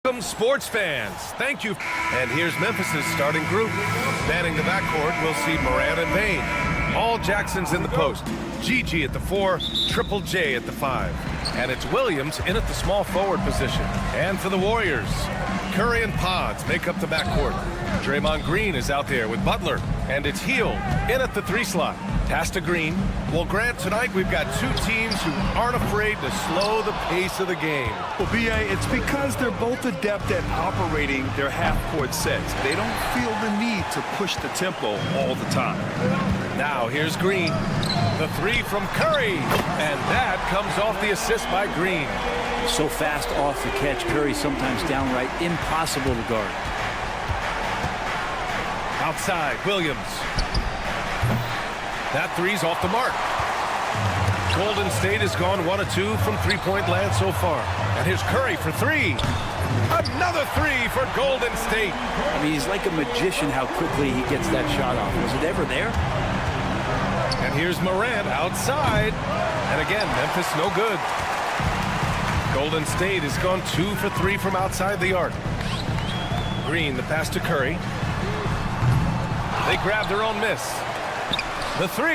Welcome, sports fans. Thank you. And here's Memphis' starting group. Manning the backcourt, we'll see Moran and Payne. All Jackson's in the post. Gigi at the 4, Triple J at the 5. And it's Williams in at the small forward position. And for the Warriors, Curry and Pods make up the backcourt. Draymond Green is out there with Butler. And it's Heel in at the 3 slot. Pass to Green. Well, Grant, tonight we've got two teams who aren't afraid to slow the pace of the game. Well, B.A., it's because they're both adept at operating their half-court sets. They don't feel the need to push the tempo all the time. Now here's Green. The 3 from Curry. And that comes off the assist by Green. So fast off the catch, Curry sometimes downright impossible to guard. Outside, Williams. That 3's off the mark. Golden State has gone 1 of 2 from three-point land so far. And here's Curry for 3. Another 3 for Golden State. I mean, he's like a magician how quickly he gets that shot off. Was it ever there? And here's Morant outside. And again, Memphis no good. Golden State has gone 2 for 3 from outside the arc. Green, the pass to Curry. They grab their own miss. The 3.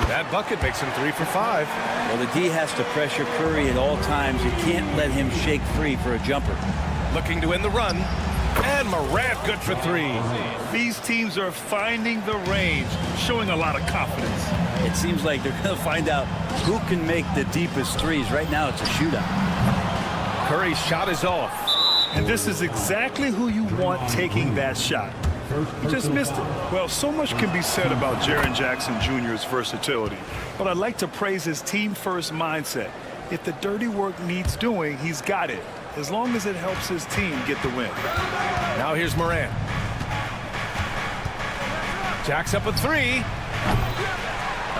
That bucket makes him 3 for 5. Well, the D has to pressure Curry at all times. You can't let him shake free for a jumper. Looking to win the run. And Morant good for 3. These teams are finding the range, showing a lot of confidence. It seems like they're going to find out who can make the deepest threes. Right now, it's a shootout. Curry's shot is off. And this is exactly who you want taking that shot. He just missed it. Well, so much can be said about Jaren Jackson Jr.'s versatility, but I'd like to praise his team-first mindset. If the dirty work needs doing, he's got it, as long as it helps his team get the win. Now here's Morant. Jacks up a 3.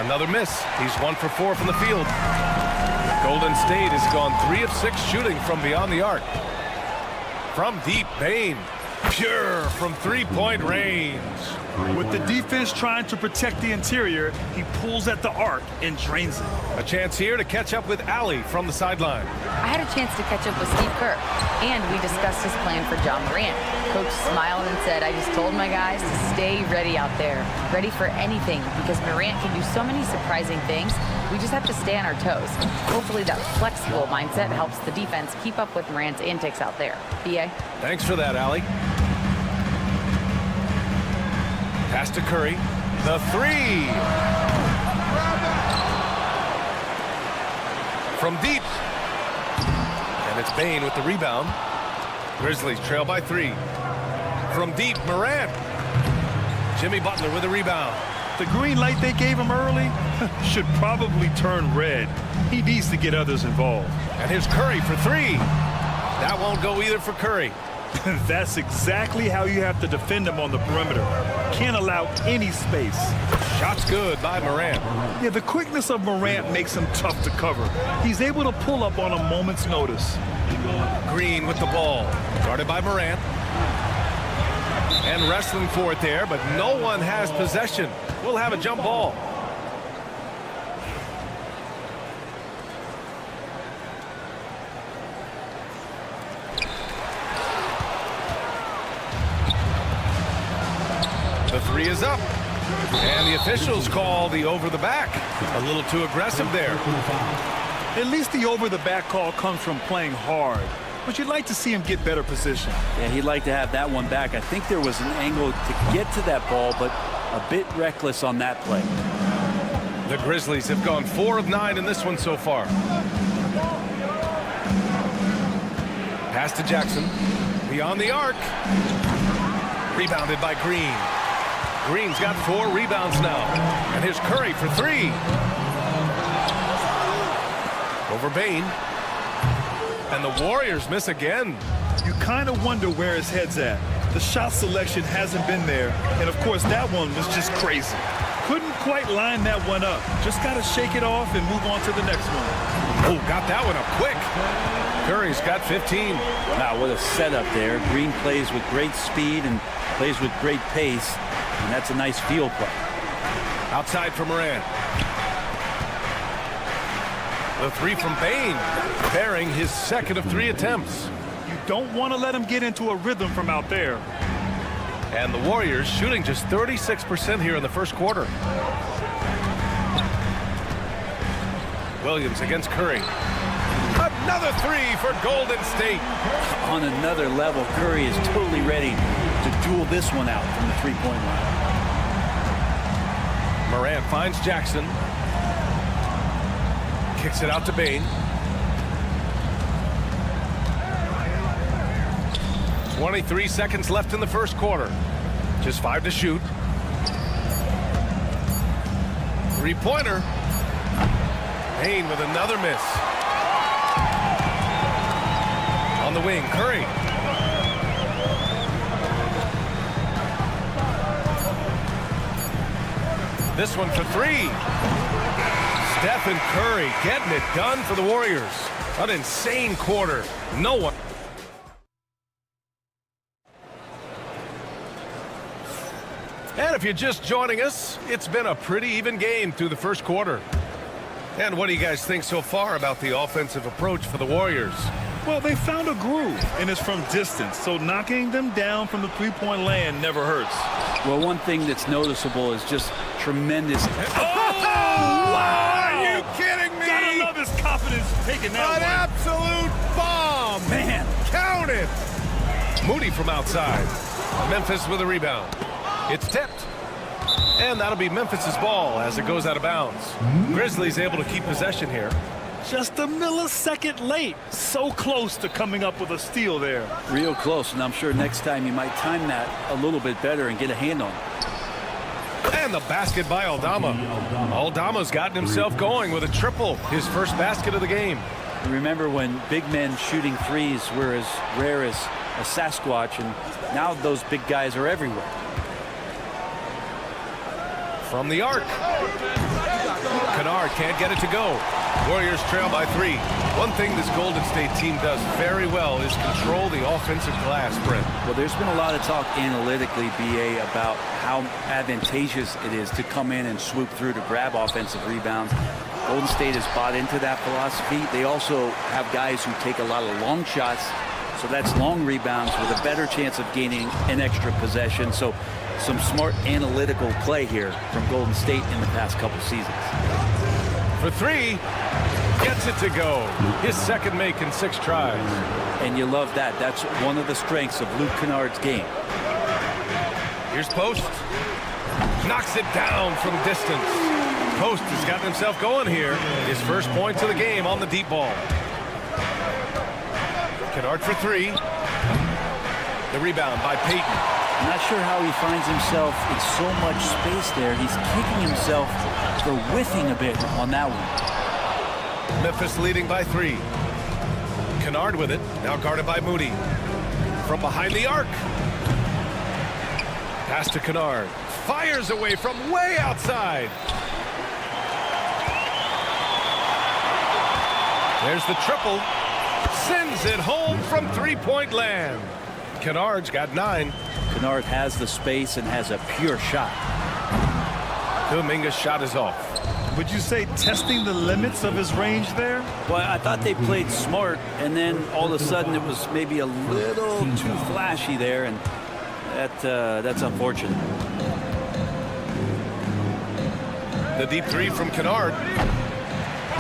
Another miss. He's 1 for 4 from the field. Golden State has gone 3 of 6 shooting from beyond the arc. From deep, Payne. Pure from three-point range. With the defense trying to protect the interior, he pulls at the arc and drains it. A chance here to catch up with Allie from the sideline. I had a chance to catch up with Steve Kerr, and we discussed his plan for John Morant. Coach smiled and said, I just told my guys to stay ready out there, ready for anything, because Morant can do so many surprising things. We just have to stay on our toes. Hopefully that flexible mindset helps the defense keep up with Morant's antics out there. B.A.? Thanks for that, Allie. Pass to Curry. The 3. From deep. And it's Payne with the rebound. Grizzlies trail by 3. From deep, Morant. Jimmy Butler with a rebound. The green light they gave him early should probably turn red. He needs to get others involved. And here's Curry for 3. That won't go either for Curry. That's exactly how you have to defend him on the perimeter. Can't allow any space. Shot's good by Morant. Yeah, the quickness of Morant makes him tough to cover. He's able to pull up on a moment's notice. Green with the ball. Guarded by Morant. And wrestling for it there, but no one has possession. We'll have a jump ball. The 3 is up. And the officials call the over the back. A little too aggressive there. At least the over the back call comes from playing hard. But you'd like to see him get better position. Yeah, he'd like to have that one back. I think there was an angle to get to that ball, but a bit reckless on that play. The Grizzlies have gone 4 of 9 in this one so far. Pass to Jackson. Beyond the arc. Rebounded by Green. Green's got 4 rebounds now. And here's Curry for 3. Over Payne. And the Warriors miss again. You kind of wonder where his head's at. The shot selection hasn't been there. And, of course, that one was just crazy. Couldn't quite line that one up. Just got to shake it off and move on to the next one. Oh, got that one up quick. Curry's got 15. Wow, what a setup there. Green plays with great speed and plays with great pace. And that's a nice field play. Outside for Morant. The 3 from Payne, bearing his second of 3 attempts. You Don't want to let him get into a rhythm from out there. And the Warriors shooting just 36% here in the first quarter. Williams against Curry. Another three for Golden State. On another level, Curry is totally ready to duel this one out from the three-point line. Morant finds Jackson. Kicks it out to Bane. 23 seconds left in the first quarter. Just 5 to shoot. Three-pointer. Bane with another miss. On the wing, Curry. This one for three. Stephen Curry getting it done for the Warriors. An insane quarter. No one. And if you're just joining us, it's been a pretty even game through the first quarter. And what do you guys think so far about the offensive approach for the Warriors? Well, they found a groove, and it's from distance, so knocking them down from the three-point land never hurts. Well, one thing that's noticeable is just tremendous. Oh! Wow! Are you kidding me? Gotta love his confidence taking that An absolute bomb! Man. Count it! Moody from outside. Memphis with a rebound. It's tipped. And that'll be Memphis's ball as it goes out of bounds. Grizzlies able to keep possession here. Just a millisecond late. So close to coming up with a steal there. Real close, and I'm sure next time you might time that a little bit better and get a hand on it. And the basket by Aldama. Aldama's gotten himself going with a triple. His first basket of the game. Remember when big men shooting threes were as rare as a Sasquatch, and now those big guys are everywhere. From the arc. Kennard can't get it to go. Warriors trail by 3. One thing this Golden State team does very well is control the offensive glass, Brent. Well, there's been a lot of talk analytically, BA, about how advantageous it is to come in and swoop through to grab offensive rebounds. Golden State has bought into that philosophy. They also have guys who take a lot of long shots, so that's long rebounds with a better chance of gaining an extra possession. So some smart analytical play here from Golden State in the past couple seasons. For 3, gets it to go. His second make in 6 tries. And you love that. That's one of the strengths of Luke Kennard's game. Here's Post. Knocks it down from distance. Post has gotten himself going here. His first points of the game on the deep ball. Kennard for 3. The rebound by Payton. I'm not sure how he finds himself in so much space there. He's kicking himself for whiffing a bit on that one. Memphis leading by 3. Kennard with it. Now guarded by Moody. From behind the arc. Pass to Kennard. Fires away from way outside. There's the triple. Sends it home from three-point land. Kennard's got 9. Kennard has the space and has a pure shot. Kuminga's shot is off. Would you say testing the limits of his range there? Well, I thought they played smart, and then all of a sudden it was maybe a little too flashy there, and that's unfortunate. The deep 3 from Kennard.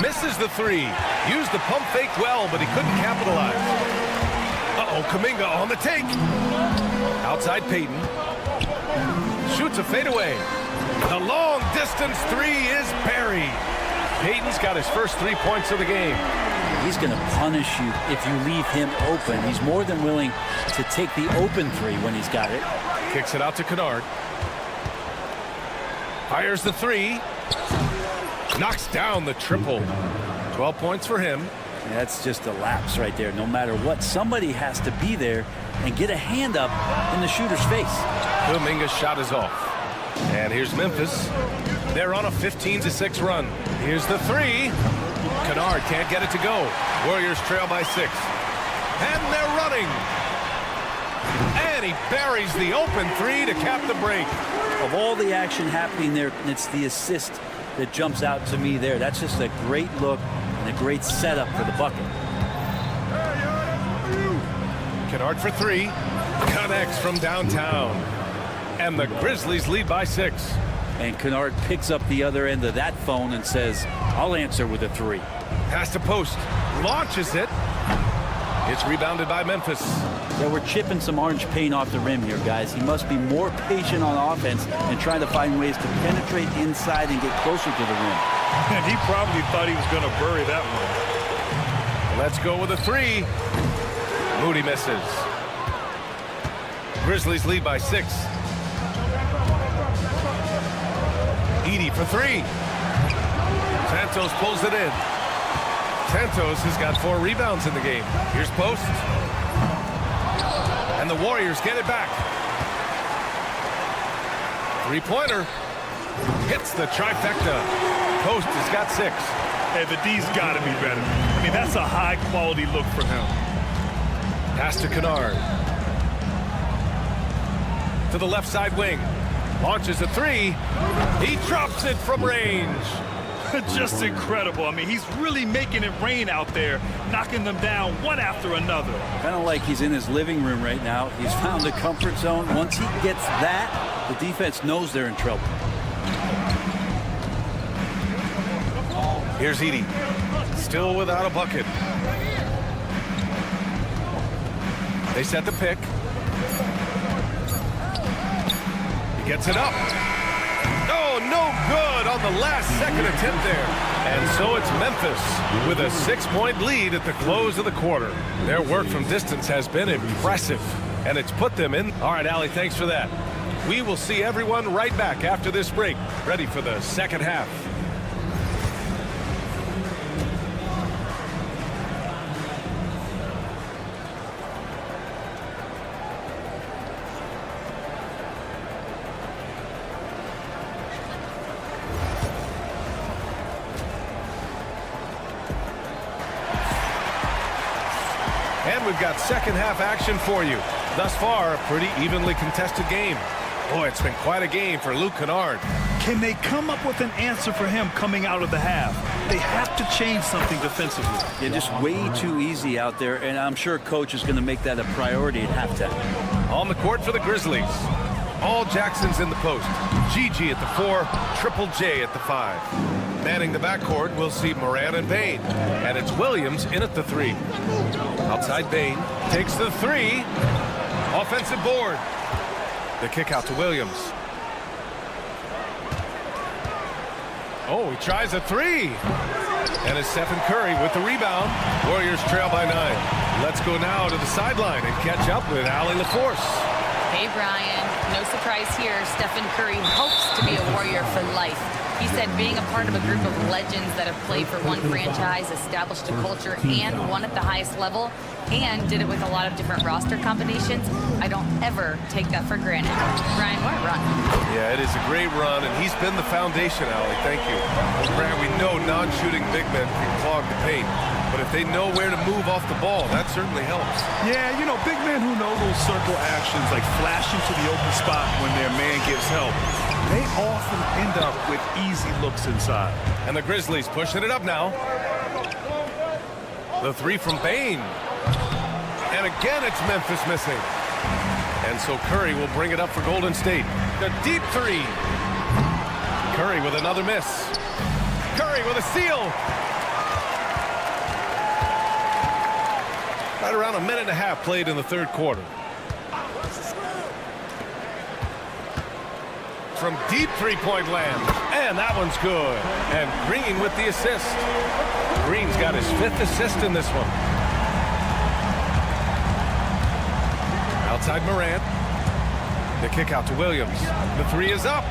Misses the 3. Used the pump fake well, but he couldn't capitalize. Uh-oh, Kuminga on the take. Outside Payton. Shoots a fadeaway. The long distance 3 is buried. Payton's got his first 3 points of the game. He's going to punish you if you leave him open. He's more than willing to take the open 3 when he's got it. Kicks it out to Kennard. Fires the 3. Knocks down the triple. 12 points for him. That's just a lapse right there. No matter what, somebody has to be there and get a hand up in the shooter's face. Kuminga's shot is off. And here's Memphis. They're on a 15-6 run. Here's the 3. Kennard can't get it to go. Warriors trail by 6. And they're running. And he buries the open 3 to cap the break. Of all the action happening there, it's the assist that jumps out to me there. That's just a great look and a great setup for the bucket. Kennard for three. Connects from downtown. And the Grizzlies lead by 6. And Kennard picks up the other end of that phone and says, I'll answer with a 3. Pass to post. Launches it. It's rebounded by Memphis. Yeah, we're chipping some orange paint off the rim here, guys. He must be more patient on offense and trying to find ways to penetrate inside and get closer to the rim. And he probably thought he was going to bury that one. Let's go with a 3. Moody misses. Grizzlies lead by 6. Edey for 3. Santos pulls it in. Santos has got 4 rebounds in the game. Here's post. And the Warriors get it back. Three-pointer. Hits the trifecta. Post has got 6. Hey, the D's got to be better. I mean, that's a high-quality look for him. Pass to Kennard. To the left side wing. Launches a 3. He drops it from range. Just incredible. I mean, he's really making it rain out there, knocking them down one after another. Kind of like he's in his living room right now. He's found the comfort zone. Once he gets that, the defense knows they're in trouble. Here's Edey. Still without a bucket. They set the pick. He gets it up. Oh, no good on the last second attempt there. And so it's Memphis with a 6-point lead at the close of the quarter. Their work from distance has been impressive, and it's put them in. All right, Allie, thanks for that. We will see everyone right back after this break, ready for the second half. And we've got second half action for you. Thus far, a pretty evenly contested game. Boy, it's been quite a game for Luke Kennard. Can they come up with an answer for him coming out of the half? They have to change something defensively. They're just way too easy out there, and I'm sure coach is going to make that a priority at halftime. On the court for the Grizzlies. All Jackson's in the post. Gigi at the 4, Triple J at the 5. Manning the backcourt, we'll see Moran and Bain. And it's Williams in at the 3. Outside Bain takes the 3. Offensive board. The kick out to Williams. Oh, he tries a 3. And it's Stephen Curry with the rebound. Warriors trail by 9. Let's go now to the sideline and catch up with Allie LaForce. Hey, Brian. No surprise here. Stephen Curry hopes to be a Warrior for life. He said being a part of a group of legends that have played for one franchise, established a culture, and won at the highest level, and did it with a lot of different roster combinations, I don't ever take that for granted. Brian, what a run. Yeah, it is a great run, and he's been the foundation, Allie. Thank you. Grant, we know non-shooting big men can clog the paint, but if they know where to move off the ball, that certainly helps. Yeah, you know, big men who know those circle actions, like flashing to the open spot when their man gets help, they often end up with easy looks inside. And the Grizzlies pushing it up now. The 3 from Bain. And again, it's Memphis missing. And so Curry will bring it up for Golden State. The deep 3. Curry with another miss. Curry with a steal. Right around a minute and a half played in the third quarter. From deep three-point land. And that one's good. And Green with the assist. Green's got his 5th assist in this one. Outside Morant. The kick out to Williams. The 3 is up.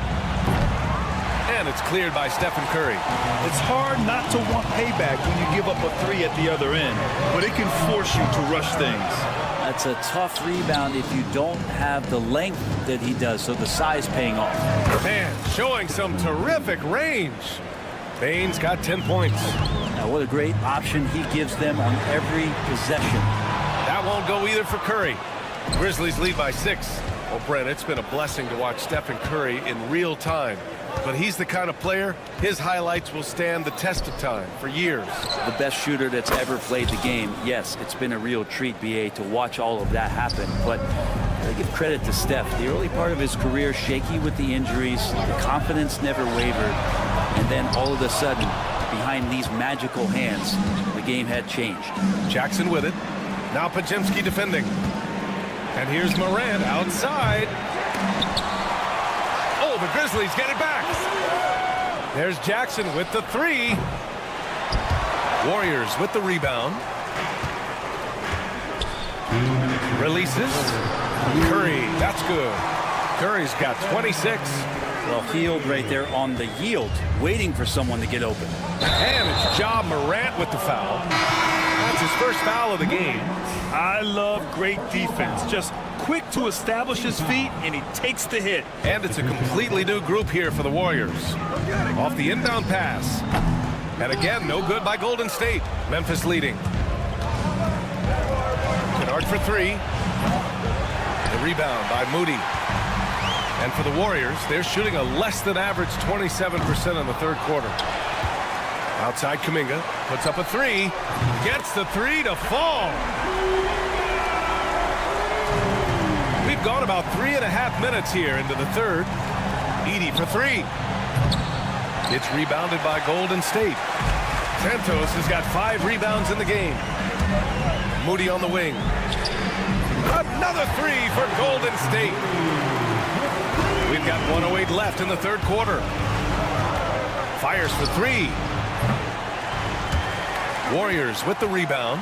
And it's cleared by Stephen Curry. It's hard not to want payback when you give up a 3 at the other end, but it can force you to rush things. That's a tough rebound if you don't have the length that he does, so the size paying off. Man, showing some terrific range. Bain's got 10 points. Now, what a great option he gives them on every possession. That won't go either for Curry. Grizzlies lead by 6. Well, Brent, it's been a blessing to watch Stephen Curry in real time. But he's the kind of player, his highlights will stand the test of time for years. The best shooter that's ever played the game. Yes, it's been a real treat, BA, to watch all of that happen. But I give credit to Steph. The early part of his career, shaky with the injuries, the confidence never wavered. And then all of a sudden, behind these magical hands, the game had changed. Jackson with it. Now Pajemski defending. And here's Morant outside. Oh, the Grizzlies get it back. There's Jackson with the 3. Warriors with the rebound. Releases. Curry, that's good. Curry's got 26. Well, healed right there on the yield, waiting for someone to get open. And it's Ja Morant with the foul. That's his first foul of the game. I love great defense. Just quick to establish his feet, and he takes the hit. And it's a completely new group here for the Warriors. Off the inbound pass. And again, no good by Golden State. Memphis leading. Kennard for 3. The rebound by Moody. And for the Warriors, they're shooting a less than average 27% in the third quarter. Outside Kuminga, puts up a 3. Gets the 3 to fall. We've gone about 3.5 minutes here into the third. Edey for 3. It's rebounded by Golden State. Santos has got 5 rebounds in the game. Moody on the wing. Another 3 for Golden State. We've got 1:08 left in the third quarter. Fires for 3. Warriors with the rebound.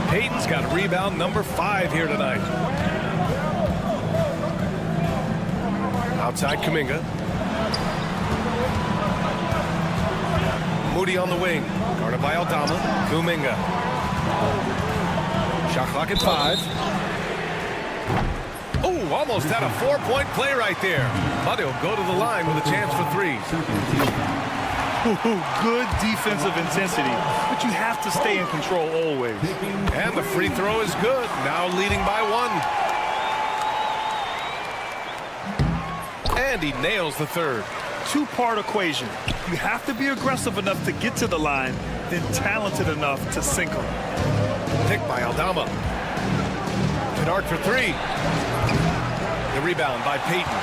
Payton's got rebound number 5 here tonight. Outside Kuminga. Moody on the wing. Guarded by Aldama. Kuminga. Shot clock at 5. Oh, almost had a 4-point play right there. But he'll go to the line with a chance for 3. Good defensive intensity, but you have to stay in control always. And the free throw is good. Now leading by 1. And he nails the third. Two-part equation. You have to be aggressive enough to get to the line, then talented enough to sink them. Picked by Aldama. Kennard for 3. The rebound by Payton.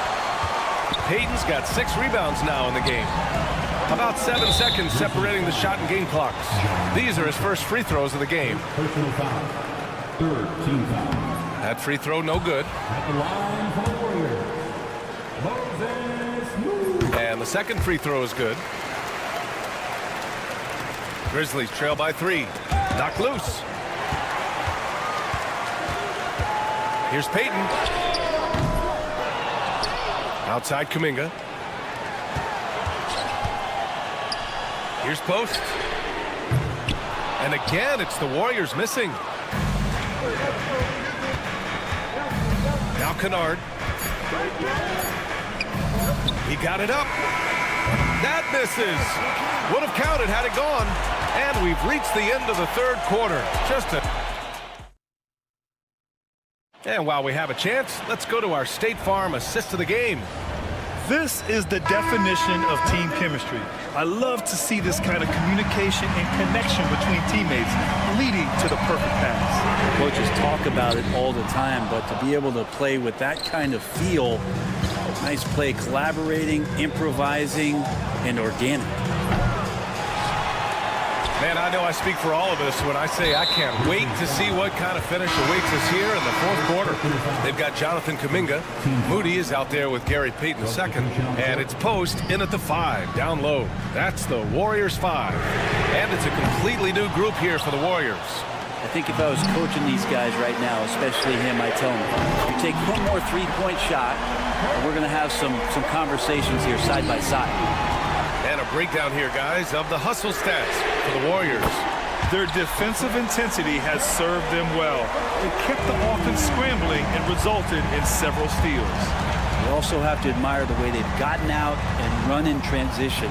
Payton's got 6 rebounds now in the game. About 7 seconds separating the shot and game clocks. These are his first free throws of the game. That free throw no good. And the second free throw is good. Grizzlies trail by 3. Knocked loose. Here's Payton. Outside Kuminga. Here's post. And again, it's the Warriors missing. Now Kennard. He got it up. That misses. Would have counted had it gone. And we've reached the end of the third quarter. And while we have a chance, let's go to our State Farm assist of the game. This is the definition of team chemistry. I love to see this kind of communication and connection between teammates leading to the perfect pass. Coaches talk about it all the time, but to be able to play with that kind of feel, nice play, collaborating, improvising, and organic. Man, I know I speak for all of us when I say I can't wait to see what kind of finish awaits us here in the fourth quarter. They've got Jonathan Kuminga. Moody is out there with Gary Payton II. And it's post in at the 5, down low. That's the Warriors 5. And it's a completely new group here for the Warriors. I think if I was coaching these guys right now, especially him, I tell him, you take one more three-point shot, and we're going to have some conversations here side by side. And a breakdown here, guys, of the hustle stats for the Warriors. Their defensive intensity has served them well. It kept the offense scrambling and resulted in several steals. You also have to admire the way they've gotten out and run in transition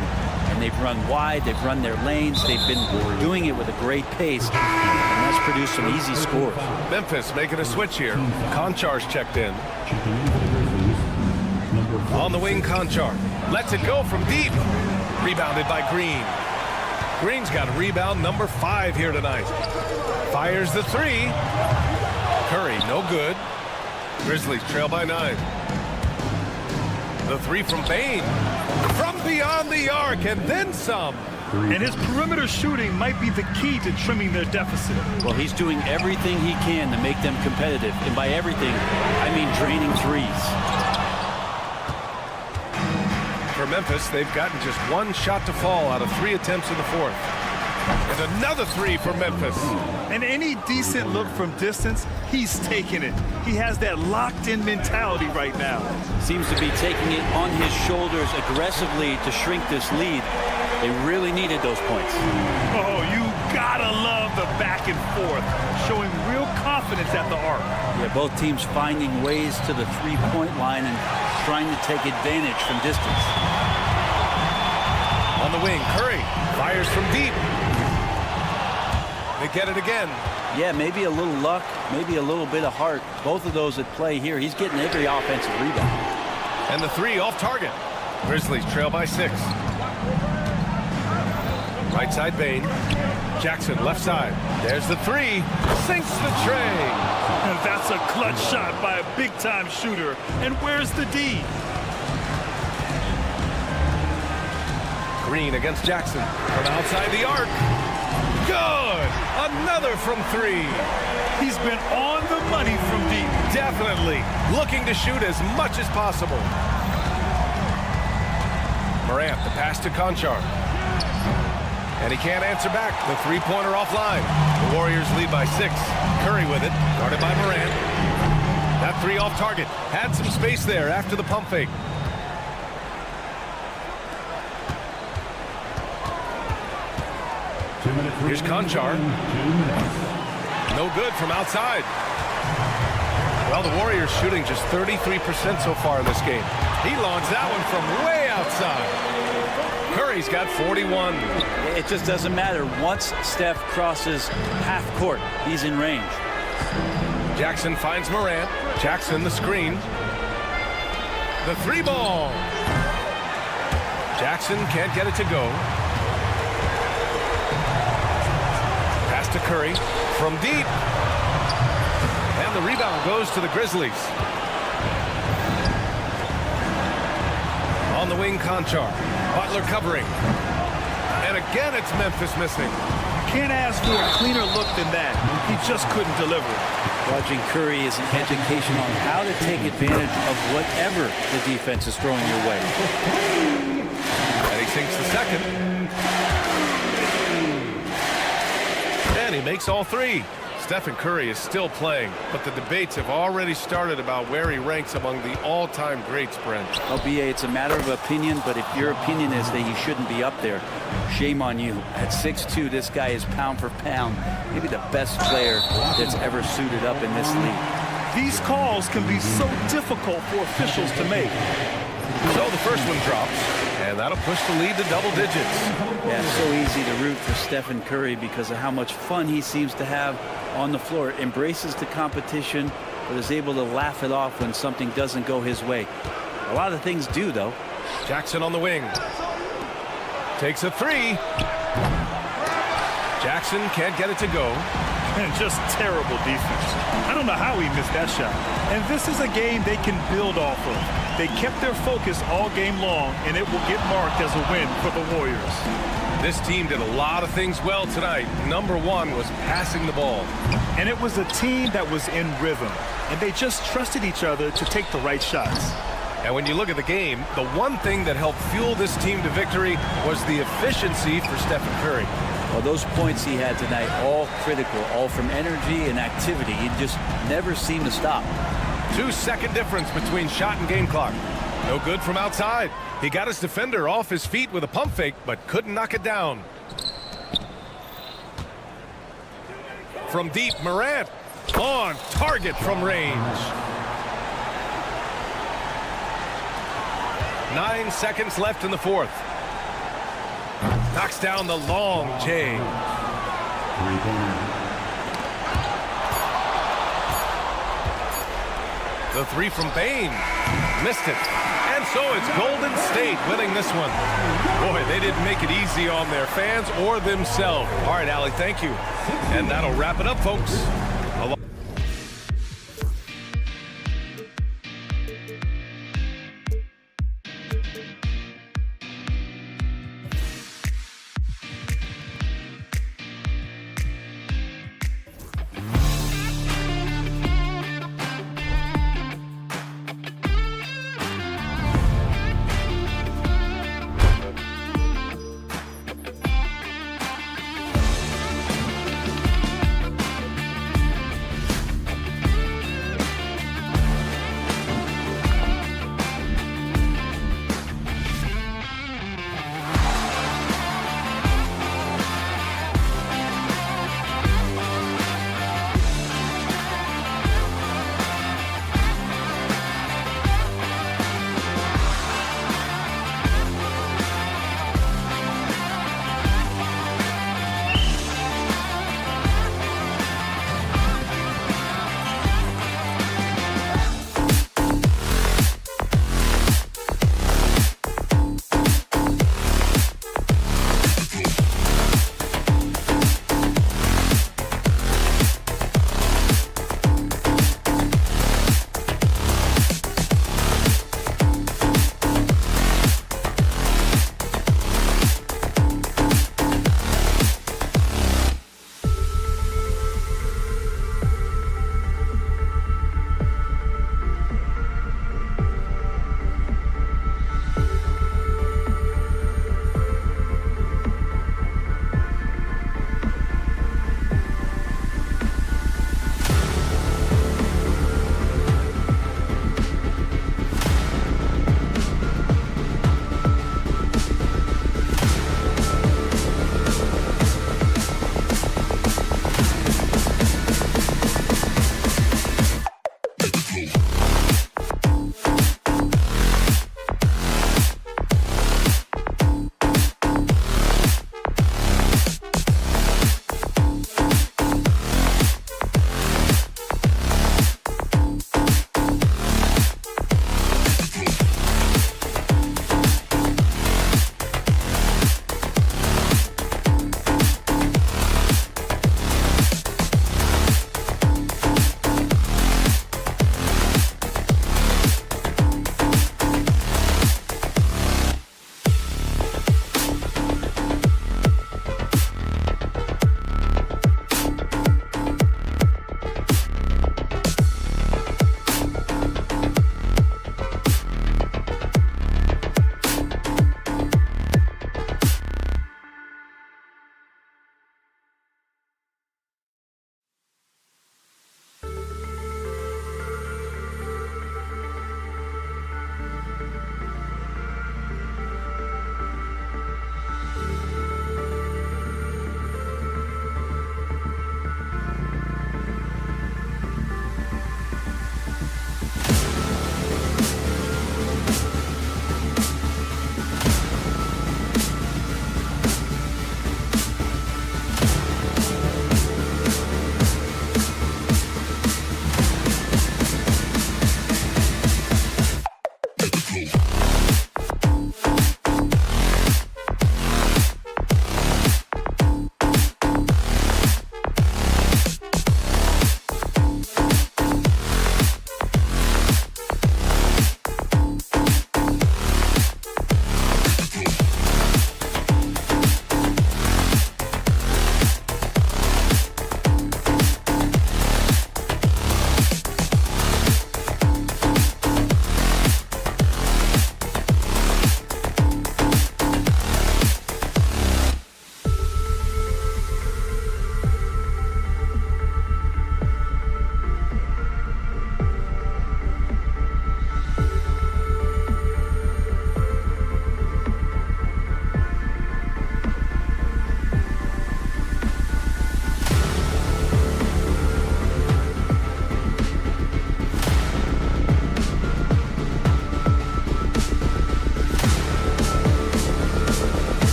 and they've run wide, they've run their lanes, they've been doing it with a great pace, and that's produced some easy scores. Memphis making a switch here. Konchar's checked in. On the wing, Konchar lets it go from deep. Rebounded by Green. Green's got rebound number 5 here tonight. Fires the 3. Curry, no good. Grizzlies trail by 9. The 3 from Bain. From beyond the arc, and then some. And his perimeter shooting might be the key to trimming their deficit. Well, he's doing everything he can to make them competitive. And by everything, I mean draining threes. For Memphis, they've gotten just 1 shot to fall out of 3 attempts in the 4th. And another 3 for Memphis. And any decent look from distance, he's taking it. He has that locked-in mentality right now. Seems to be taking it on his shoulders aggressively to shrink this lead. They really needed those points. Oh, you gotta love the back and forth, showing real confidence at the arc. Yeah, both teams finding ways to the three-point line and trying to take advantage from distance. On the wing, Curry fires from deep. They get it again. Yeah, maybe a little luck, maybe a little bit of heart. Both of those at play here. He's getting every offensive rebound. And the 3 off target. Grizzlies trail by 6. Right side, Bain. Jackson, left side. There's the 3. Sinks the tray. And that's a clutch shot by a big-time shooter. And where's the D? Green against Jackson. From outside the arc. Good! Another from 3. He's been on the money from deep. Definitely. Looking to shoot as much as possible. Morant, the pass to Konchar. And he can't answer back. The 3-pointer offline. The Warriors lead by 6. Curry with it. Guarded by Morant. That 3 off target. Had some space there after the pump fake. Here's Konchar. No good from outside. Well, the Warriors shooting just 33% so far in this game. He launched that one from way outside. Curry's got 41. It just doesn't matter. Once Steph crosses half court, he's in range. Jackson finds Morant. Jackson the screen. The 3-ball. Jackson can't get it to go. Pass to Curry from deep. And the rebound goes to the Grizzlies. On the wing, Konchar. Butler covering. And again, it's Memphis missing. Can't ask for a cleaner look than that. He just couldn't deliver. Watching Curry is an education on how to take advantage of whatever the defense is throwing your way. And he sinks the second. And he makes all 3. Stephen Curry is still playing, but the debates have already started about where he ranks among the all-time greats, Brent. Well, BA, it's a matter of opinion, but if your opinion is that he shouldn't be up there, shame on you. At 6'2", this guy is pound for pound, maybe the best player that's ever suited up in this league. These calls can be so difficult for officials to make. So the first one drops, and that'll push the lead to double digits. Yeah, it's so easy to root for Stephen Curry because of how much fun he seems to have on the floor. Embraces the competition, but is able to laugh it off when something doesn't go his way. A lot of things do, though. Jackson on the wing. Takes a 3. Jackson can't get it to go. And just terrible defense. I don't know how he missed that shot. And this is a game they can build off of. They kept their focus all game long, and it will get marked as a win for the Warriors. This team did a lot of things well tonight. Number 1 was passing the ball. And it was a team that was in rhythm. And they just trusted each other to take the right shots. And when you look at the game, the one thing that helped fuel this team to victory was the efficiency for Stephen Curry. Well, those points he had tonight, all critical, all from energy and activity. He just never seemed to stop. 2-second difference between shot and game clock. No good from outside. He got his defender off his feet with a pump fake, but couldn't knock it down. From deep, Morant on target from range. 9 seconds left in the 4th. Knocks down the long J. The three from Bain. Missed it. And so it's Golden State winning this one. Boy, they didn't make it easy on their fans or themselves. All right, Allie, thank you. And that'll wrap it up, folks.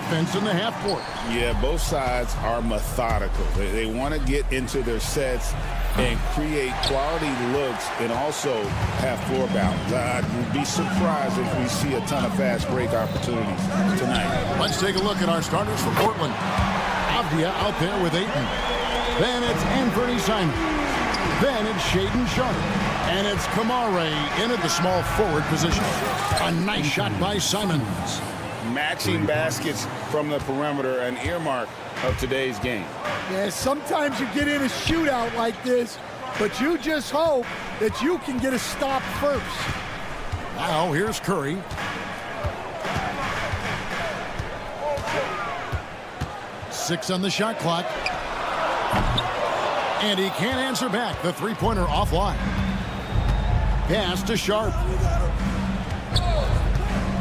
offense in the half court. Yeah, both sides are methodical. They want to get into their sets and create quality looks and also have floor balance. I'd be surprised if we see a ton of fast break opportunities tonight. Let's take a look at our starters for Portland. Avdia out there with Ayton. Then it's Anthony Simons. Then it's Shaedon Sharpe. And it's Kamare in at the small forward position. A nice shot by Simons. Matching baskets from the perimeter, an earmark of today's game. Yeah, sometimes you get in a shootout like this, but you just hope that you can get a stop first. Now here's Curry. Six on the shot clock. And he can't answer back. The three-pointer offline. Pass to Sharpe.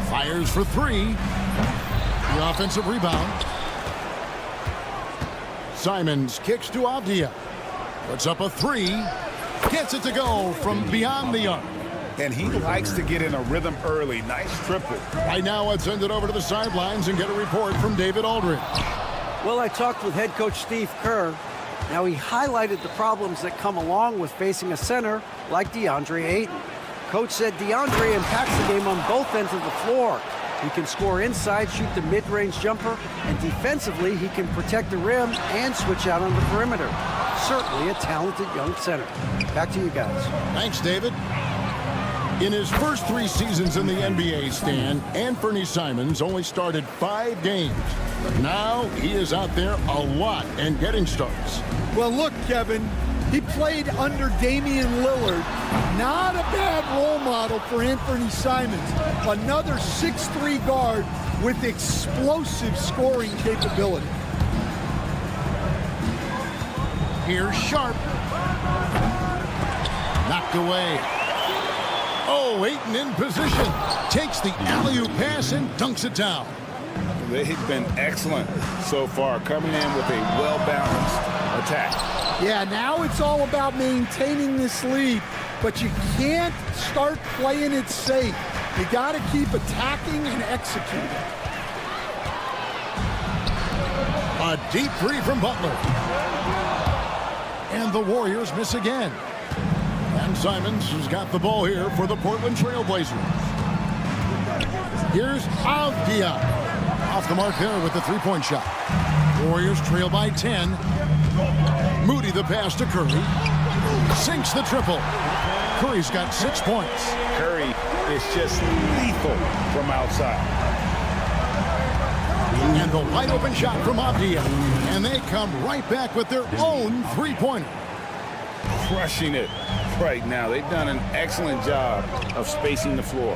Fires for three. The offensive rebound. Simons kicks to Avdia. Puts up a three. Gets it to go from beyond the arc. And he likes to get in a rhythm early. Nice triple. Right now, let's send it over to the sidelines and get a report from David Aldridge. Well, I talked with head coach Steve Kerr. Now, he highlighted the problems that come along with facing a center like DeAndre Ayton. Coach said DeAndre impacts the game on both ends of the floor. He can score inside, shoot the mid-range jumper, and defensively, he can protect the rim and switch out on the perimeter. Certainly a talented young center. Back to you guys. Thanks, David. In his first 3 seasons in the NBA, Stan, Anthony Simons only started 5 games. But now he is out there a lot and getting starts. Well, look, Kevin, he played under Damian Lillard. Not a bad role model for Anthony Simons. Another 6'3" guard with explosive scoring capability. Here's Sharpe. Knocked away. Oh, Ayton in position. Takes the alley-oop pass and dunks it down. They've been excellent so far, coming in with a well-balanced attack. Yeah, now it's all about maintaining this lead, but you can't start playing it safe. You got to keep attacking and executing. A deep three from Butler. And the Warriors miss again. And Simons has got the ball here for the Portland Trail Blazers. Here's Avdia. Off the mark there with the three-point shot. Warriors trail by 10. Moody the pass to Curry. Sinks the triple. Curry's got 6 points. Curry is just lethal from outside. And the wide open shot from Avdia. And they come right back with their own three-pointer. Crushing it right now. They've done an excellent job of spacing the floor.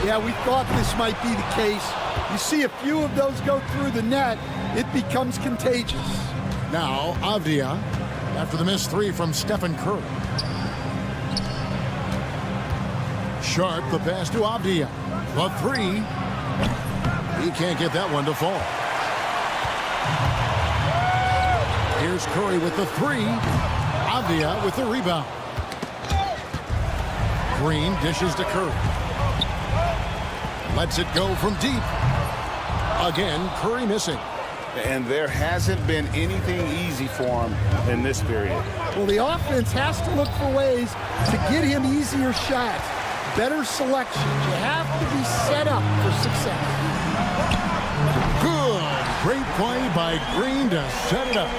Yeah, we thought this might be the case. You see a few of those go through the net, it becomes contagious. Now Avdia after the missed three from Stephen Curry. Sharpe the pass to Avdia. The three. He can't get that one to fall. Here's Curry with the three. Avdia with the rebound. Green dishes to Curry. Lets it go from deep. Again, Curry missing. And there hasn't been anything easy for him in this period. Well, the offense has to look for ways to get him easier shots, better selection. You have to be set up for success. Good. Great play by Green to set it up.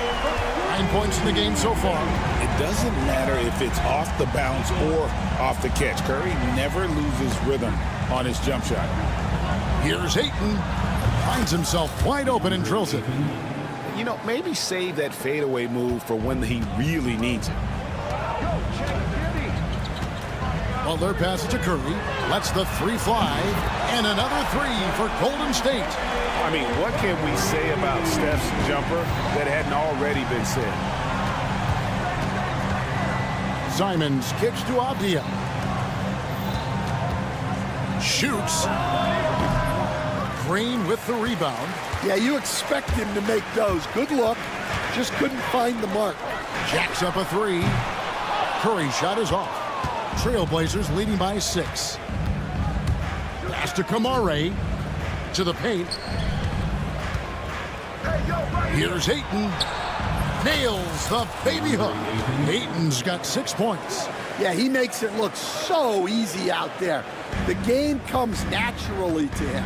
9 points in the game so far. It doesn't matter if it's off the bounce or off the catch. Curry never loses rhythm on his jump shot. Here's Ayton. Finds himself wide open and drills it. You know, maybe save that fadeaway move for when he really needs it. Butler passes to Curry. Lets the three fly. And another three for Golden State. I mean, what can we say about Steph's jumper that hadn't already been said? Simons kicks to Avdia. Shoots. Green with the rebound. Yeah, you expect him to make those. Good look. Just couldn't find the mark. Jacks up a three. Curry shot is off. Trailblazers leading by 6. Pass to Kamare. To the paint. Here's Ayton. Nails the baby hook. Ayton's got 6 points. Yeah, he makes it look so easy out there. The game comes naturally to him.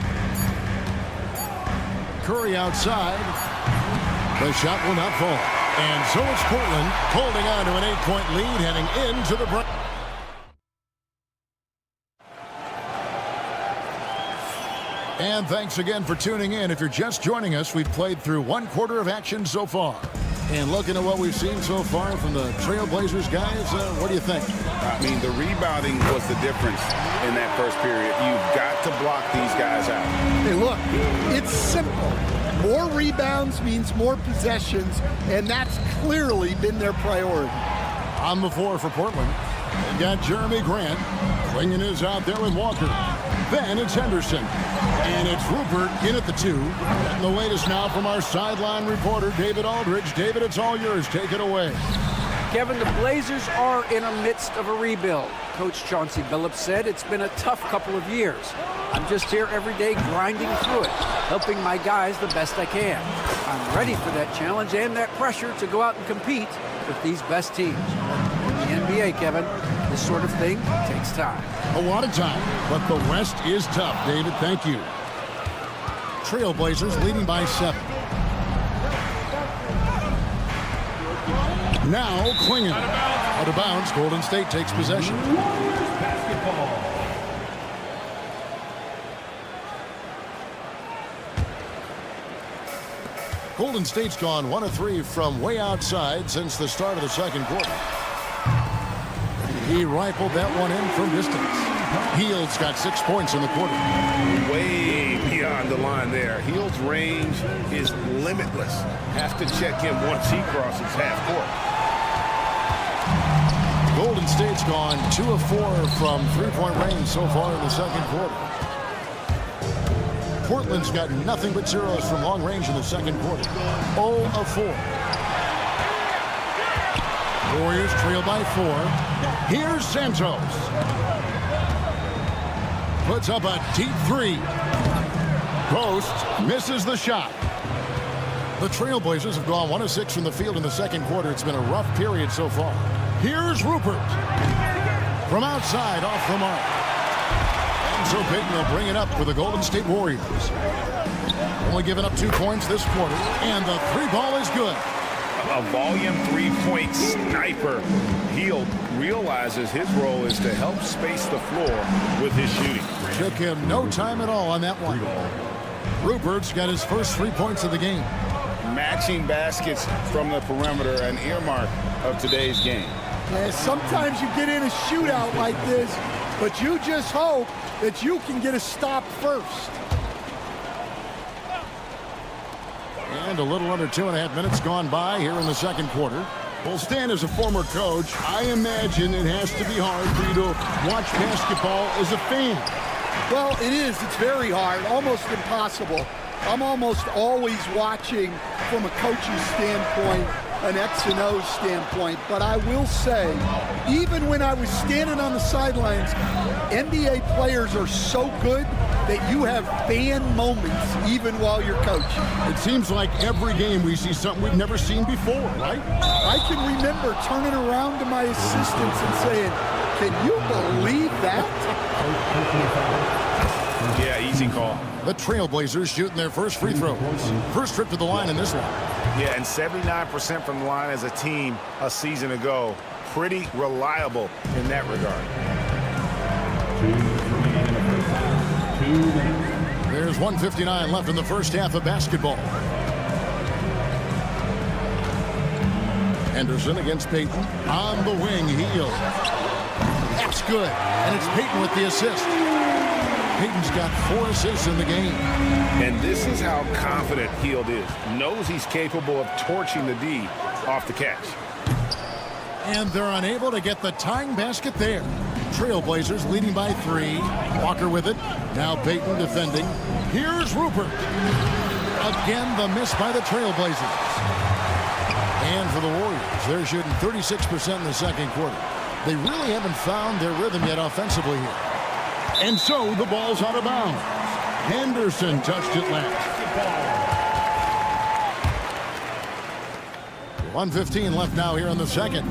Curry outside. The shot will not fall. And so it's Portland holding on to an 8-point lead heading into the break. And thanks again for tuning in. If you're just joining us, we've played through 1 quarter of action so far. And looking at what we've seen so far from the Trailblazers guys, what do you think? I mean, the rebounding was the difference in that first period. You've got to block these guys out. Hey, look, it's simple. More rebounds means more possessions, and that's clearly been their priority. On the floor for Portland, they've got Jeremy Grant. Klingen is out there with Walker. Then it's Henderson. And it's Rupert in at the 2. And the latest now from our sideline reporter, David Aldridge. David, it's all yours. Take it away. Kevin, the Blazers are in the midst of a rebuild. Coach Chauncey Billups said it's been a tough couple of years. I'm just here every day grinding through it, helping my guys the best I can. I'm ready for that challenge and that pressure to go out and compete with these best teams. In the NBA, Kevin, this sort of thing takes time. A lot of time, but the West is tough, David. Thank you. Trailblazers leading by 7. Now Klingen. Out of bounds. Golden State takes possession. Golden State's gone 1 of 3 from way outside since the start of the second quarter. He rifled that one in from distance. Hield's got 6 points in the quarter. Way beyond the line there. Hield's range is limitless. Have to check him once he crosses half court. Golden State's gone 2 of 4 from 3-point range so far in the second quarter. Portland's got nothing but zeros from long range in the second quarter. 0 of 4. Warriors trail by 4. Here's Santos. Puts up a deep 3. Post misses the shot. The Trailblazers have gone 1 of 6 from the field in the second quarter. It's been a rough period so far. Here's Rupert. From outside, off the mark. And so Payton will bring it up for the Golden State Warriors. Only giving up 2 points this quarter. And the 3-ball is good. A volume 3-point sniper. Hield realizes his role is to help space the floor with his shooting. Took him no time at all on that one. Rupert's got his first 3 points of the game. Matching baskets from the perimeter, an earmark of today's game. Yeah, sometimes you get in a shootout like this, but you just hope that you can get a stop first. And a little under 2.5 minutes gone by here in the second quarter. Well, Stan, as a former coach, I imagine it has to be hard for you to watch basketball as a fan. Well, it is. It's very hard, almost impossible. I'm almost always watching from a coaching standpoint, an X and O standpoint. But I will say, even when I was standing on the sidelines, NBA players are so good that you have fan moments even while you're coaching. It seems like every game we see something we've never seen before, right? I can remember turning around to my assistants and saying, can you believe that? Yeah, easy call. The Trailblazers shooting their first free throws. First trip to the line in this one. Yeah, and 79% from the line as a team a season ago. Pretty reliable in that regard. There's 1:59 left in the first half of basketball. Henderson against Payton. On the wing, Hield. That's good. And it's Payton with the assist. Payton's got 4 assists in the game. And this is how confident Hield is. Knows he's capable of torching the D off the catch. And they're unable to get the tying basket there. Trailblazers leading by 3. Walker with it. Now Payton defending. Here's Rupert. Again, the miss by the Trailblazers. And for the Warriors, they're shooting 36% in the second quarter. They really haven't found their rhythm yet offensively here. And so the ball's out of bounds. Henderson touched it last. 1:15 left now here in the second.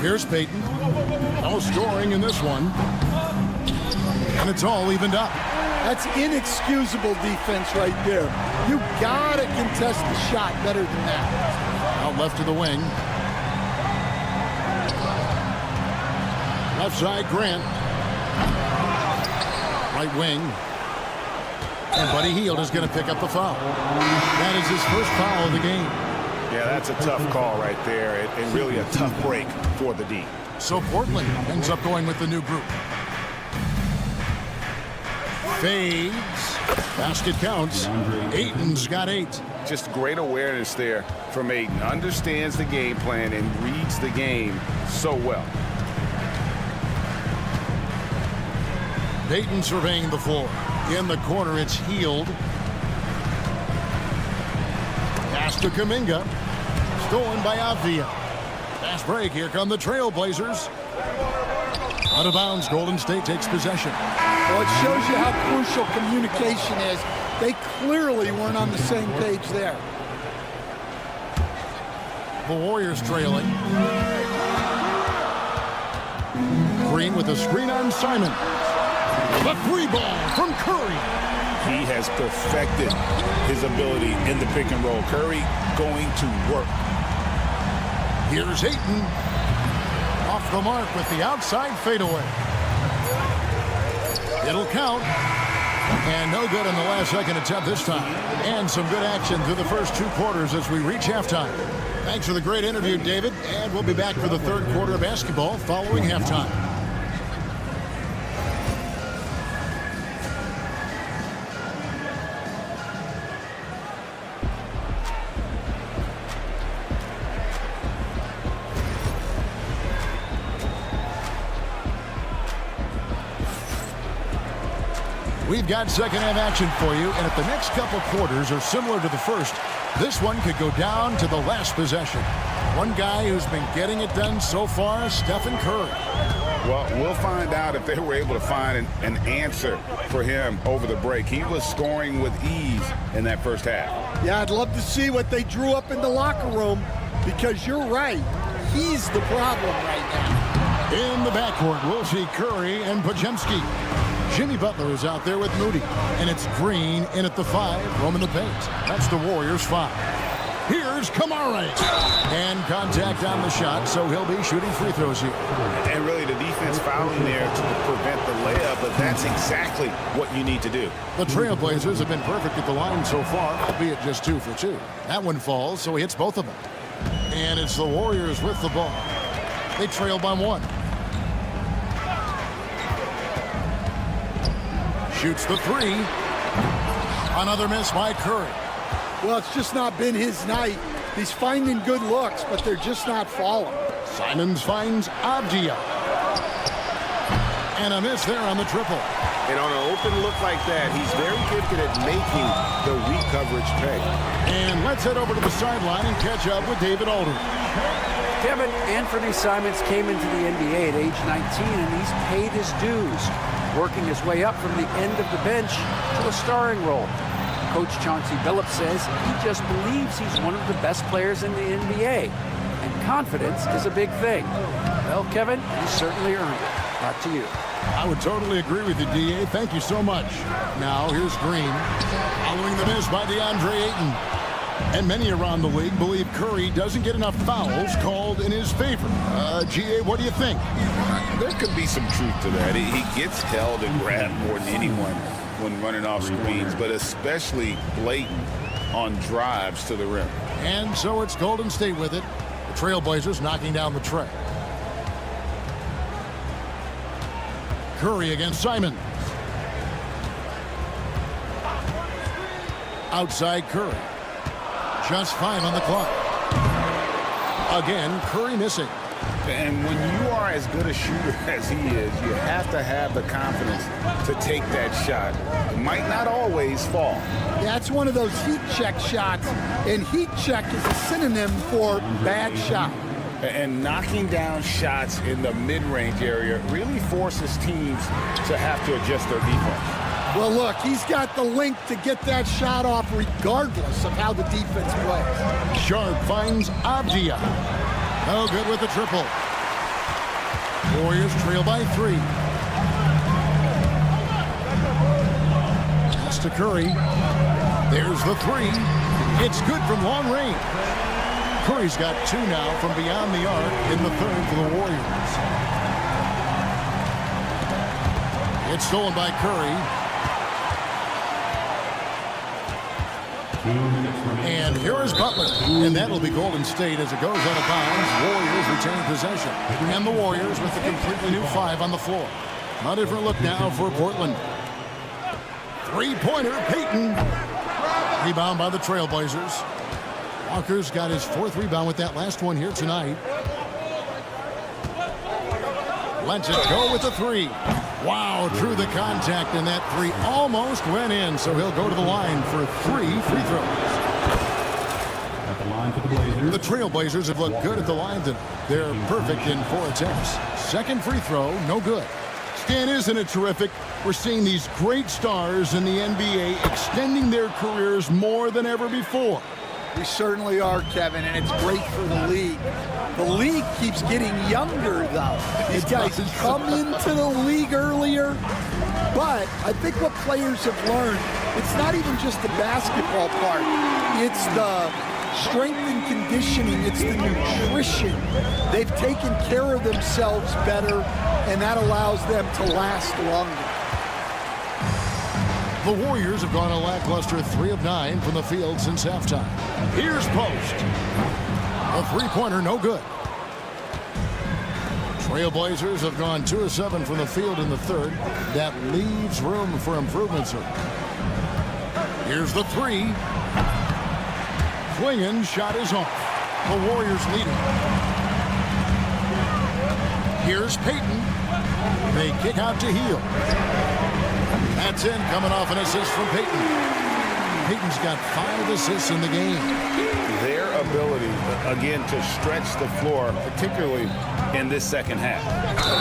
Here's Payton. No scoring in this one. And it's all evened up. That's inexcusable defense right there. You gotta contest the shot better than that. Out left to the wing. Left side, Grant. Right wing. And Buddy Hield is going to pick up the foul. That is his first foul of the game. Yeah, that's a tough call right there, and really a tough break for the D. So Portland ends up going with the new group. Fades. Basket counts. Ayton's got 8. Just great awareness there from Ayton. Understands the game plan and reads the game so well. Payton surveying the floor. In the corner, it's Hield. Pass to Kuminga. Stolen by Avdia. Fast break. Here come the Trailblazers. Out of bounds. Golden State takes possession. Well, it shows you how crucial communication is. They clearly weren't on the same page there. The Warriors trailing. Green with a screen on Simon. The 3 ball from Curry. He has perfected his ability in the pick and roll. Curry going to work. Here's Ayton. Off the mark with the outside fadeaway. It'll count. And no good on the last second attempt this time. And some good action through the first 2 quarters as we reach halftime. Thanks for the great interview, David. And we'll be back for the 3rd quarter of basketball following halftime. We've got second half action for you, and if the next couple quarters are similar to the first, this one could go down to the last possession. One guy who's been getting it done so far, Stephen Curry. Well, we'll find out if they were able to find an answer for him over the break. He was scoring with ease in that first half. Yeah, I'd love to see what they drew up in the locker room, because you're right. He's the problem right now. In the backcourt, we'll see Curry and Podziemski. Jimmy Butler is out there with Moody. And it's Green in at the 5, roaming the paint. That's the Warriors' 5. Here's Kamara. And contact on the shot, so he'll be shooting free throws here. And really the defense fouling there to prevent the layup, but that's exactly what you need to do. The Trailblazers have been perfect at the line so far, albeit just 2 for 2. That one falls, so he hits both of them. And it's the Warriors with the ball. They trail by 1. Shoots the 3. Another miss by Curry. Well, it's just not been his night. He's finding good looks, but they're just not falling. Simons finds Avdia. And a miss there on the triple. And on an open look like that, he's very gifted at making the weak coverage pay. And let's head over to the sideline and catch up with David Aldridge. Kevin, Anthony Simons came into the NBA at age 19, and he's paid his dues, working his way up from the end of the bench to a starring role. Coach Chauncey Billups says he just believes he's one of the best players in the NBA, and confidence is a big thing. Well, Kevin, he certainly earned it. Back to you. I would totally agree with you, D.A. Thank you so much. Now, here's Green. Following the miss by DeAndre Ayton. And many around the league believe Curry doesn't get enough fouls called in his favor. G.A., what do you think? There could be some truth to that. He gets held and grabbed more than anyone when running off screens, but especially blatant on drives to the rim. And so it's Golden State with it. The Trailblazers knocking down the tray. Curry against Simon. Outside Curry. Just 5 on the clock. Again, Curry missing. And when you are as good a shooter as he is, you have to have the confidence to take that shot. It might not always fall. Yeah, it's one of those heat check shots, and heat check is a synonym for bad shot. And knocking down shots in the mid-range area really forces teams to have to adjust their defense. Well, look, he's got the length to get that shot off regardless of how the defense plays. Sharp finds Avdia. No good with the triple. Warriors trail by 3. Pass to Curry. There's the 3. It's good from long range. Curry's got 2 now from beyond the arc in the third for the Warriors. It's stolen by Curry. And here is Butler. And that'll be Golden State as it goes out of bounds. Warriors retain possession. And the Warriors with a completely new 5 on the floor. A different look now for Portland. Three-pointer, Payton. Rebound by the Trailblazers. Walker's got his 4th rebound with that last one here tonight. Lets it go with the 3. Wow, through the contact, and that 3 almost went in, so he'll go to the line for 3 free throws. At the line for the Blazers. The Trailblazers have looked good at the line. They're perfect in 4 attempts. Second free throw, no good. Stan, isn't it terrific? We're seeing these great stars in the NBA extending their careers more than ever before. We certainly are, Kevin, and it's great for the league. The league keeps getting younger, though. These guys come into the league earlier, but I think what players have learned, it's not even just the basketball part. It's the strength and conditioning. It's the nutrition. They've taken care of themselves better, and that allows them to last longer. The Warriors have gone a lackluster 3 of 9 from the field since halftime. Here's Post. A three-pointer, no good. Trailblazers have gone 2 of 7 from the field in the third. That leaves room for improvement, sir. Here's the 3. Klingen's shot is off. The Warriors leading. Here's Payton. They kick out to Hield. That's in, coming off an assist from Payton. Payton's got 5 assists in the game. Their ability, again, to stretch the floor, particularly in this second half.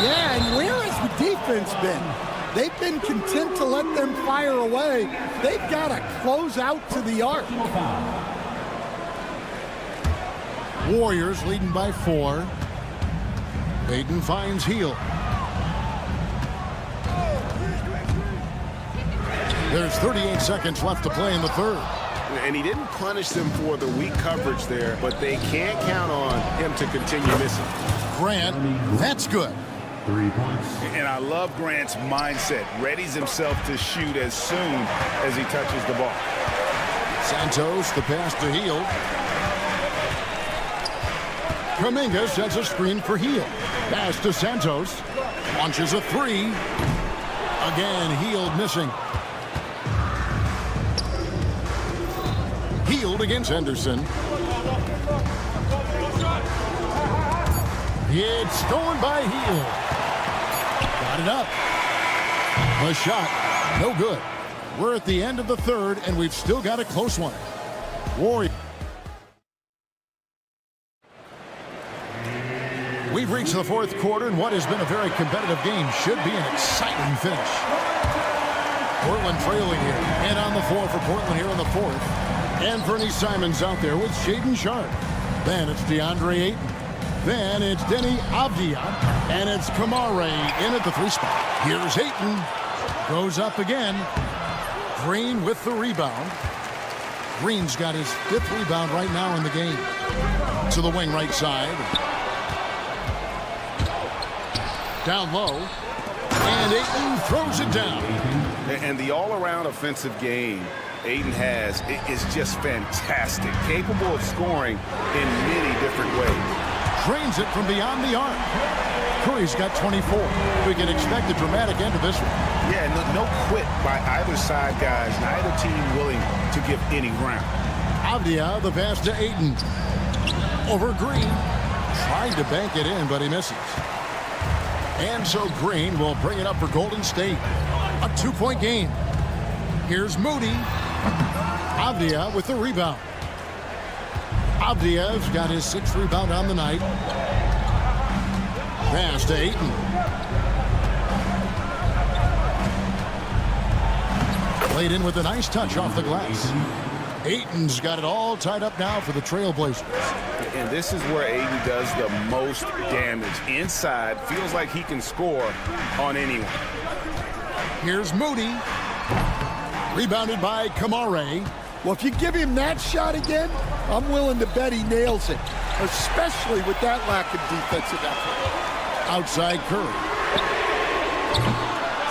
Yeah, and where has the defense been? They've been content to let them fire away. They've got to close out to the arc. Warriors leading by 4. Payton finds Hield. There's 38 seconds left to play in the third. And he didn't punish them for the weak coverage there, but they can't count on him to continue missing. Grant, that's good. 3 points. And I love Grant's mindset. Readies himself to shoot as soon as he touches the ball. Santos, the pass to Hield. Kuminga sets a screen for Hield. Pass to Santos. Launches a 3. Again, Hield missing. Hield against Henderson. It's stolen by Hield. Got it up. The shot, no good. We're at the end of the third, and we've still got a close one. Warriors. We've reached the fourth quarter, and what has been a very competitive game should be an exciting finish. Portland trailing here, and on the floor for Portland here in the fourth. Anthony Simons out there with Shaedon Sharpe. Then it's DeAndre Ayton. Then it's Denny Avdia. And it's Kamare in at the 3 spot. Here's Ayton. Goes up again. Green with the rebound. Green's got his 5th rebound right now in the game. To the wing right side. Down low. And Ayton throws it down. And the all-around offensive game Ayton has is just fantastic. Capable of scoring in many different ways. Drains it from beyond the arc. Curry's got 24. We can expect a dramatic end to this one. Yeah, no quit by either side, guys. Neither team willing to give any ground. Avdia, the pass to Ayton. Over Green. Tried to bank it in, but he misses. And so Green will bring it up for Golden State. A 2-point game. Here's Moody. Avdia with the rebound. Avdia's got his 6th rebound on the night. Pass to Ayton. Laid in with a nice touch off the glass. Ayton's got it all tied up now for the Trailblazers. And this is where Ayton does the most damage. Inside, feels like he can score on anyone. Here's Moody. Rebounded by Kamare. Well, if you give him that shot again, I'm willing to bet he nails it, especially with that lack of defensive effort. Outside Curry.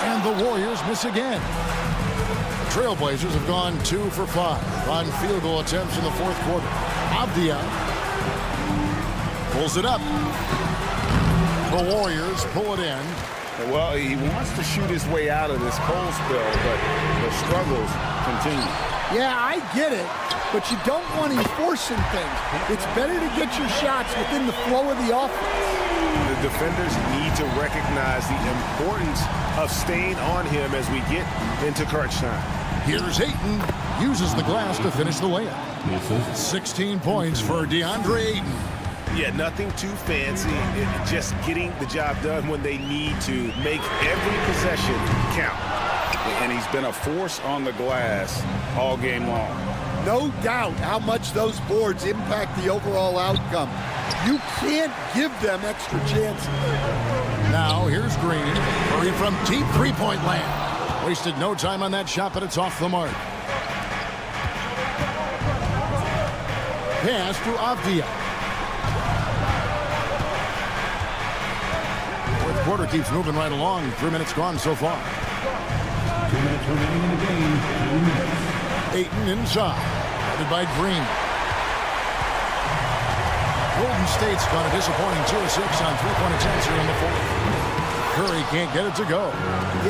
And the Warriors miss again. Trailblazers have gone 2 for 5 on field goal attempts in the fourth quarter. Avdia pulls it up. The Warriors pull it in. Well, he wants to shoot his way out of this cold spell, but the struggles continue. Yeah, I get it, but you don't want him forcing things. It's better to get your shots within the flow of the offense. The defenders need to recognize the importance of staying on him as we get into crunch time. Here's Ayton. Uses the glass to finish the layup. 16 points for DeAndre Ayton. Yeah, nothing too fancy. Just getting the job done when they need to. Make every possession count. And he's been a force on the glass all game long. No doubt how much those boards impact the overall outcome. You can't give them extra chances. Now here's Green. Curry from deep three-point land. Wasted no time on that shot, but it's off the mark. Pass to Avdia. Fourth quarter keeps moving right along. 3 minutes gone so far. 2 minutes remaining in the game. 2 minutes. Ayton inside. Headed by Green. Golden State's gone a disappointing 2 of 6 on three-point attempts here in the fourth. Curry can't get it to go.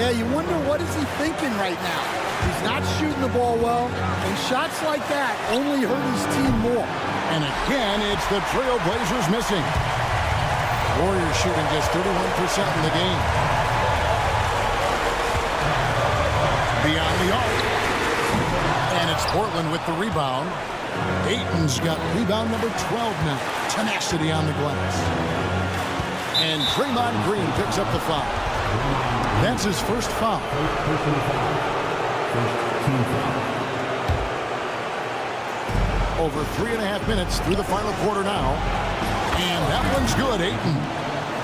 Yeah, you wonder what is he thinking right now. He's not shooting the ball well, and shots like that only hurt his team more. And again, it's the Trailblazers missing. Warriors shooting just 31% in the game. Beyond the arc. And it's Portland with the rebound. Ayton's got rebound number 12 now. Tenacity on the glass. And Draymond Green picks up the foul. That's his first foul. Personal foul. First team foul. Over 3.5 minutes through the final quarter now. And that one's good, Ayton.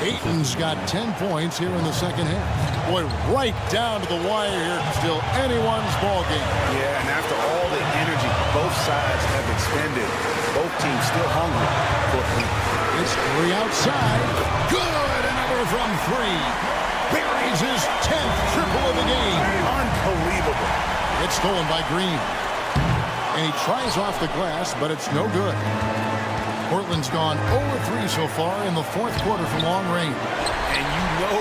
Ayton's got 10 points here in the second half. Boy, right down to the wire here. Still anyone's ball game. Yeah, and after all the energy both sides have expended, both teams still hungry for it. It's Curry outside. Good! Another from 3. Buries his 10th triple of the game. Unbelievable. It's stolen by Green. And he tries off the glass, but it's no good. Portland's gone 0-3 so far in the fourth quarter from long range. And you know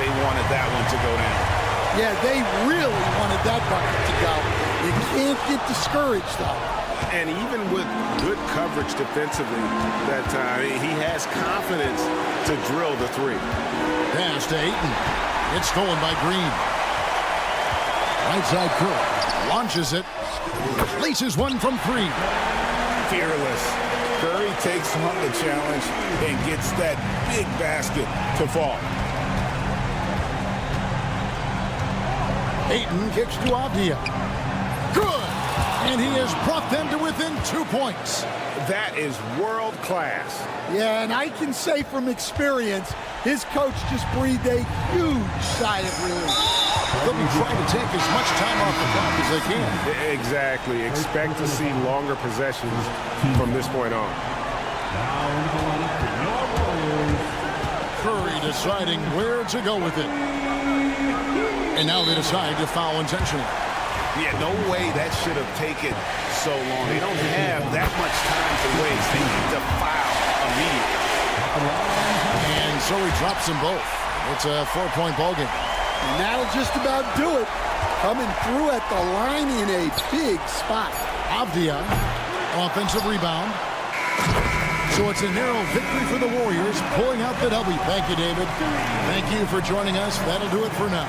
they wanted that one to go down. Yeah, they really wanted that bucket to go. You can't get discouraged, though. And even with good coverage defensively that time, he has confidence to drill the 3. Pass to Ayton. It's stolen by Green. Right side Curry. Launches it. Places one from 3. Fearless. Curry takes on the challenge and gets that big basket to fall. Ayton kicks to Avdia. Good! And he has brought them to within 2 points. That is world class. Yeah, and I can say from experience, his coach just breathed a huge sigh of relief. They'll be trying to take as much time off the clock as they can. Exactly. Expect to see longer possessions from this point on. Now into the lineup for your Warriors. Curry deciding where to go with it. And now they decide to foul intentionally. Yeah, no way that should have taken so long. They don't have that much time to waste. They need to foul immediately. And so he drops them both. It's a 4-point ball game. And that'll just about do it. Coming through at the line in a big spot. Avdia, offensive rebound. So it's a narrow victory for the Warriors, pulling out the W. Thank you, David. Thank you for joining us. That'll do it for now.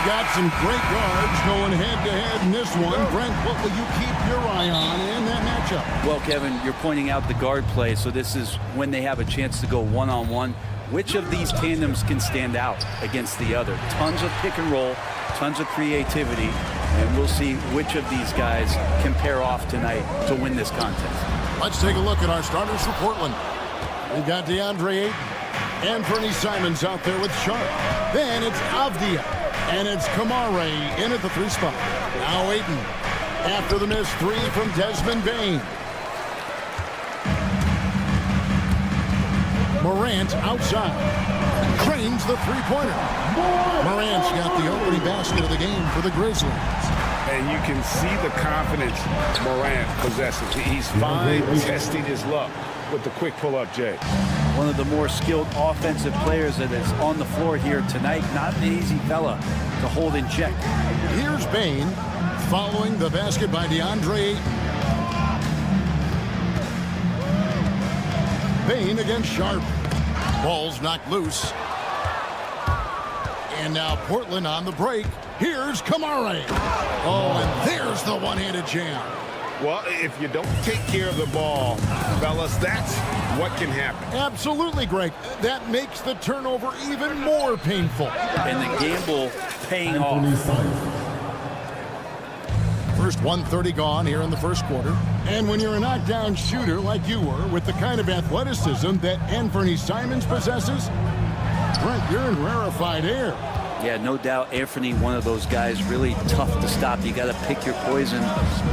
got some great guards going head-to-head in this one. Brent, what will you keep your eye on in that matchup? Well, Kevin, you're pointing out the guard play, so this is when they have a chance to go one-on-one. Which of these tandems can stand out against the other? Tons of pick and roll, tons of creativity, and we'll see which of these guys can pair off tonight to win this contest. Let's take a look at our starters for Portland. We've got DeAndre Ayton and Bernie Simons out there with Sharp. Then it's Avdia, and it's Kamare in at the 3 spot. Now Ayton after the missed 3 from Desmond Bane. Morant outside. Cranes the 3-pointer. Morant's got the opening basket of the game for the Grizzlies. And you can see the confidence Morant possesses. He's fine testing his luck with the quick pull-up, Jay. One of the more skilled offensive players that is on the floor here tonight. Not an easy fella to hold in check. Here's Bane following the basket by DeAndre Ayton. Bane against Sharp. Ball's knocked loose. And now Portland on the break. Here's Kamare. Oh, and there's the one-handed jam. Well, if you don't take care of the ball, fellas, that's what can happen. Absolutely, Greg. That makes the turnover even more painful. And the gamble paying off. First 1:30 gone here in the first quarter. And when you're a knockdown shooter like you were, with the kind of athleticism that Anthony Simons possesses, Brent, you're in rarefied air. Yeah, no doubt Anthony, one of those guys, really tough to stop. You got to pick your poison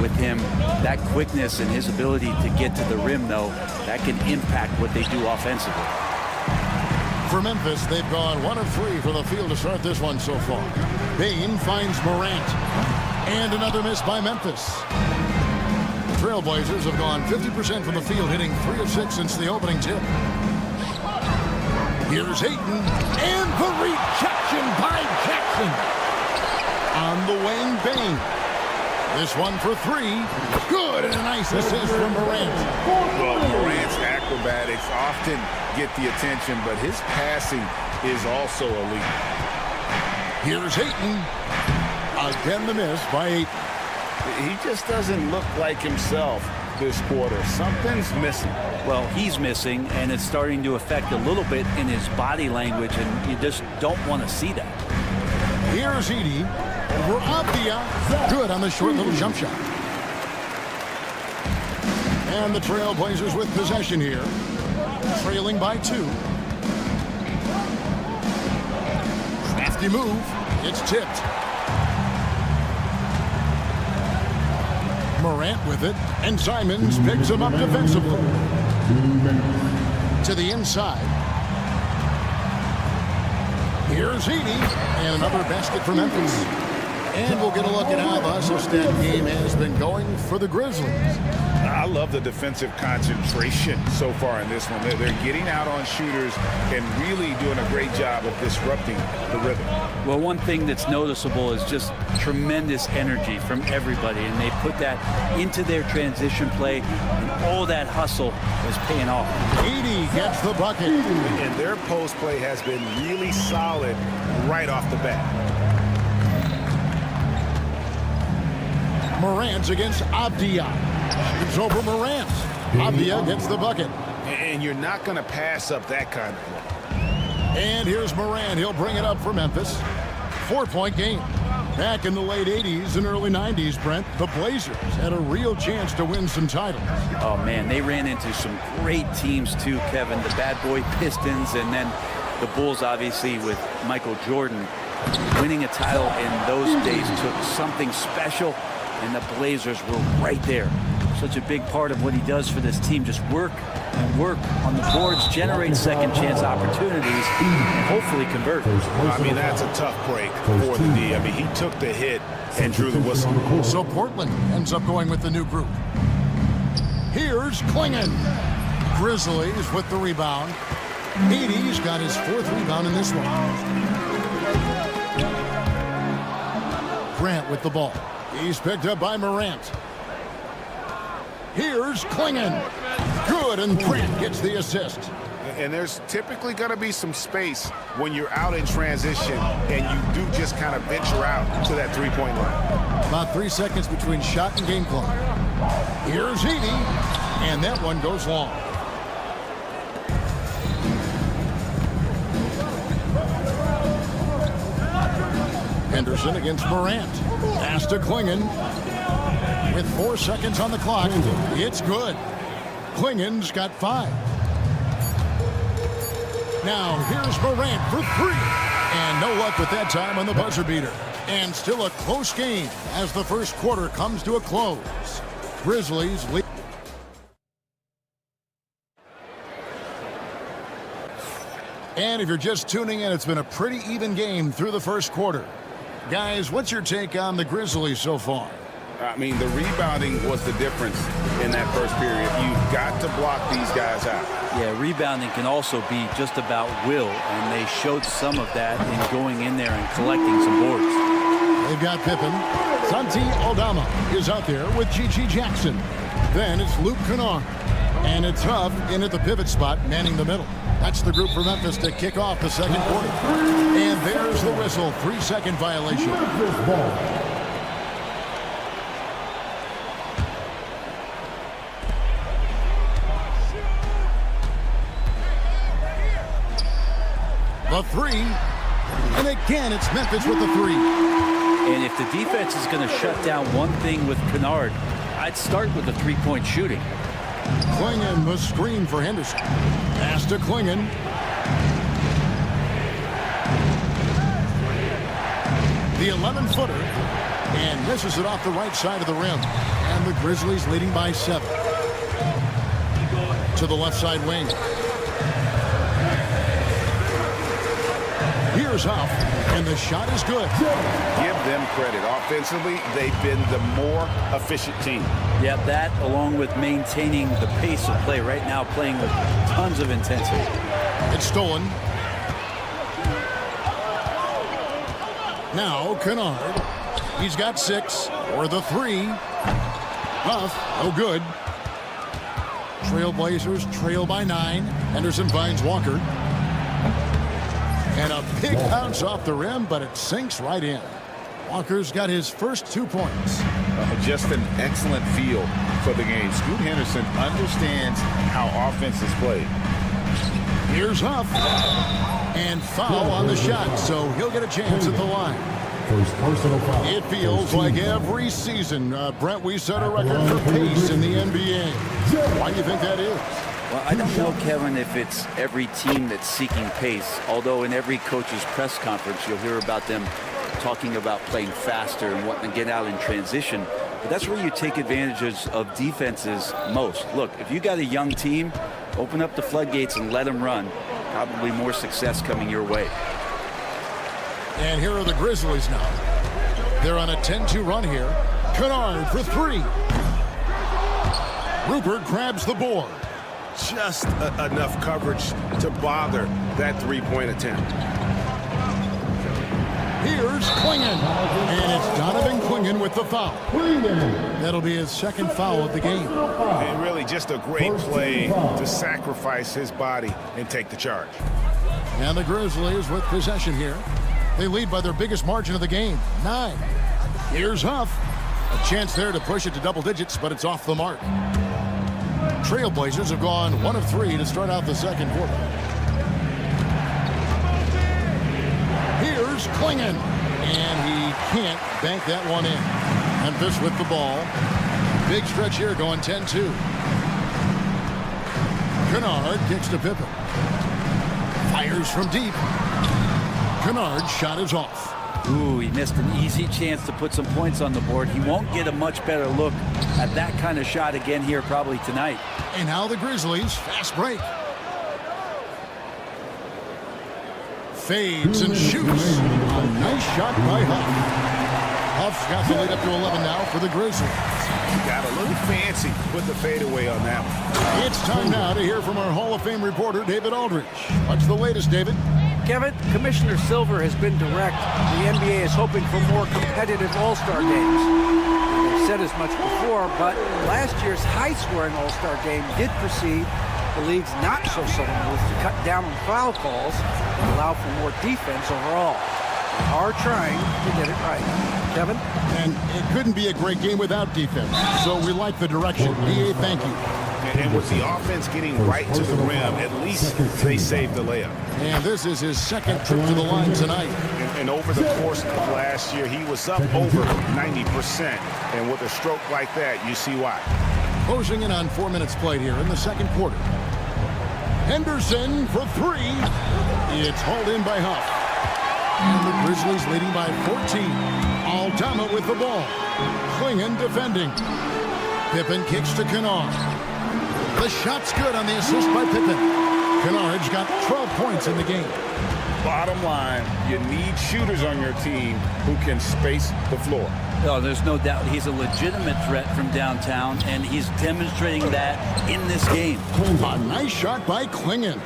with him. That quickness and his ability to get to the rim, though, that can impact what they do offensively. For Memphis, they've gone 1 of 3 from the field to start this one so far. Bane finds Morant. And another miss by Memphis. The Trailblazers have gone 50% from the field, hitting 3 of 6 since the opening tip. Here's Ayton, and the rejection by Jackson. On the wing, Bane. This one for 3. Good, and a nice assist from Morant. Well, Morant's acrobatics often get the attention, but his passing is also elite. Here's Ayton. Again, the miss by Ayton. He just doesn't look like himself this quarter. Something's missing. Well, he's missing, and it's starting to affect a little bit in his body language, and you just don't want to see that. Here's Edie over Avdia. Good on the short little jump shot. And the Trailblazers with possession here. Trailing by 2. Crafty move. It's tipped. Morant with it, and Simons picks him up defensively. To the inside. Here's Edie, and another basket for Memphis. And we'll get a look at how the hustle step game has been going for the Grizzlies. I love the defensive concentration so far in this one. They're getting out on shooters and really doing a great job of disrupting the rhythm. Well, one thing that's noticeable is just tremendous energy from everybody, and they put that into their transition play, and all that hustle is paying off. Edie gets the bucket. And their post play has been really solid right off the bat. Morant's against Avdia. Shoots over Morant. Avdia gets the bucket. And you're not going to pass up that kind of play. And here's Morant. He'll bring it up for Memphis. 4-point game. Back in the late 80s and early 90s, Brent, the Blazers had a real chance to win some titles. Oh, man, they ran into some great teams, too, Kevin. The Bad Boy Pistons, and then the Bulls, obviously, with Michael Jordan. Winning a title in those days took something special, and the Blazers were right there. Such a big part of what he does for this team, just work and work on the boards, generate second chance opportunities, and hopefully convert. I mean, that's a tough break for the D. I mean, he took the hit and drew the whistle. So Portland ends up going with the new group. Here's Klingon. Grizzlies with the rebound. Edie's got his 4th rebound in this one. Grant with the ball. He's picked up by Morant. Here's Klingon. Good, and Grant gets the assist. And there's typically going to be some space when you're out in transition and you do just kind of venture out to that three-point line. About 3 seconds between shot and game clock. Here's Edie, and that one goes long. Henderson against Morant. Pass to Klingon. With 4 seconds on the clock, it's good. Klingon's got 5. Now here's Morant for 3. And no luck with that time on the buzzer beater. And still a close game as the first quarter comes to a close. Grizzlies lead. And if you're just tuning in, it's been a pretty even game through the first quarter. Guys, what's your take on the Grizzlies so far? I mean, the rebounding was the difference in that first period. You've got to block these guys out. Yeah, rebounding can also be just about will, and they showed some of that in going in there and collecting some boards. They've got Pippen. Santi Aldama is out there with G.G. Jackson. Then it's Luke Kennard. And it's Huff in at the pivot spot, manning the middle. That's the group for Memphis to kick off the second quarter. And there's the whistle. 3-second violation. The 3. And again, it's Memphis with the 3. And if the defense is going to shut down one thing with Kennard, I'd start with the three-point shooting. Klingon was screened for Henderson. Pass to Klingon. The 11-footer. And misses it off the right side of the rim. And the Grizzlies leading by 7. To the left side wing. Here's Huff, and the shot is good. Give them credit. Offensively, they've been the more efficient team. Yeah, that along with maintaining the pace of play right now, playing with tons of intensity. It's stolen. Now Kennard. He's got 6 or the 3. Huff, no good. Trailblazers trail by 9. Henderson finds Walker. And a big bounce off the rim, but it sinks right in. Walker's got his first 2 points. Just an excellent feel for the game. Scoot Henderson understands how offense is played. Here's Huff. And foul on the shot, so he'll get a chance at the line. First personal foul. It feels like every season, Brent, we set a record for pace in the NBA. Why do you think that is? Well, I don't know, Kevin, if it's every team that's seeking pace, although in every coach's press conference you'll hear about them talking about playing faster and wanting to get out in transition. But that's where you take advantages of defenses most. Look, if you got a young team, open up the floodgates and let them run. Probably more success coming your way. And here are the Grizzlies now. They're on a 10-2 run here. Kennard for 3. Rupert grabs the board. Just enough coverage to bother that three-point attempt. Here's Klingon. And it's Donovan Klingon with the foul. That'll be his second foul of the game. And really just a great play to sacrifice his body and take the charge. And the Grizzlies with possession here. They lead by their biggest margin of the game, 9. Here's Huff. A chance there to push it to double digits, but it's off the mark. Trailblazers have gone 1 of 3 to start out the second quarter. Here's Klingon. And he can't bank that one in. Memphis with the ball. Big stretch here going 10-2. Kennard kicks to Pippen. Fires from deep. Kennard's shot is off. Ooh, he missed an easy chance to put some points on the board. He won't get a much better look at that kind of shot again here probably tonight. And now the Grizzlies, fast break. Fades and shoots. A nice shot by Huff. Huff's got the lead up to 11 now for the Grizzlies. Got a little fancy with the fadeaway on that one. It's time now to hear from our Hall of Fame reporter, David Aldridge. What's the latest, David? Kevin, Commissioner Silver has been direct. The NBA is hoping for more competitive All-Star games. They've said as much before, but last year's high-scoring All-Star game did proceed The league's not so subtle move to cut down on foul calls and allow for more defense overall. They are trying to get it right. Kevin? And it couldn't be a great game without defense, so we like the direction. BA, thank you. And with the offense getting right to the rim, at least they saved the layup. And this is his second trip to the line tonight. And over the course of last year, he was up over 90%. And with a stroke like that, you see why. Closing in on 4 minutes played here in the second quarter. Henderson for three. It's hauled in by Huff. And the Grizzlies leading by 14. Aldama with the ball. Klingon defending. Pippen kicks to Kennard. The shot's good on the assist by Pippen. Kennard's got 12 points in the game. Bottom line, you need shooters on your team who can space the floor. Oh, there's no doubt he's a legitimate threat from downtown, and he's demonstrating that in this game. A nice shot by Klingon.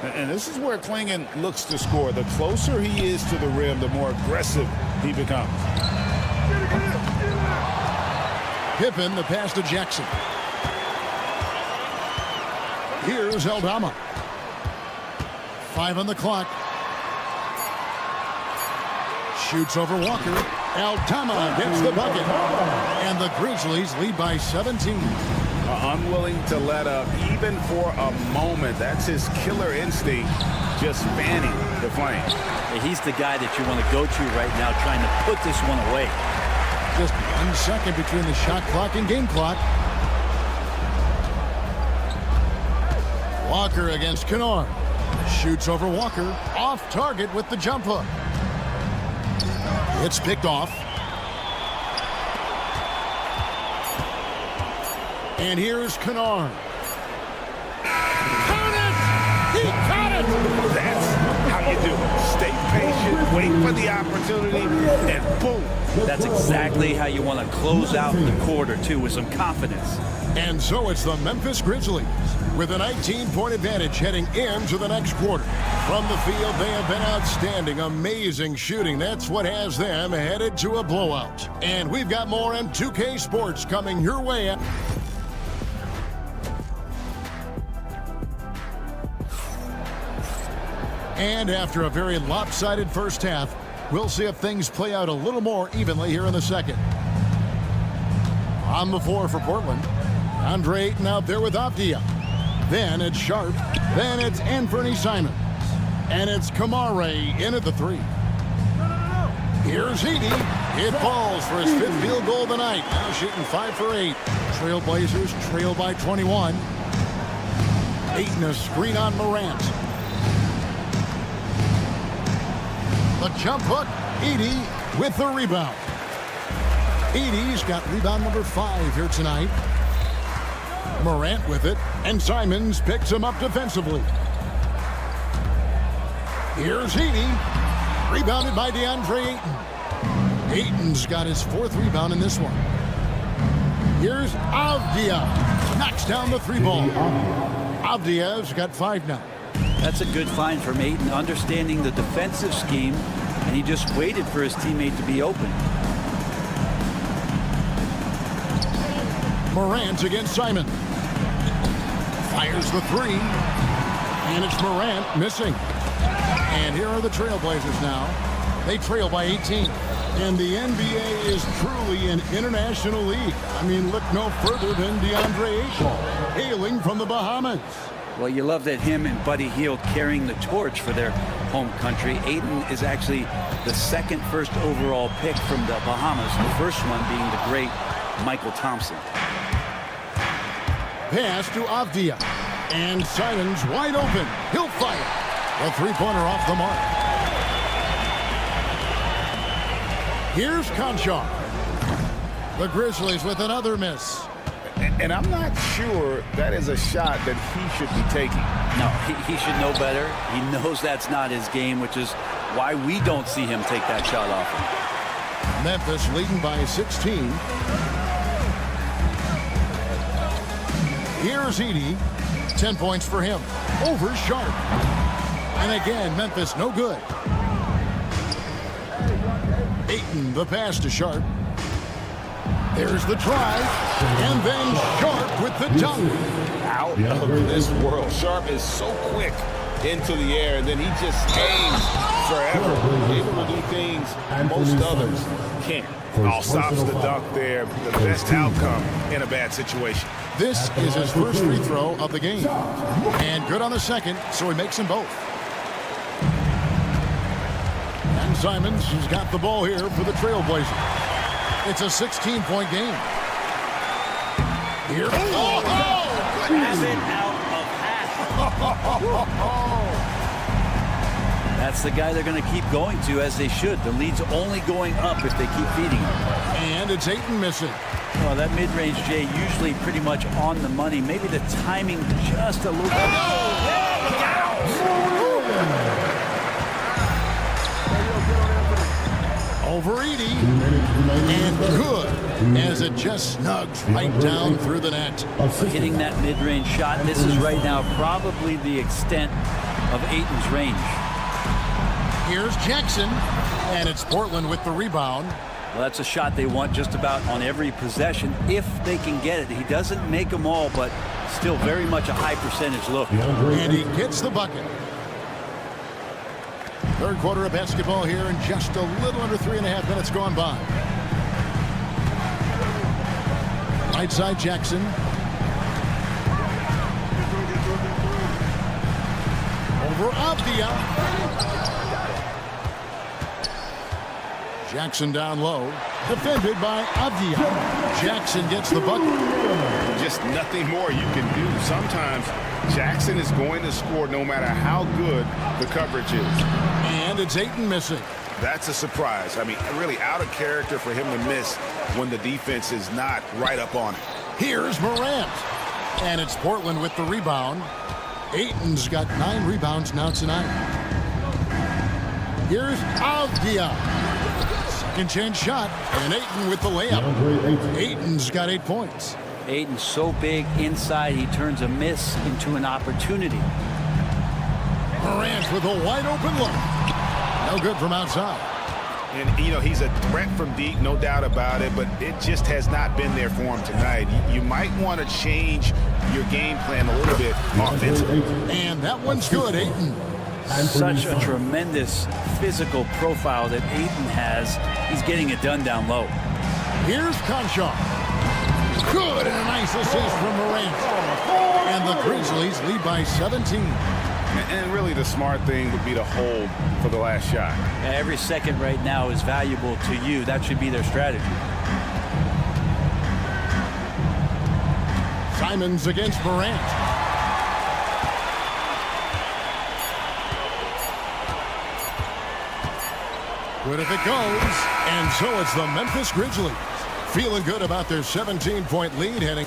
And this is where Klingon looks to score. The closer he is to the rim, the more aggressive he becomes. Pippen, the pass to Jackson. Here's Aldama. 5 on the clock. Shoots over Walker. Aldama gets the bucket. And the Grizzlies lead by 17. Unwilling to let up even for a moment. That's his killer instinct, just fanning the flame. He's the guy that you want to go to right now, trying to put this one away. Just 1 second between the shot clock and game clock. Walker against Kennard. Shoots over Walker. Off target with the jump hook. It's picked off. And here's Kennard. Count it! He caught it! That's how you do it. Stay patient, wait for the opportunity, and boom. That's exactly how you want to close out the quarter, too, with some confidence. And so it's the Memphis Grizzlies with a 19-point advantage heading into the next quarter. From the field, they have been outstanding, amazing shooting. That's what has them headed to a blowout. And we've got more M2K Sports coming your way. And after a very lopsided first half, we'll see if things play out a little more evenly here in the second. On the floor for Portland, Andre Ayton out there with Avdia. Then it's Sharp. Then it's Anthony Simons. And it's Kamare in at the three. Here's Heedy. It falls for his 5th field goal of the night. Now shooting 5 for 8. Trailblazers trail by 21. Ayton a screen on Morant. The jump hook. Edey with the rebound. Edey's got rebound number 5 here tonight. Morant with it, and Simons picks him up defensively. Here's Heedy. Rebounded by DeAndre Ayton. Ayton's got his 4th rebound in this one. Here's Avdia. Knocks down the 3-ball. Avdia's got 5 now. That's a good find from Ayton, understanding the defensive scheme, and he just waited for his teammate to be open. Morant against Simon. Fires the 3. And it's Morant missing. And here are the Trailblazers now. They trail by 18. And the NBA is truly an international league. I mean, look no further than DeAndre Ayton, hailing from the Bahamas. Well, you love that him and Buddy Hield carrying the torch for their home country. Ayton is actually the 2nd first overall pick from the Bahamas, the first one being the great Michael Thompson. Pass to Avdia. And Simons wide open. He'll fire. The 3-pointer off the mark. Here's Conchar. The Grizzlies with another miss. And I'm not sure that is a shot that he should be taking. No, he should know better. He knows that's not his game, which is why we don't see him take that shot often. Memphis leading by 16. Here's Edey. 10 points for him. Over Sharp. And again, Memphis no good. Ayton, the pass to Sharp. There's the try. And then Sharp with the dunk. out of this world. Sharp is so quick into the air, and then he just aims forever. Able to do things most others can't. All stops the dunk there. The best outcome in a bad situation. This is his first free throw of the game. And good on the second, so he makes them both. And Simons has got the ball here for the Trailblazers. It's a 16-point game. Here. Have it out of half. That's the guy they're going to keep going to, as they should. The lead's only going up if they keep feeding him. And it's Ayton missing. Well, that mid-range, Jay, usually pretty much on the money. Maybe the timing just a little bit. Over Edie. And good, as it just snugs right down through the net. Hitting that mid-range shot. This is right now probably the extent of Ayton's range. Here's Jackson, and it's Portland with the rebound. Well, that's a shot they want just about on every possession if they can get it. He doesn't make them all, but still very much a high percentage look. And he gets the bucket. Third quarter of basketball here, and just a little under 3.5 minutes gone by. Right side Jackson. Over Avdia. Jackson down low. Defended by Avdia. Jackson gets the bucket. Just nothing more you can do. Sometimes Jackson is going to score no matter how good the coverage is. And it's Ayton missing. That's a surprise. I mean, really out of character for him to miss when the defense is not right up on it. Here's Morant. And it's Portland with the rebound. Ayton's got 9 rebounds now tonight. Here's Avdia. Second chance shot. And Ayton with the layup. Ayton's got 8 points. Ayton's so big inside, he turns a miss into an opportunity. Morant with a wide open look. No good from outside. And, you know, he's a threat from deep, no doubt about it, but it just has not been there for him tonight. You might want to change your game plan a little bit offensively. And that one's good, Ayton. Such a tremendous physical profile that Ayton has. He's getting it done down low. Here's Conchar. Good, and a nice assist from Morant. And the Grizzlies lead by 17. And really the smart thing would be to hold for the last shot. Every second right now is valuable to you. That should be their strategy. Simons against Morant. Good if it goes. And so it's the Memphis Grizzlies. Feeling good about their 17-point lead heading.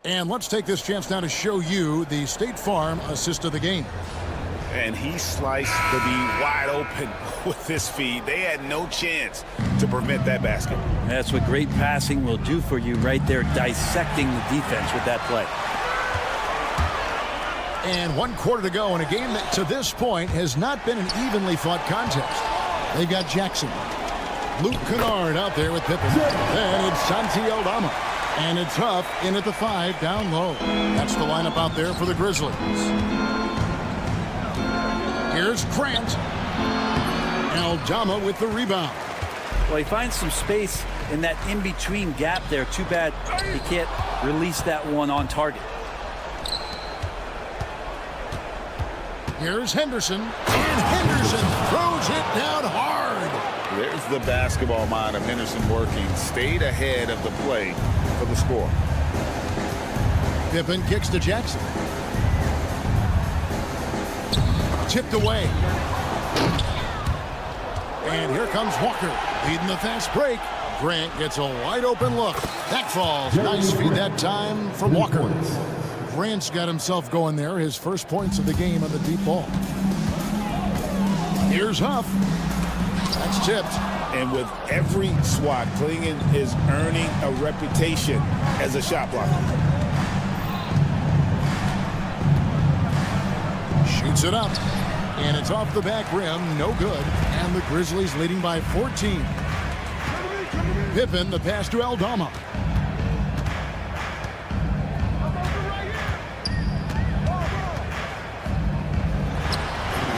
And let's take this chance now to show you the State Farm assist of the game. And he sliced the D wide open with his feed. They had no chance to prevent that basket. That's what great passing will do for you right there, dissecting the defense with that play. And 1 quarter to go in a game that to this point has not been an evenly fought contest. They've got Jackson. Luke Kennard out there with Pippen. Then it's Santi Aldama. And it's Huff in at the 5 down low. That's the lineup out there for the Grizzlies. Here's Grant. Aldama with the rebound. Well, he finds some space in that in-between gap there. Too bad he can't release that one on target. Here's Henderson. And Henderson throws it down hard. There's the basketball mind of Henderson working. Stayed ahead of the play for the score. Pippen kicks to Jackson. Tipped away. And here comes Walker leading the fast break. Grant gets a wide open look. That falls. Nice feed that time from Walker. Grant's got himself going there. His first points of the game on the deep ball. Here's Huff. That's tipped. And with every swat, Clingan is earning a reputation as a shot blocker. Shoots it up. And it's off the back rim. No good. And the Grizzlies leading by 14. Pippen, the pass to Aldama.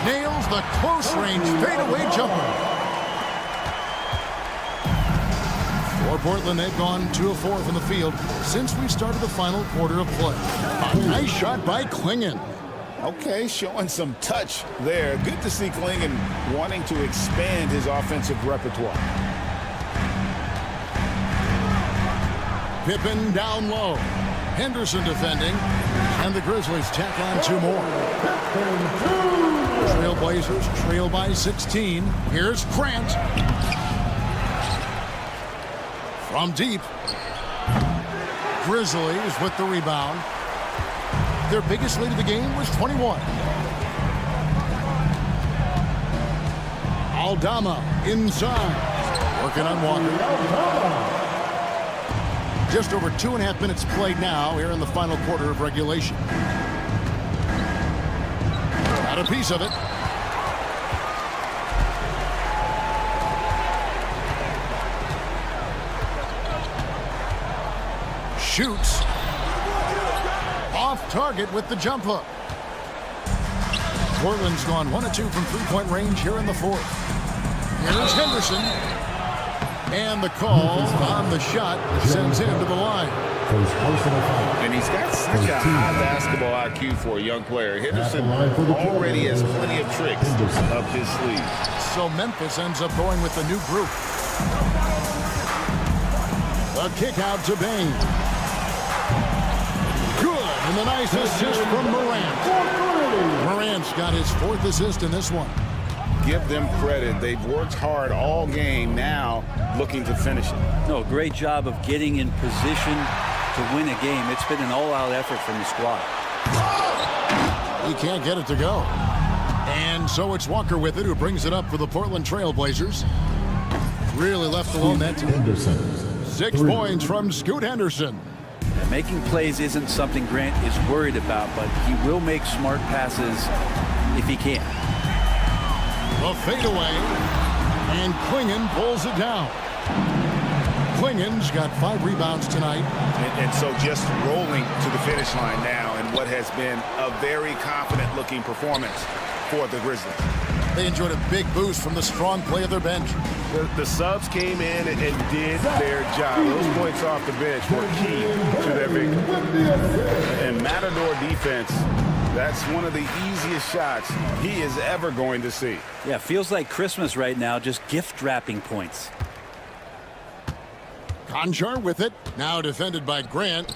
nails the close-range fadeaway jumper. For Portland, they've gone 2 of 4 from the field since we started the final quarter of play. A nice shot by Klingon. Okay, showing some touch there. Good to see Klingon wanting to expand his offensive repertoire. Pippen down low. Henderson defending. And the Grizzlies tack on 2 more. Trailblazers trail by 16. Here's Grant. From deep. Grizzlies with the rebound. Their biggest lead of the game was 21. Aldama inside. Working on Walker. Just over 2.5 minutes played now here in the final quarter of regulation. Got a piece of it. Shoots. Off target with the jump hook. Portland's gone 1 of 2 from three-point range here in the 4th. Here's Henderson. And the call on the shot that sends him to the line. And he's got such a high basketball IQ for a young player. Henderson already has plenty of tricks up his sleeve. So Memphis ends up going with the new group. A kick out to Bain. Good, and the nice assist from Morant. Morant's got his 4th assist in this one. Give them credit. They've worked hard all game, now looking to finish it. No, great job of getting in position to win a game. It's been an all-out effort from the squad. He can't get it to go. And so it's Walker with it, who brings it up for the Portland Trailblazers. Really left alone that time. 6 points from Scoot Henderson. And making plays isn't something Grant is worried about, but he will make smart passes if he can. The fadeaway, and Klingon pulls it down. Klingon's got 5 rebounds tonight. And so just rolling to the finish line now in what has been a very confident-looking performance for the Grizzlies. They enjoyed a big boost from the strong play of their bench. The subs came in and did their job. Those points off the bench were key to their victory. And Matador defense, that's one of the easiest shots he is ever going to see. Yeah, feels like Christmas right now, just gift wrapping points. Conchar with it, now defended by Grant.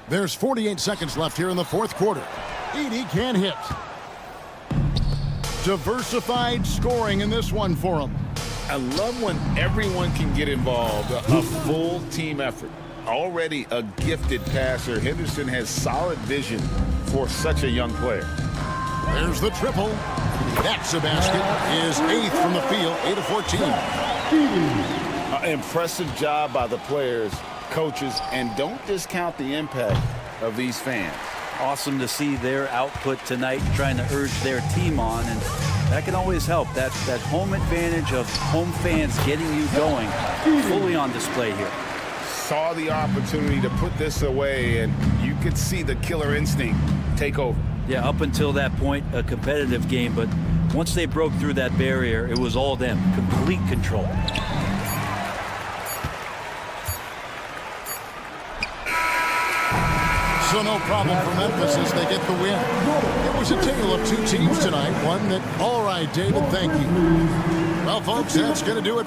There's 48 seconds left here in the 4th quarter. Edey can't hit. Diversified scoring in this one for him. I love when everyone can get involved, a full team effort. Already a gifted passer, Henderson has solid vision for such a young player. There's the triple. That's a basket. His 8th from the field, 8 of 14. Impressive job by the players, coaches, and don't discount the impact of these fans. Awesome to see their output tonight, trying to urge their team on, and that can always help. That home advantage of home fans getting you going, fully on display here. Saw the opportunity to put this away, and you could see the killer instinct take over. Yeah, up until that point, a competitive game, but once they broke through that barrier, it was all them, complete control. So no problem for Memphis as they get the win. It was a tale of 2 teams tonight. One that, all right, David, thank you. Well, folks, that's going to do it.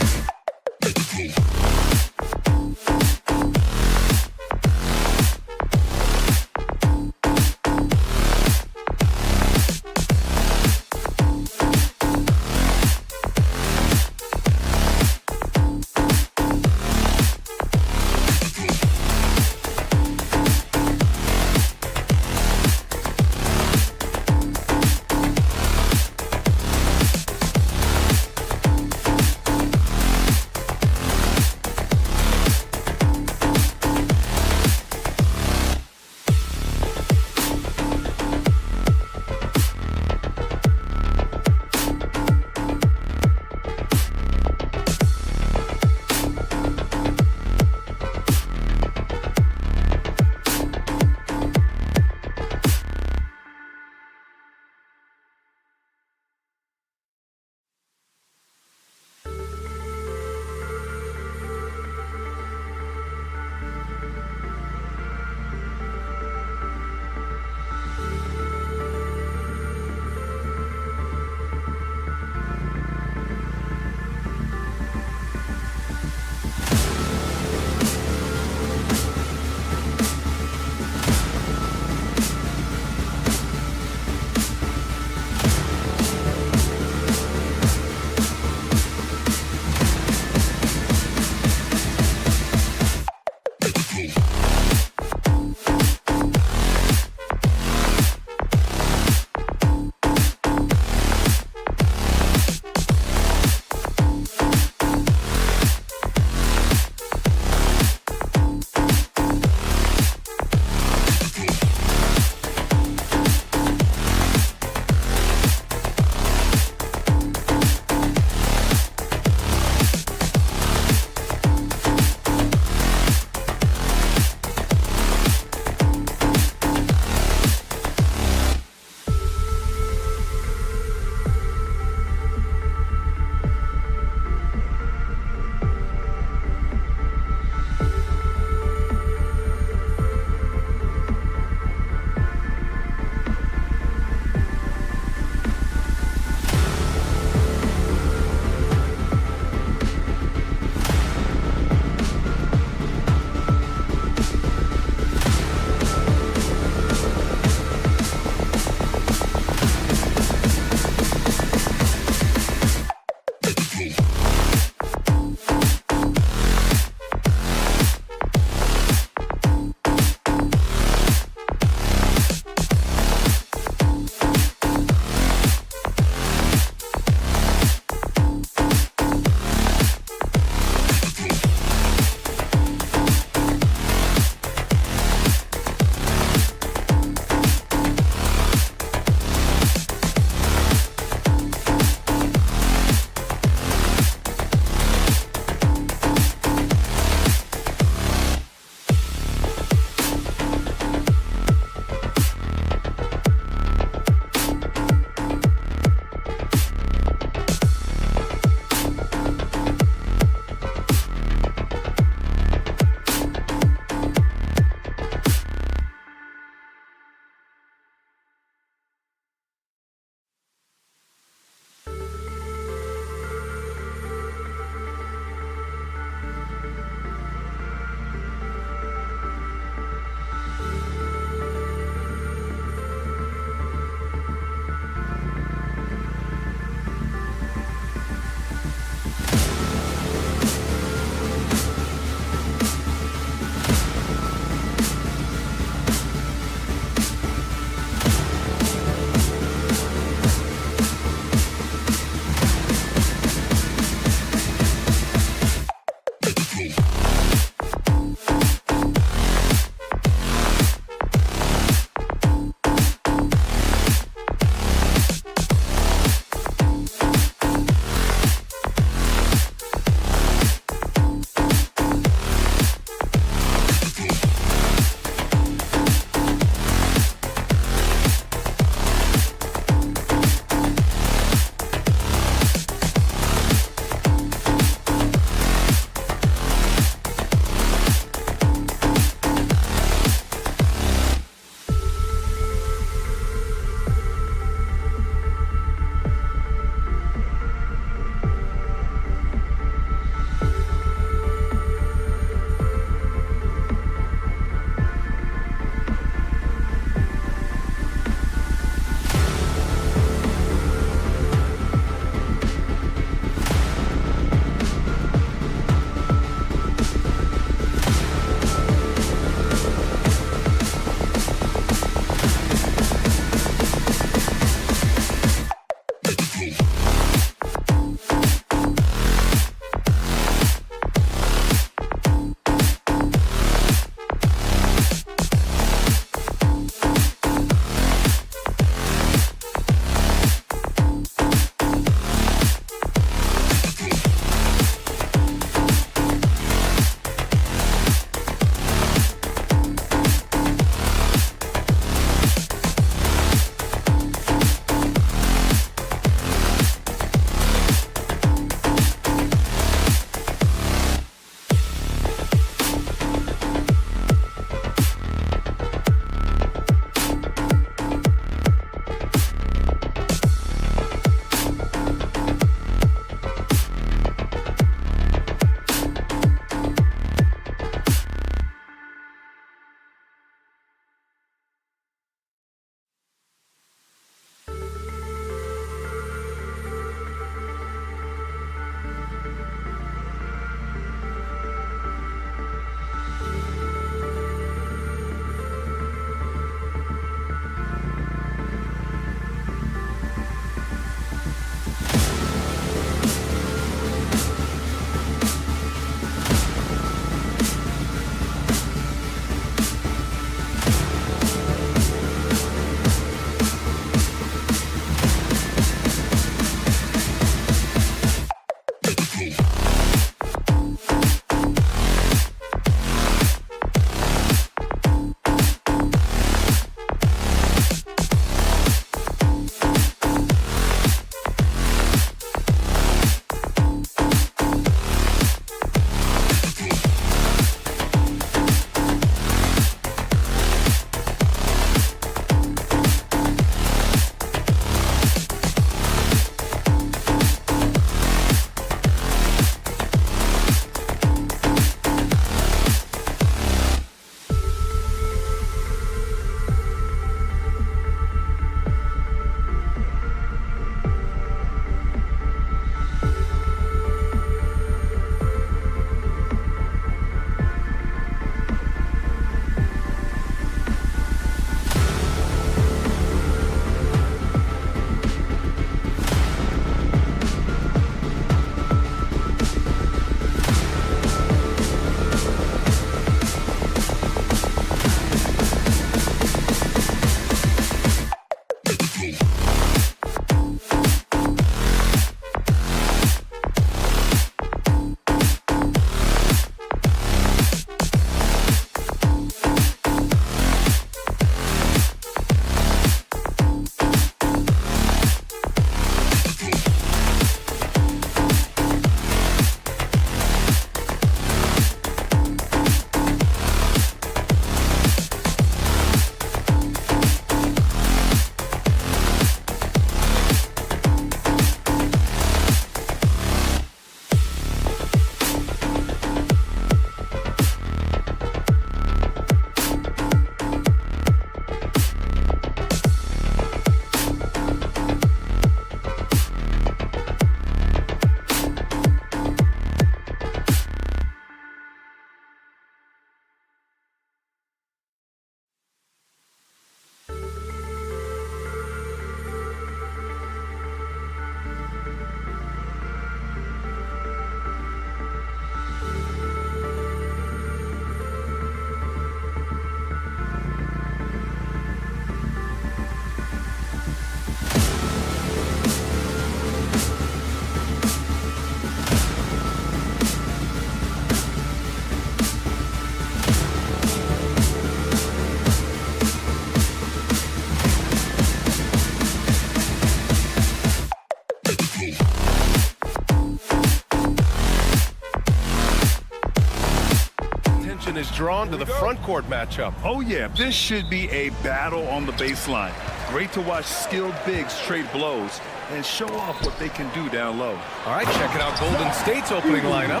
drawn to the front court matchup. Oh, yeah, this should be a battle on the baseline. Great to watch skilled bigs trade blows and show off what they can do down low. All right, checking out Golden State's opening lineup.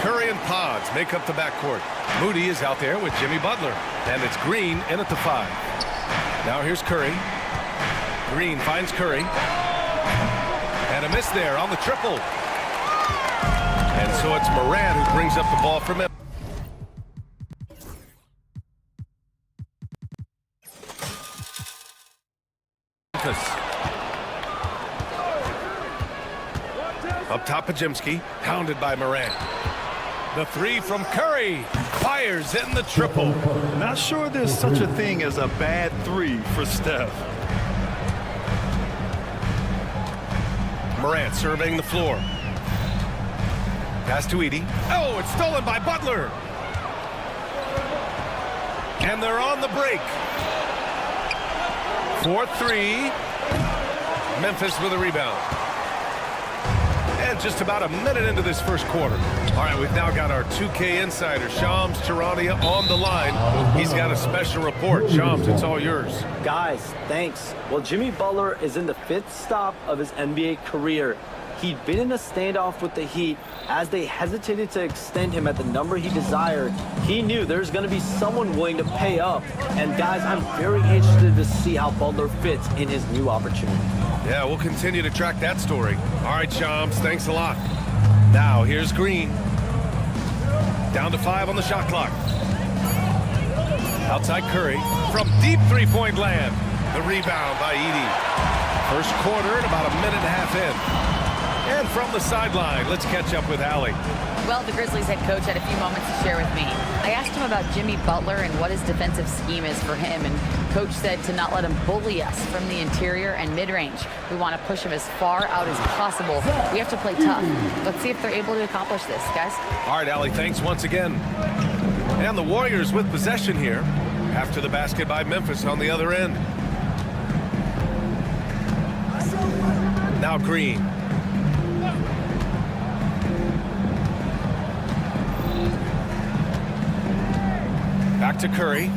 Curry and Pods make up the backcourt. Moody is out there with Jimmy Butler. And it's Green in at the 5. Now here's Curry. Green finds Curry. And a miss there on the triple. And so it's Morant who brings up the ball for Memphis. Up top, Pajemski, hounded by Morant. The 3 from Curry, fires in the triple. Not sure there's such a thing as a bad 3 for Steph. Morant surveying the floor. Pass to Edey. Oh, it's stolen by Butler. And they're on the break. 4-3. Memphis with a rebound. And just about a minute into this first quarter. All right, we've now got our 2K insider, Shams Charania, on the line. He's got a special report. Shams, it's all yours. Guys, thanks. Well, Jimmy Butler is in the 5th stop of his NBA career. He'd been in a standoff with the Heat. As they hesitated to extend him at the number he desired, he knew there's going to be someone willing to pay up. And guys, I'm very interested to see how Butler fits in his new opportunity. Yeah, we'll continue to track that story. All right, Shams, thanks a lot. Now, here's Green. Down to 5 on the shot clock. Outside Curry from deep three-point land. The rebound by Edey. First quarter and about a minute and a half in. And from the sideline, let's catch up with Allie. Well, the Grizzlies head coach had a few moments to share with me. I asked him about Jimmy Butler and what his defensive scheme is for him, and coach said to not let him bully us from the interior and mid-range. We want to push him as far out as possible. We have to play tough. Let's see if they're able to accomplish this, guys. All right, Allie, thanks once again. And the Warriors with possession here after the basket by Memphis on the other end. Now Green. Back to Curry.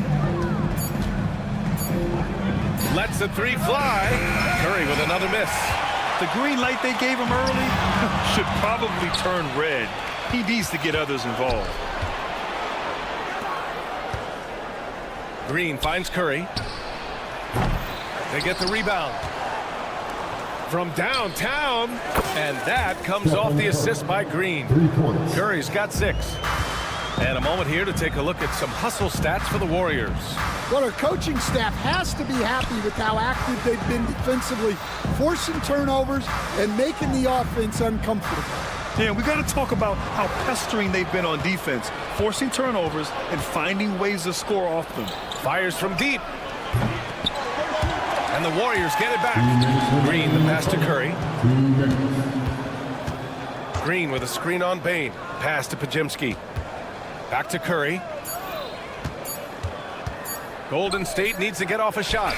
Lets the 3 fly. Curry with another miss. The green light they gave him early should probably turn red. He needs to get others involved. Green finds Curry. They get the rebound. From downtown. And that comes off the assist by Green. Curry's got 6. And a moment here to take a look at some hustle stats for the Warriors. Well, our coaching staff has to be happy with how active they've been defensively, forcing turnovers and making the offense uncomfortable. Yeah, we got to talk about how pestering they've been on defense, forcing turnovers and finding ways to score off them. Fires from deep. And the Warriors get it back. Green, the pass to Curry. Green with a screen on Bane. Pass to Pajemski. Back to Curry. Golden State needs to get off a shot.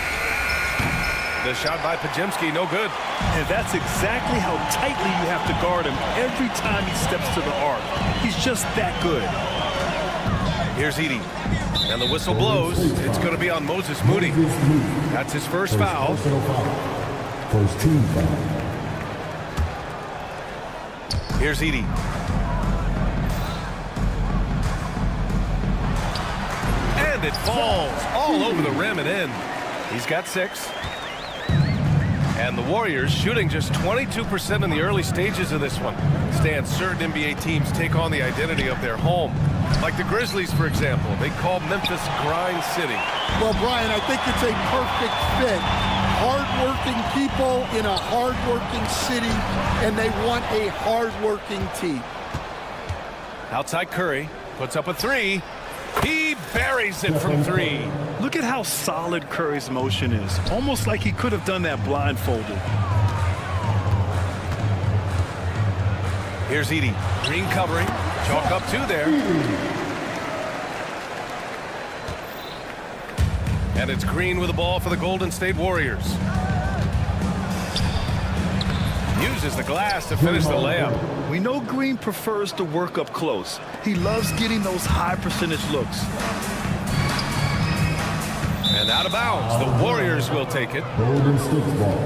The shot by Pajemski, no good. And that's exactly how tightly you have to guard him every time he steps to the arc. He's just that good. Here's Edey. And the whistle blows. It's going to be on Moses Moody. That's his first foul. First team foul. Here's Edey. And it falls all over the rim and in. He's got 6. And the Warriors shooting just 22% in the early stages of this one. Stan, certain NBA teams take on the identity of their home. Like the Grizzlies, for example. They call Memphis Grind City. Well, Brian, I think it's a perfect fit. Hard-working people in a hard-working city, and they want a hard-working team. Outside Curry puts up a 3. He buries it from 3. Look at how solid Curry's motion is. Almost like he could have done that blindfolded. Here's Edey. Green covering. Chalk up 2 there. And it's Green with the ball for the Golden State Warriors. Uses the glass to finish the layup. We know Green prefers to work up close, He loves getting those high percentage looks. And out of bounds. The Warriors will take it. Golden State ball.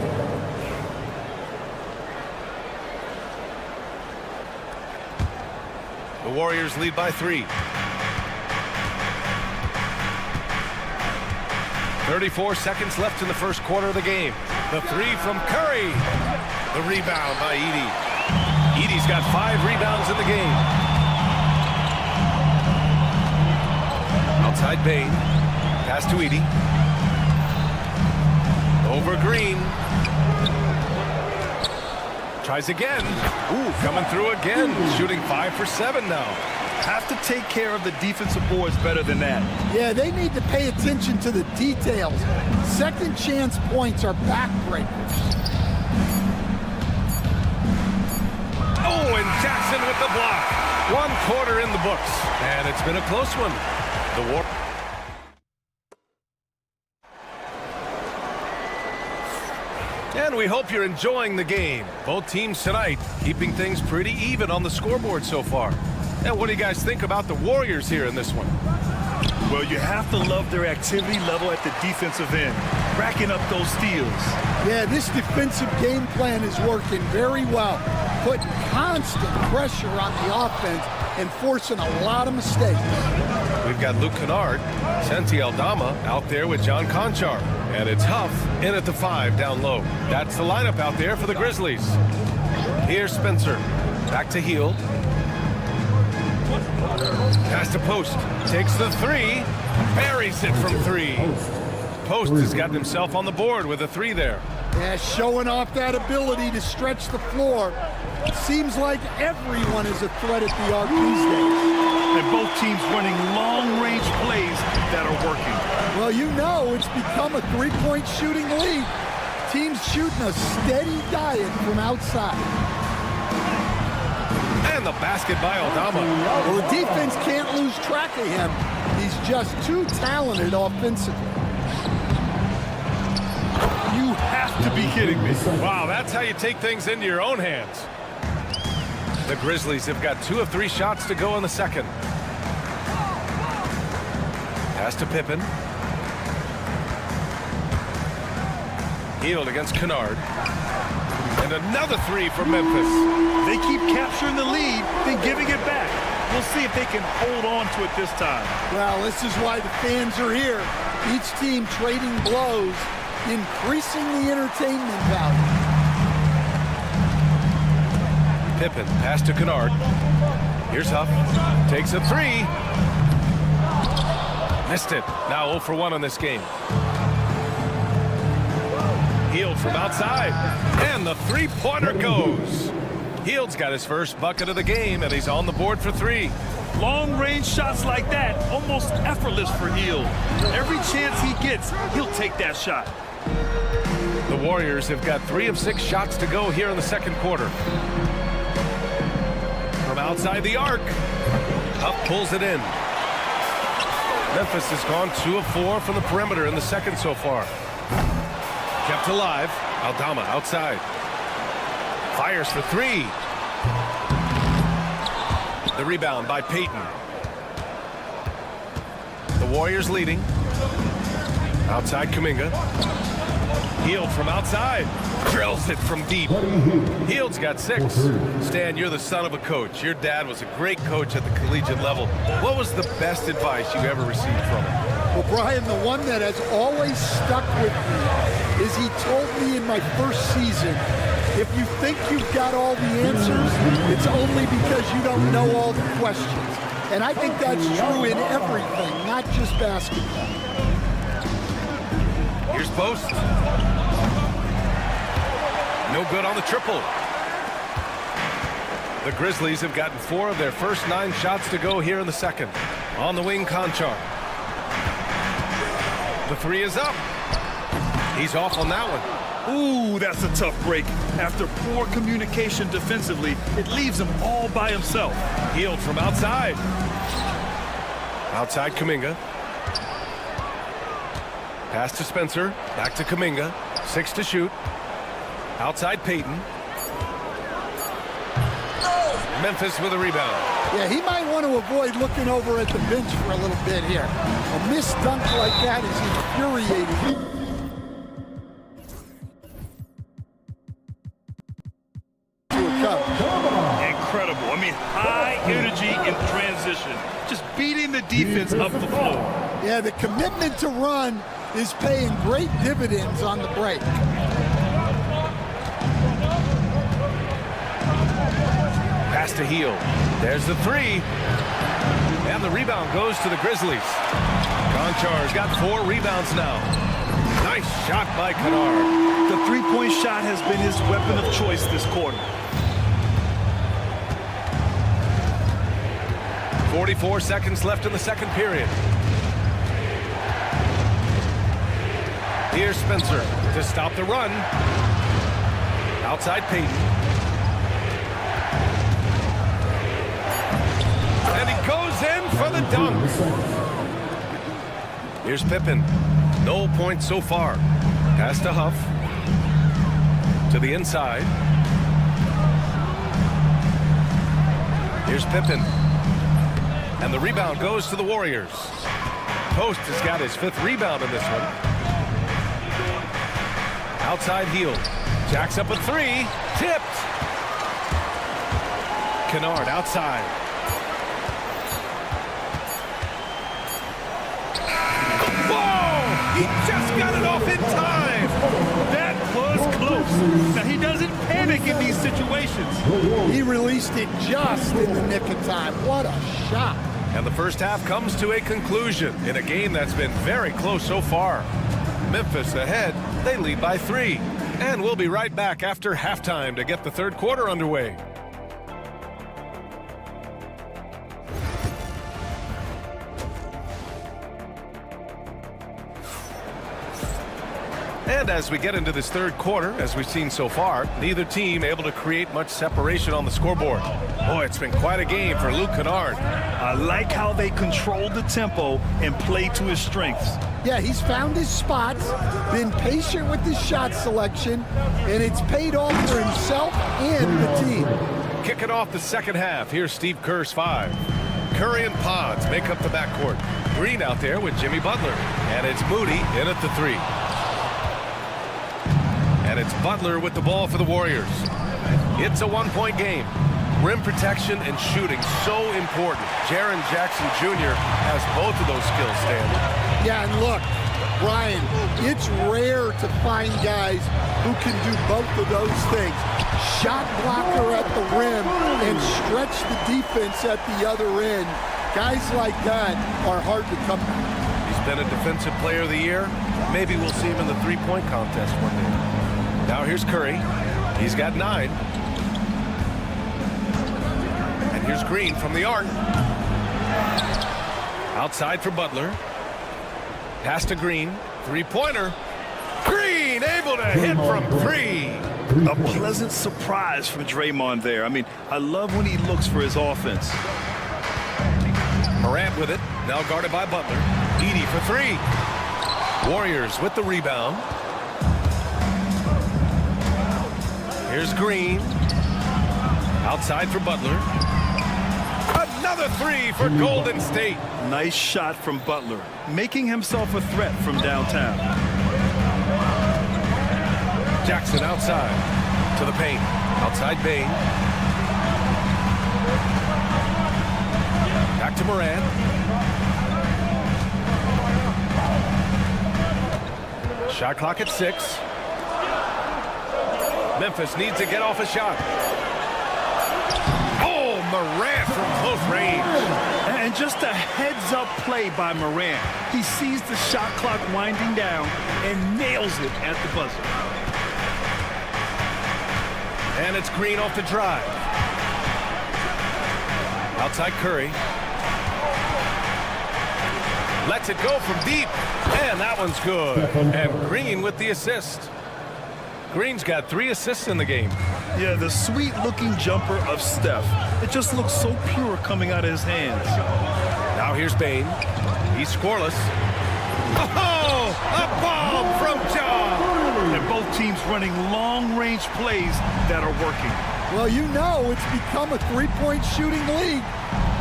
The Warriors lead by 3. 34 seconds left in the first quarter of the game. The 3 from Curry. The rebound by Edey. Edey's got 5 rebounds in the game. Outside Bain. Pass to Edey. Over Green. Tries again. Ooh, coming through again. Shooting 5 for 7 now. Have to take care of the defensive boards better than that. Yeah, they need to pay attention to the details. Second chance points are backbreakers. Oh, and Jackson with the block. 1 quarter in the books. And it's been a close one. The War. And we hope you're enjoying the game. Both teams tonight keeping things pretty even on the scoreboard so far. And what do you guys think about the Warriors here in this one? Well, you have to love their activity level at the defensive end, racking up those steals. Yeah, this defensive game plan is working very well, putting constant pressure on the offense and forcing a lot of mistakes. We've got Luke Kennard, Santi Aldama out there with John Conchar. And it's Huff in at the 5 down low. That's the lineup out there for the Grizzlies. Here's Spencer. Back to Hield. Pass to Post. Takes the 3. Buries it from 3. Post has gotten himself on the board with a 3 there. Yeah, showing off that ability to stretch the floor. Seems like everyone is a threat at the arc these days. And both teams running long-range plays that are working. Well, you know it's become a three-point shooting league. Teams shooting a steady diet from outside. And the basket by Aldama. Well, the defense can't lose track of him. He's just too talented offensively. You have to be kidding me. Wow, that's how you take things into your own hands. The Grizzlies have got 2 of 3 shots to go in the second. Pass to Pippen. Hield against Kennard. And another 3 for Memphis. They keep capturing the lead, then giving it back. We'll see if they can hold on to it this time. Well, this is why the fans are here. Each team trading blows, increasing the entertainment value. Pippen, pass to Kennard. Here's Huff. Takes a 3. Missed it. Now 0 for 1 on this game. Hield from outside. And the 3-pointer goes. Hield's got his first bucket of the game, and he's on the board for 3. Long-range shots like that, almost effortless for Hield. Every chance he gets, he'll take that shot. The Warriors have got 3 of 6 shots to go here in the second quarter. From outside the arc, Huff pulls it in. Memphis has gone 2 of 4 from the perimeter in the second so far. Kept alive. Aldama outside. Fires for 3. The rebound by Payton. The Warriors leading. Outside Kuminga. Hield from outside. Drills it from deep. Hield's got 6. Stan, you're the son of a coach. Your dad was a great coach at the collegiate level. What was the best advice you ever received from him? Well, Brian, the one that has always stuck with me is he told me in my first season, if you think you've got all the answers, it's only because you don't know all the questions. And I think that's true in everything, not just basketball. Here's Post. No good on the triple. The Grizzlies have gotten 4 of their first 9 shots to go here in the second. On the wing, Conchar. The 3 is up. He's off on that one. Ooh, that's a tough break. After poor communication defensively, it leaves him all by himself. Hield from outside. Outside Kuminga. Pass to Spencer. Back to Kuminga. 6 to shoot. Outside Payton. Memphis with a rebound. Yeah, he might want to avoid looking over at the bench for a little bit here. A missed dunk like that is infuriating. Incredible. I mean, high energy in transition. Just beating the defense up the floor. Yeah, the commitment to run is paying great dividends on the break. Pass to Heel. There's the three. And the rebound goes to the Grizzlies. Konchar's got 4 rebounds now. Nice shot by Kennard. The three-point shot has been his weapon of choice this quarter. 44 seconds left in the second period. Here's Spencer to stop the run. Outside Payton. And he goes in for the dunk. Here's Pippen. No points so far. Pass to Huff. To the inside. Here's Pippen. And the rebound goes to the Warriors. Post has got his 5th rebound in this one. Outside Heel. Jacks up a 3. Tipped. Kennard outside. Whoa! He just got it off in time. That was close. Now, he doesn't panic in these situations. He released it just in the nick of time. What a shot. And the first half comes to a conclusion in a game that's been very close so far. Memphis ahead, they lead by 3. And we'll be right back after halftime to get the third quarter underway. And as we get into this third quarter, as we've seen so far, neither team able to create much separation on the scoreboard. Boy, it's been quite a game for Luke Kennard. I like how they control the tempo and play to his strengths. Yeah, he's found his spots, been patient with his shot selection, and it's paid off for himself and the team. Kicking off the second half, here's Steve Kerr's 5. Curry and Pods make up the backcourt. Green out there with Jimmy Butler. And it's Moody in at the 3. And it's Butler with the ball for the Warriors. It's a 1-point game. Rim protection and shooting so important. Jaren Jackson Jr. has both of those skills, Stan. Yeah, and look, Brian, it's rare to find guys who can do both of those things. Shot blocker at the rim and stretch the defense at the other end. Guys like that are hard to come by. He's been a defensive player of the year. Maybe we'll see him in the three-point contest one day. Now here's Curry. He's got 9. And here's Green from the arc. Outside for Butler. Pass to Green. Three-pointer. Green able to hit from 3. A pleasant surprise from Draymond there. I mean, I love when he looks for his offense. Morant with it. Now guarded by Butler. Edey for 3. Warriors with the rebound. Here's Green. Outside for Butler. Another 3 for Golden State. Nice shot from Butler, making himself a threat from downtown. Jackson outside to the paint. Outside Bain. Back to Morant. Shot clock at 6. Memphis needs to get off a shot. Oh, Morant from close range. And just a heads-up play by Morant. He sees the shot clock winding down and nails it at the buzzer. And it's Green off the drive. Outside Curry. Lets it go from deep. And that one's good. And Green with the assist. Green's got 3 assists in the game. Yeah, the sweet-looking jumper of Steph. It just looks so pure coming out of his hands. Now here's Bain. He's scoreless. Oh, a bomb from John. And both teams running long-range plays that are working. Well, you know it's become a three-point shooting league.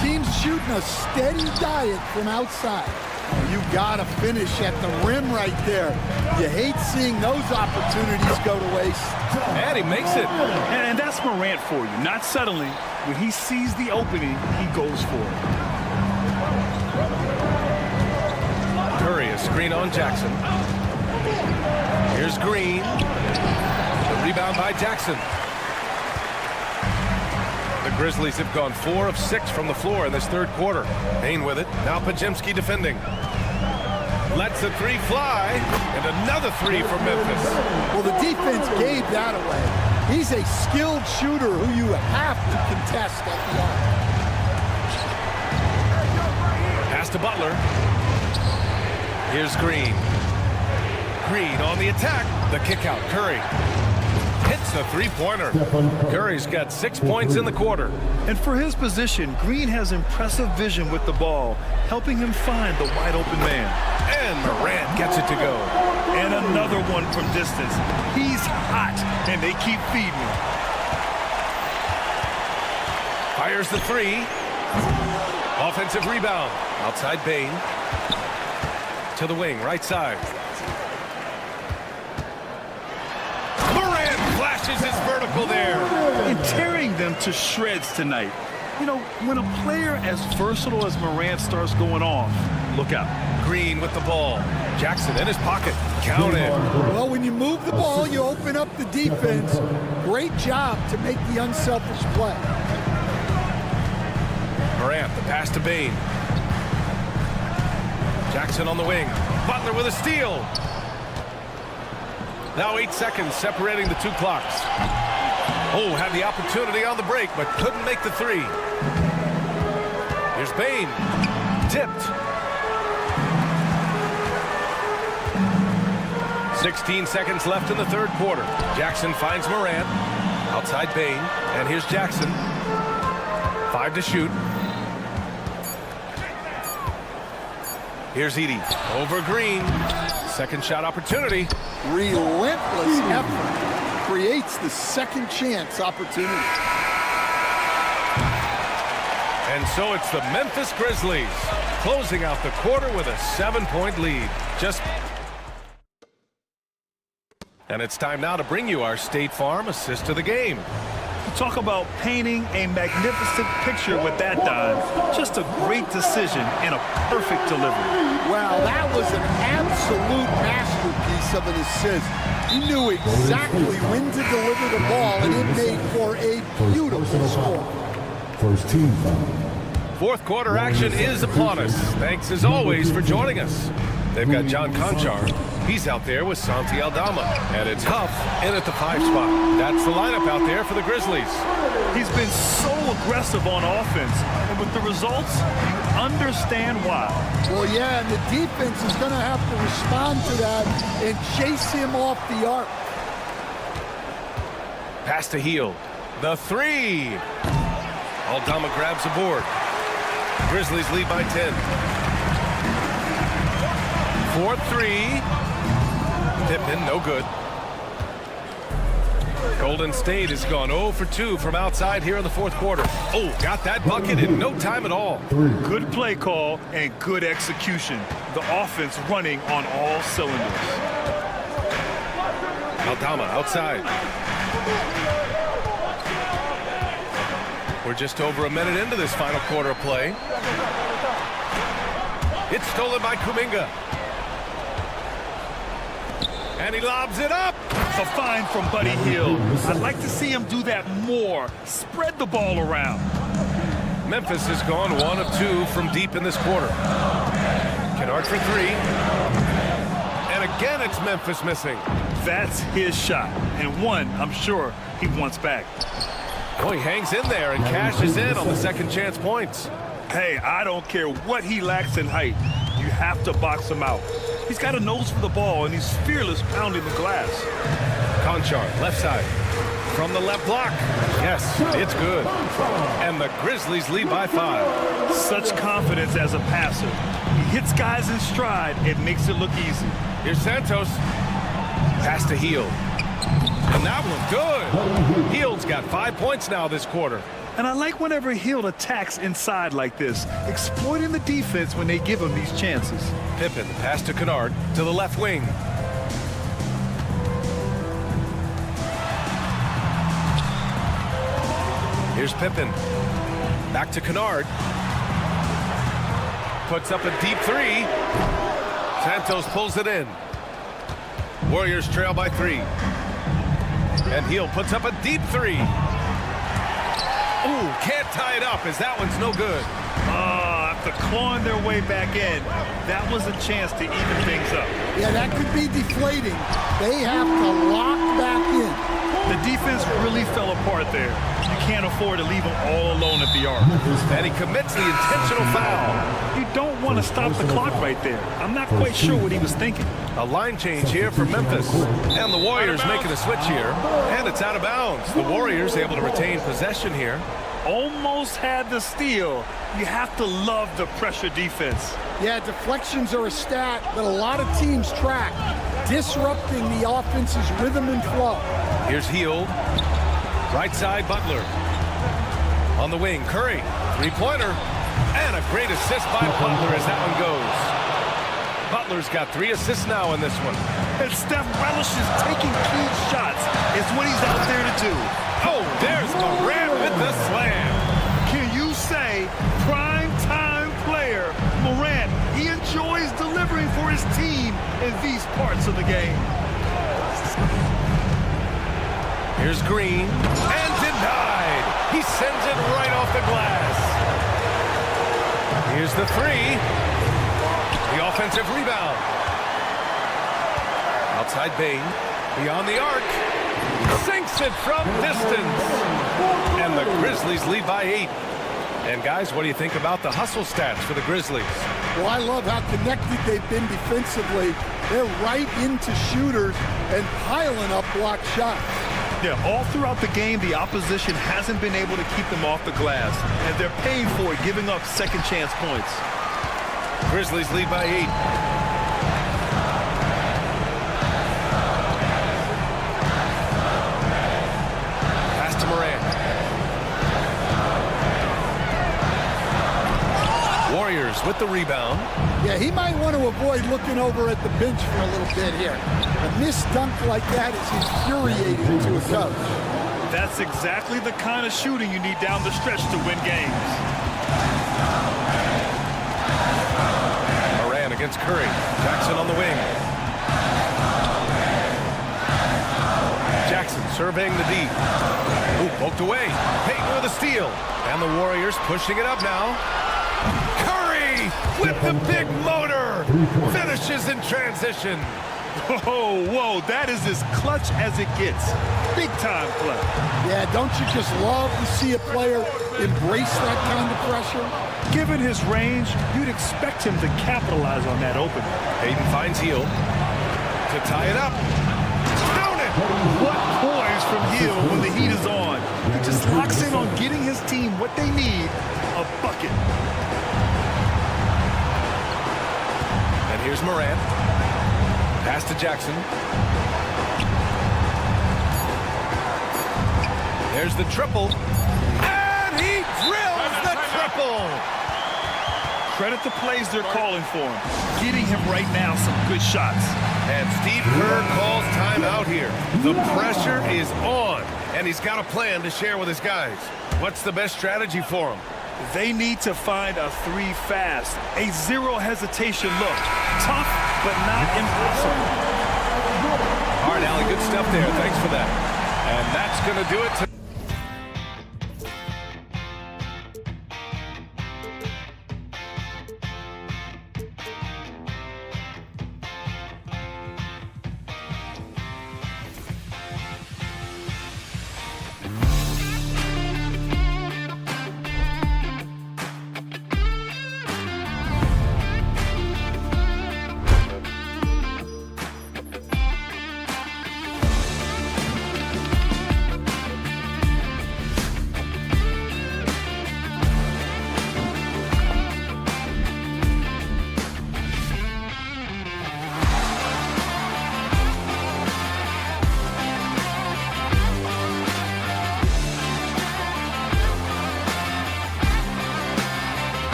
Teams shooting a steady diet from outside. You got to finish at the rim right there. You hate seeing those opportunities go to waste. And he makes it. And that's Morant for you, not settling. When he sees the opening, he goes for it. Curry, a screen on Jackson. Here's Green. The rebound by Jackson. The Grizzlies have gone 4 of 6 from the floor in this third quarter. Payne with it. Now Pajemski defending. Lets the three fly. And another three from Memphis. Well, the defense gave that away. He's a skilled shooter who you have to contest at the arc. Pass to Butler. Here's Green. Green on the attack. The kick out. Curry hits the three-pointer. Curry's got 6 points in the quarter. And for his position, Green has impressive vision with the ball, helping him find the wide-open man. And Morant gets it to go. And another one from distance. He's hot, and they keep feeding him. Fires the three. Offensive rebound. Outside Bane. To the wing, right side. Morant flashes his vertical there. And tearing them to shreds tonight. You know, when a player as versatile as Morant starts going off, look out. Green with the ball. Jackson in his pocket. Counted. Well, when you move the ball, you open up the defense. Great job to make the unselfish play. Morant, the pass to Bane. Jackson on the wing. Butler with a steal. Now 8 seconds separating the two clocks. Oh, had the opportunity on the break, but couldn't make the three. Here's Bane. Tipped. 16 seconds left in the third quarter. Jackson finds Morant. Outside Bane. And here's Jackson. 5 to shoot. Here's Edey. Over Green. Second shot opportunity. Relentless effort creates the second chance opportunity. And so it's the Memphis Grizzlies closing out the quarter with a 7-point lead. And it's time now to bring you our State Farm assist of the game. Talk about painting a magnificent picture with that dime. Just a great decision and a perfect delivery. Wow, that was an absolute masterpiece of an assist. He knew exactly when to deliver the ball, and it made for a beautiful score. First team foul. Fourth quarter action is upon us. Thanks as always for joining us. They've got John Conchar. He's out there with Santi Aldama. And it's Huff in at the 5 spot. That's the lineup out there for the Grizzlies. He's been so aggressive on offense. And with the results, you understand why. Well, yeah, and the defense is going to have to respond to that and chase him off the arc. Pass to Hield. The three. Aldama grabs a board. Grizzlies lead by 10. 4-3. Pittman, no good. Golden State has gone 0 for 2 from outside here in the fourth quarter. Oh, got that bucket in no time at all. Good play call and good execution. The offense running on all cylinders. Aldama outside. We're just over a minute into this final quarter of play. It's stolen by Kuminga. And he lobs it up. A find from Buddy Hield. I'd like to see him do that more. Spread the ball around. Memphis has gone 1 of 2 from deep in this quarter. Kennard for 3. And again, it's Memphis missing. That's his shot. And one, I'm sure, he wants back. Oh, he hangs in there and cashes in on the second chance points. Hey, I don't care what he lacks in height. You have to box him out. He's got a nose for the ball, and he's fearless pounding the glass. Conchar, left side. From the left block. Yes, it's good. And the Grizzlies lead by 5. Such confidence as a passer. He hits guys in stride. It makes it look easy. Here's Santos. Pass to Hield. And that one good. Hield's got 5 points now this quarter. And I like whenever Hield attacks inside like this, exploiting the defense when they give him these chances. Pippen, pass to Kennard, to the left wing. Here's Pippen. Back to Kennard. Puts up a deep three. Santos pulls it in. Warriors trail by 3. And Hield puts up a deep three. Ooh, can't tie it up as that one's no good. After clawing their way back in, that was a chance to even things up. Yeah, that could be deflating. They have to lock back in. The defense really fell apart there. You can't afford to leave them all alone at the arc. And he commits the intentional foul. You don't want to stop the clock right there. I'm not quite sure what he was thinking. A line change here for Memphis. And the Warriors making a switch here. And it's out of bounds. The Warriors able to retain possession here. Almost had the steal. You have to love the pressure defense. Yeah, deflections are a stat that a lot of teams track, disrupting the offense's rhythm and flow. Here's Hield. Right side, Butler. On the wing, Curry. Three-pointer. And a great assist by Butler as that one goes. Butler's got 3 assists now in this one. And Steph relishes taking key shots. It's what he's out there to do. Oh, there's Morant with the slam. Can you say prime time player Morant? He enjoys delivering for his team in these parts of the game. Here's Green. And denied. He sends it right off the glass. Here's the 3. The offensive rebound. Outside Bain. Beyond the arc. Sinks it from distance. And the Grizzlies lead by 8. And guys, what do you think about the hustle stats for the Grizzlies? Well, I love how connected they've been defensively. They're right into shooters and piling up block shots. Yeah, all throughout the game, the opposition hasn't been able to keep them off the glass. And they're paying for it, giving up second chance points. Grizzlies lead by 8. Pass to Morant. Warriors with the rebound. Yeah, he might want to avoid looking over at the bench for a little bit here. A missed dunk like that is infuriating to a coach. That's exactly the kind of shooting you need down the stretch to win games. Morant against Curry. Jackson on the wing. Jackson surveying the D. Ooh, poked away. Payton with a steal. And the Warriors pushing it up now. Curry with the big motor. Finishes in transition. Whoa, that is as clutch as it gets. Big time play. Yeah, don't you just love to see a player embrace that kind of pressure? Given his range, you'd expect him to capitalize on that opening. Payton finds Hield to tie it up. Down it! What poise from Hield when the heat is on. He just locks in on getting his team what they need, a bucket. And here's Morant. Pass to Jackson. There's the triple. And he drills the triple! Credit the plays they're calling for him. Getting him right now some good shots. And Steve Kerr calls timeout here. The pressure is on, and he's got a plan to share with his guys. What's the best strategy for him? They need to find a 3 fast, a zero hesitation look. Tough, but not impossible. All right, Allie, good stuff there. Thanks for that. And that's going to do it tonight.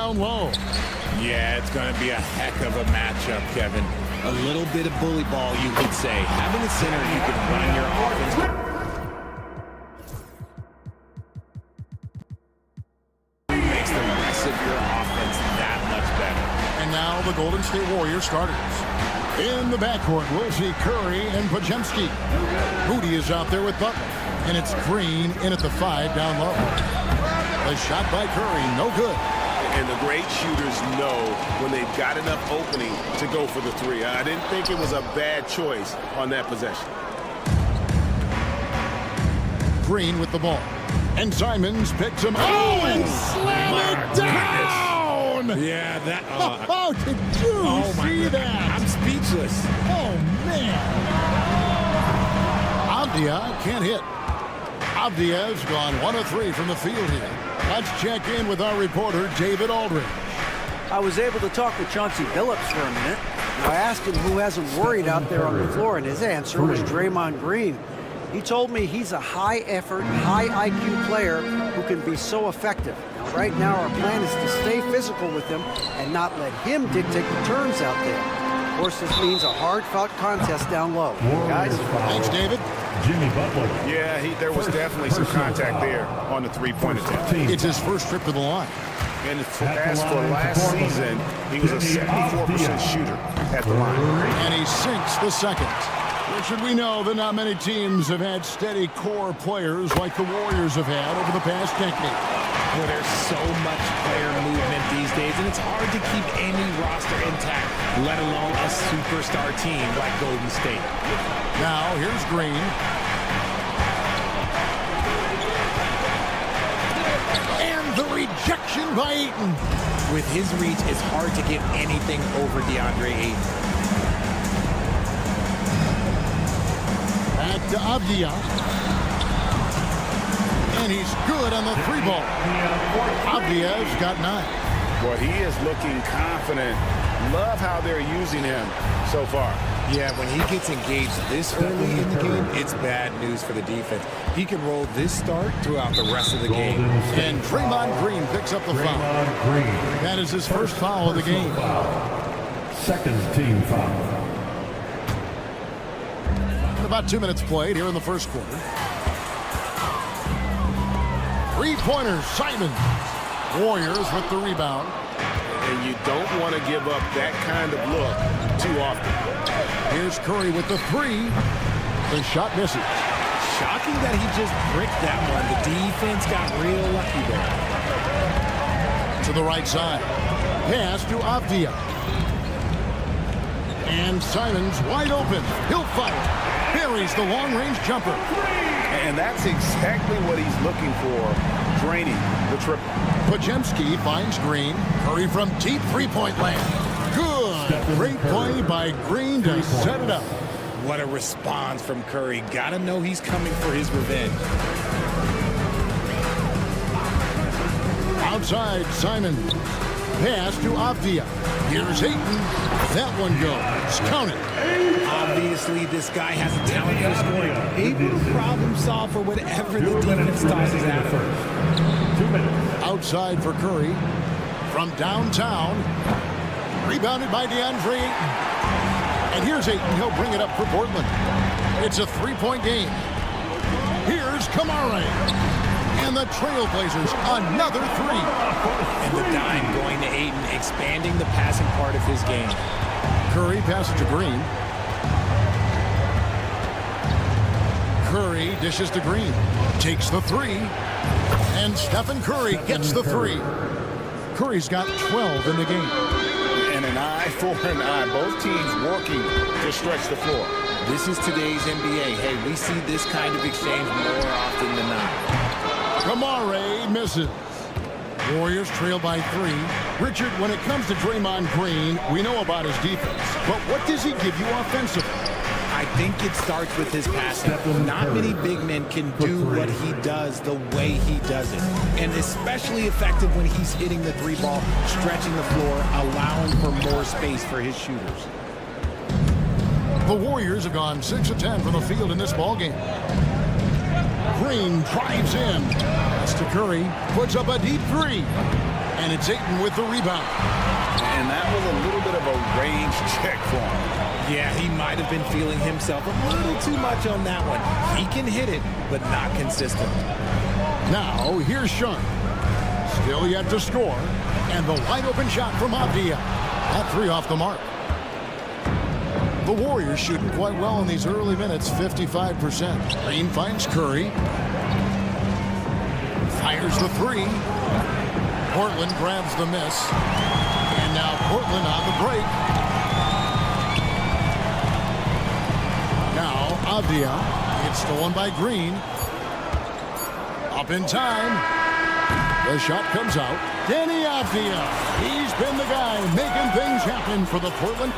down low. Yeah, it's going to be a heck of a matchup, Kevin. A little bit of bully ball, you could say. Having a center you can run your offense. Makes the rest of your offense that much better. And now the Golden State Warriors starters. In the backcourt, we'll see Curry and Podziemski. Moody is out there with Butler. And it's Green in at the 5 down low. A shot by Curry, no good. And the great shooters know when they've got enough opening to go for the 3. I didn't think it was a bad choice on that possession. Green with the ball. And Simons picks him. Oh, and slam it down! Yeah, that... Oh, did you see that? I'm speechless. Oh, man. Avdia can't hit. Avdia's gone 1 of 3 from the field here. Let's check in with our reporter, David Aldridge. I was able to talk with Chauncey Billups for a minute. I asked him who hasn't worried out there on the floor, and his answer was Draymond Green. He told me he's a high-effort, high-IQ player who can be so effective. Now, right now, our plan is to stay physical with him and not let him dictate the turns out there. Of course, this means a hard-fought contest down low. Guys? Thanks, David. Jimmy Butler. Yeah, there was definitely some contact there on the 3-point attempt. It's his first trip to the line. And as for last season, he was a 74% shooter at the line. And he sinks the second. Richard, we know that not many teams have had steady core players like the Warriors have had over the past decade. Well, there's so much player movement these days, and it's hard to keep any roster intact, let alone a superstar team like Golden State. Now, here's Green. And the rejection by Ayton. With his reach, it's hard to get anything over DeAndre Ayton. Back to Avdia. And he's good on the 3-ball. Avdia's got 9. Well, he is looking confident. Love how they're using him so far. Yeah, when he gets engaged this early in the game, it's bad news for the defense. He can roll this start throughout the rest of the game. And Draymond Green picks up the foul. That is his first foul of the game. Second team foul. About 2 minutes played here in the first quarter. 3-pointers, Simon. Warriors with the rebound. And you don't want to give up that kind of look too often. Here's Curry with the 3. The shot misses. Shocking that he just bricked that one. The defense got real lucky there. To the right side. Pass to Avdia. And Simons wide open. He'll fire. Buries the long-range jumper. And that's exactly what he's looking for, draining the triple. Podziemski finds Green. Curry from deep 3-point land. Good. Great play by Green to set it up. What a response from Curry. Gotta know he's coming for his revenge. Outside, Simon. Pass to Avdia. Here's Ayton. That one goes. Count it. Obviously, this guy has a talent for scoring. Able to problem solve for whatever the defense tosses at him. 2 minutes. Outside for Curry. From downtown. Rebounded by DeAndre Ayton. And here's Ayton. He'll bring it up for Portland. It's a 3-point game. Here's Kamara. And the Trailblazers, another 3. And the dime going to Ayton, expanding the passing part of his game. Curry passes to Green. Curry dishes to Green. Takes the 3. And Stephen Curry gets the 3. Curry's got 12 in the game. And an eye for an eye. Both teams working to stretch the floor. This is today's NBA. Hey, we see this kind of exchange more often than not. Kamara misses. Warriors trail by 3. Richard, when it comes to Draymond Green, we know about his defense. But what does he give you offensively? I think it starts with his passing. Not many big men can do what he does the way he does it. And especially effective when he's hitting the 3-ball, stretching the floor, allowing for more space for his shooters. The Warriors have gone 6 of 10 from the field in this ballgame. Green drives in. That's to Curry. Puts up a deep 3. And it's Ayton with the rebound. And that was a little bit of a range check for him. Yeah, he might have been feeling himself a little too much on that one. He can hit it, but not consistent. Now, here's Sean. Still yet to score. And the wide-open shot from Avdia. That three off the mark. The Warriors shooting quite well in these early minutes, 55%. Green finds Curry. Fires the three. Portland grabs the miss. And now Portland on the break. Now Avdia. It's stolen by Green. Up in time. The shot comes out. Danny Avdia. He's been the guy making things happen for the Portland.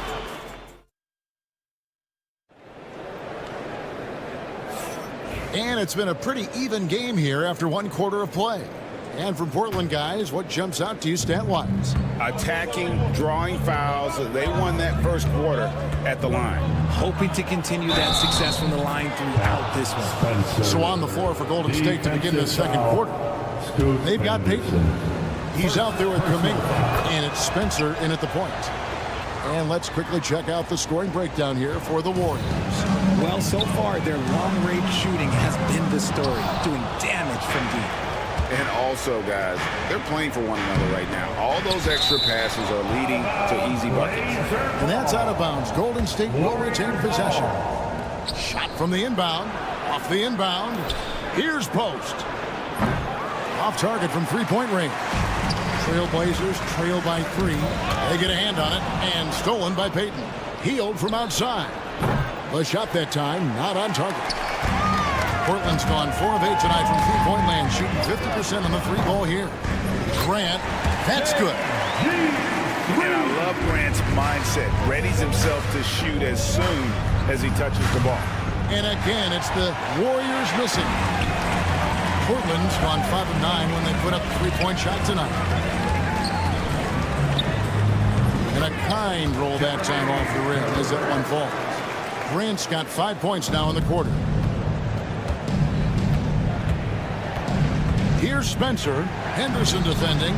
And it's been a pretty even game here after one quarter of play. And from Portland, guys, what jumps out to you stat-wise? Attacking, drawing fouls. They won that first quarter at the line. Hoping to continue that success from the line throughout this one. So on the floor for Golden State to begin the second quarter. They've got Payton. He's out there with Kuminga. And it's Spencer in at the point. And let's quickly check out the scoring breakdown here for the Warriors. Well, so far, their long-range shooting has been the story, doing damage from deep. And also, guys, they're playing for one another right now. All those extra passes are leading to easy buckets. And that's out of bounds. Golden State will retain possession. Shot from the inbound. Off the inbound. Here's Post. Off target from three-point range. Trailblazers trail by three. They get a hand on it, and stolen by Payton. Healed from outside. The shot that time, not on target. Portland's gone 4 of 8 tonight from three-point land, shooting 50% on the three ball here. Grant, that's good. And I love Grant's mindset. Readies himself to shoot as soon as he touches the ball. And again, it's the Warriors missing. Portland's gone 5 of 9 when they put up a three-point shot tonight. And a kind roll that time off the rim as that one falls. Grant's got 5 points now in the quarter. Here's Spencer. Henderson defending.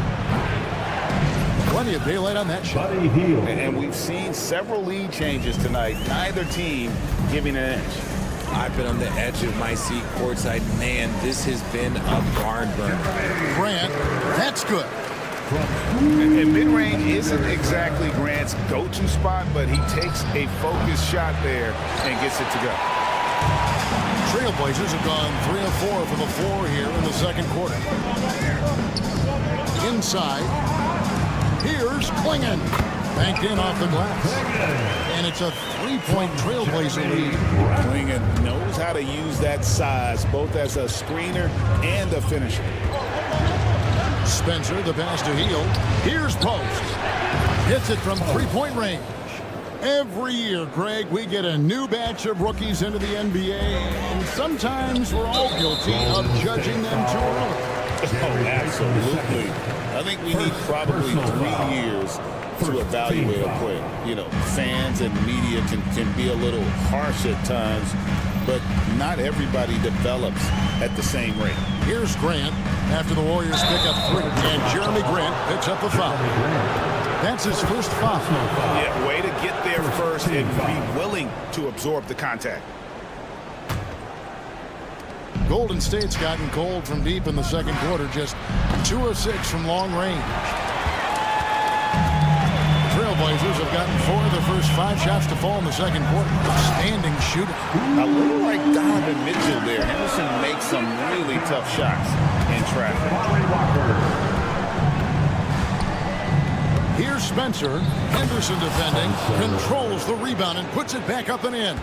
Plenty of daylight on that shot. And we've seen several lead changes tonight. Neither team giving an edge. I've been on the edge of my seat courtside. Man, this has been a barn burner. Grant, that's good. And mid-range isn't exactly Grant's go-to spot, but he takes a focused shot there and gets it to go. Trailblazers have gone 3 of 4 for the floor here in the second quarter. Inside. Here's Klingon. Banked in off the glass. And it's a three-point Trailblazer lead. Klingon knows how to use that size, both as a screener and a finisher. Spencer, the pass to Hield. Here's Post. Hits it from three-point range. Every year, Greg, we get a new batch of rookies into the NBA, and sometimes we're all guilty of judging them too early. Oh, absolutely. I think we need probably 3 years to evaluate a player. You know, fans and media can be a little harsh at times, but not everybody develops at the same rate. Here's Grant after the Warriors pick up 3, and Jeremy Grant picks up the foul. That's his first foul. Yeah, way to get there first and be willing to absorb the contact. Golden State's gotten cold from deep in the second quarter, just 2 of 6 from long range. Trailblazers have gotten 4 of their first 5 shots to fall in the second quarter. Standing shooter. A little like Donovan Mitchell there. Henderson makes some really tough shots in traffic. Here's Spencer. Henderson defending. Controls the rebound and puts it back up and in.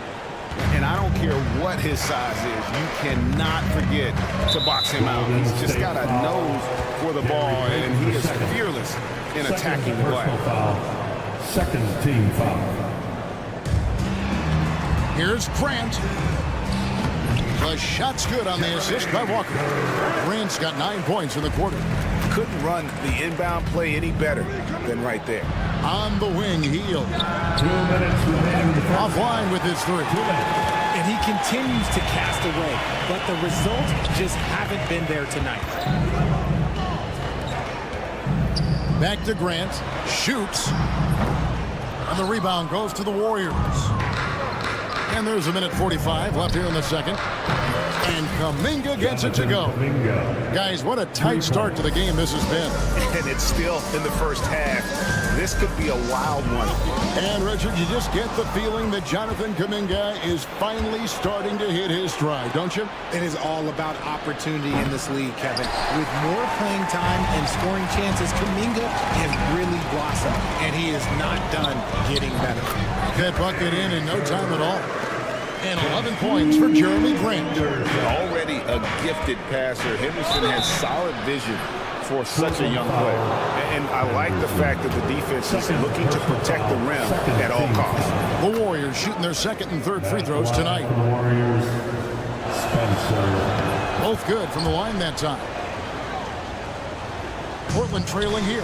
And I don't care what his size is, you cannot forget to box him out. He's just got a nose for the ball, and he is fearless in attacking the glass. Second team foul. Here's Grant. The shot's good on the assist by Walker. Grant's got 9 points in the quarter. Couldn't run the inbound play any better than right there. On the wing, Hield. 2 minutes remaining in the first. Offline with his 3. And he continues to cast away, but the results just haven't been there tonight. Back to Grant. Shoots. And the rebound goes to the Warriors. And there's a minute 45 left here in the second. And Kuminga gets it to go. Guys, what a tight start to the game this has been. And it's still in the first half. This could be a wild one. And, Richard, you just get the feeling that Jonathan Kuminga is finally starting to hit his stride, don't you? It is all about opportunity in this league, Kevin. With more playing time and scoring chances, Kuminga has really blossomed, and he is not done getting better. That bucket in no time at all. And 11 points for Jeremy Grant. Already a gifted passer, Henderson has solid vision for such a young player. And I like the fact that the defense is looking to protect the rim at all costs. The Warriors shooting their second and third free throws tonight. Both good from the line that time. Portland trailing here.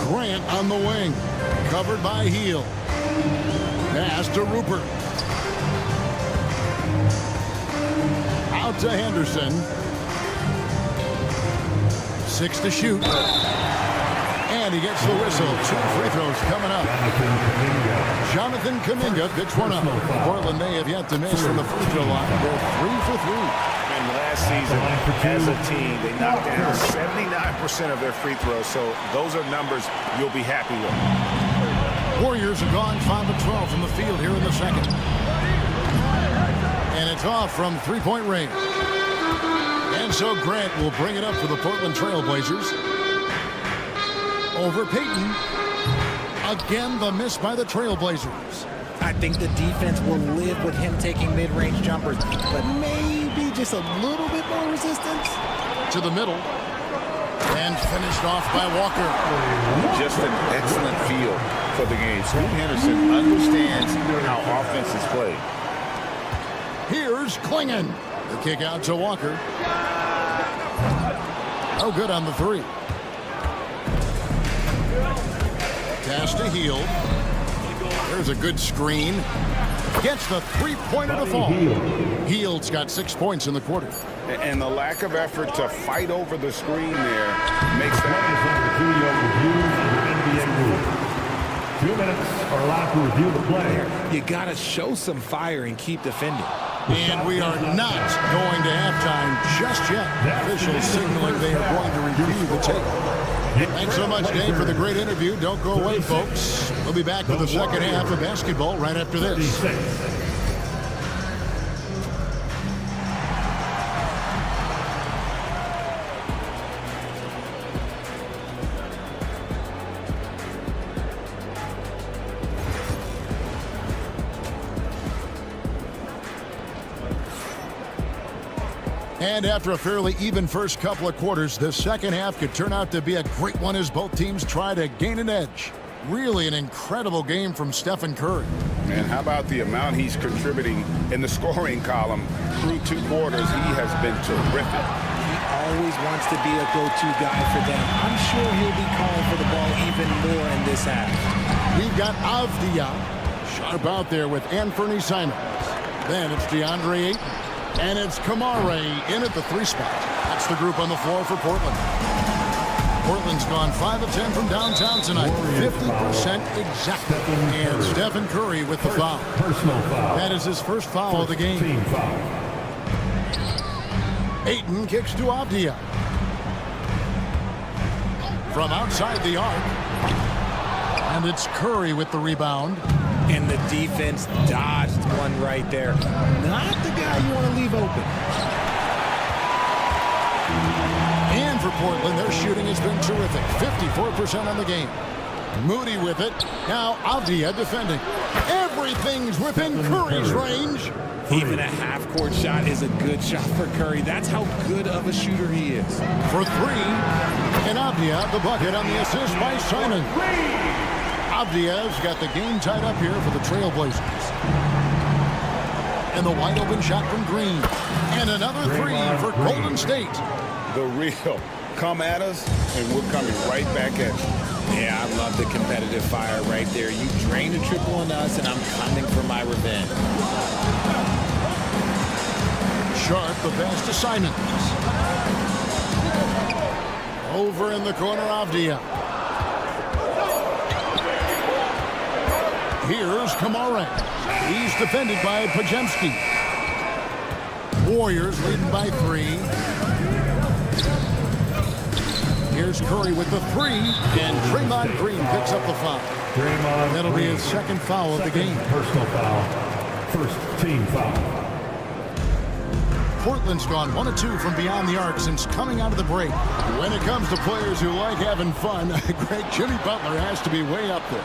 Grant on the wing. Covered by Heel. Pass to Rupert. Out to Henderson. 6 to shoot. And he gets the whistle. 2 free throws coming up. Jonathan Kuminga picks one up. Portland may have yet to miss from the free throw line. They're 3 for 3. And last season, as a team, they knocked down 79% of their free throws. So those are numbers you'll be happy with. Warriors are gone 5 of 12 from the field here in the second. And it's off from three-point range. And so Grant will bring it up for the Portland Trail Blazers. Over Payton. Again, the miss by the Trail Blazers. I think the defense will live with him taking mid-range jumpers, but maybe just a little bit more resistance. To the middle. And finished off by Walker. Just an excellent feel for the game. Scoot Henderson understands how offense is played. Here's Klingon. The kick out to Walker. Oh, good on the three. Pass to Heel. There's a good screen. Gets the three-pointer to fall. Heald's got 6 points in the quarter. And the lack of effort to fight over the screen there makes that. 2 minutes are allowed to review the play. You got to show some fire and keep defending. And we are not going to halftime just yet. Officials signaling they are going to review the tape. Thanks so much, Dave, for the great interview. Don't go away, folks. We'll be back with the second half of basketball right after this. And after a fairly even first couple of quarters, the second half could turn out to be a great one as both teams try to gain an edge. Really an incredible game from Stephen Curry. And how about the amount he's contributing in the scoring column through 2 quarters? He has been terrific. He always wants to be a go-to guy for them. I'm sure he'll be calling for the ball even more in this half. We've got Avdia sharp out there with Anthony Simons. Then it's DeAndre Ayton. And it's Kamare in at the 3 spot. That's the group on the floor for Portland. Portland's gone 5 of 10 from downtown tonight. 50% exactly. And Stephen Curry with the foul. Personal foul. That is his first foul of the game. Team foul. Ayton kicks to Avdia. From outside the arc. And it's Curry with the rebound. And the defense dodged one right there. Not the guy you want to leave open. And for Portland, their shooting has been terrific. 54% on the game. Moody with it. Now Avdia defending. Everything's within Curry's range. Even a half-court shot is a good shot for Curry. That's how good of a shooter he is. For 3. And Avdia the bucket on the assist by Simon. Avdia's got the game tied up here for the Trailblazers. And the wide open shot from Green. And another 3 for Golden State. The real come at us, and we're coming right back at you. Yeah, I love the competitive fire right there. You drain a triple on us, and I'm coming for my revenge. Sharp the pass to Simons. Over in the corner, Avdia. Here's Kamara. He's defended by Pajemski. Warriors leading by 3. Here's Curry with the 3, and Draymond Green picks up the foul. That'll be his second foul of the game. Personal foul. First team foul. Portland's gone 1 of 2 from beyond the arc since coming out of the break. When it comes to players who like having fun, great Jimmy Butler has to be way up there.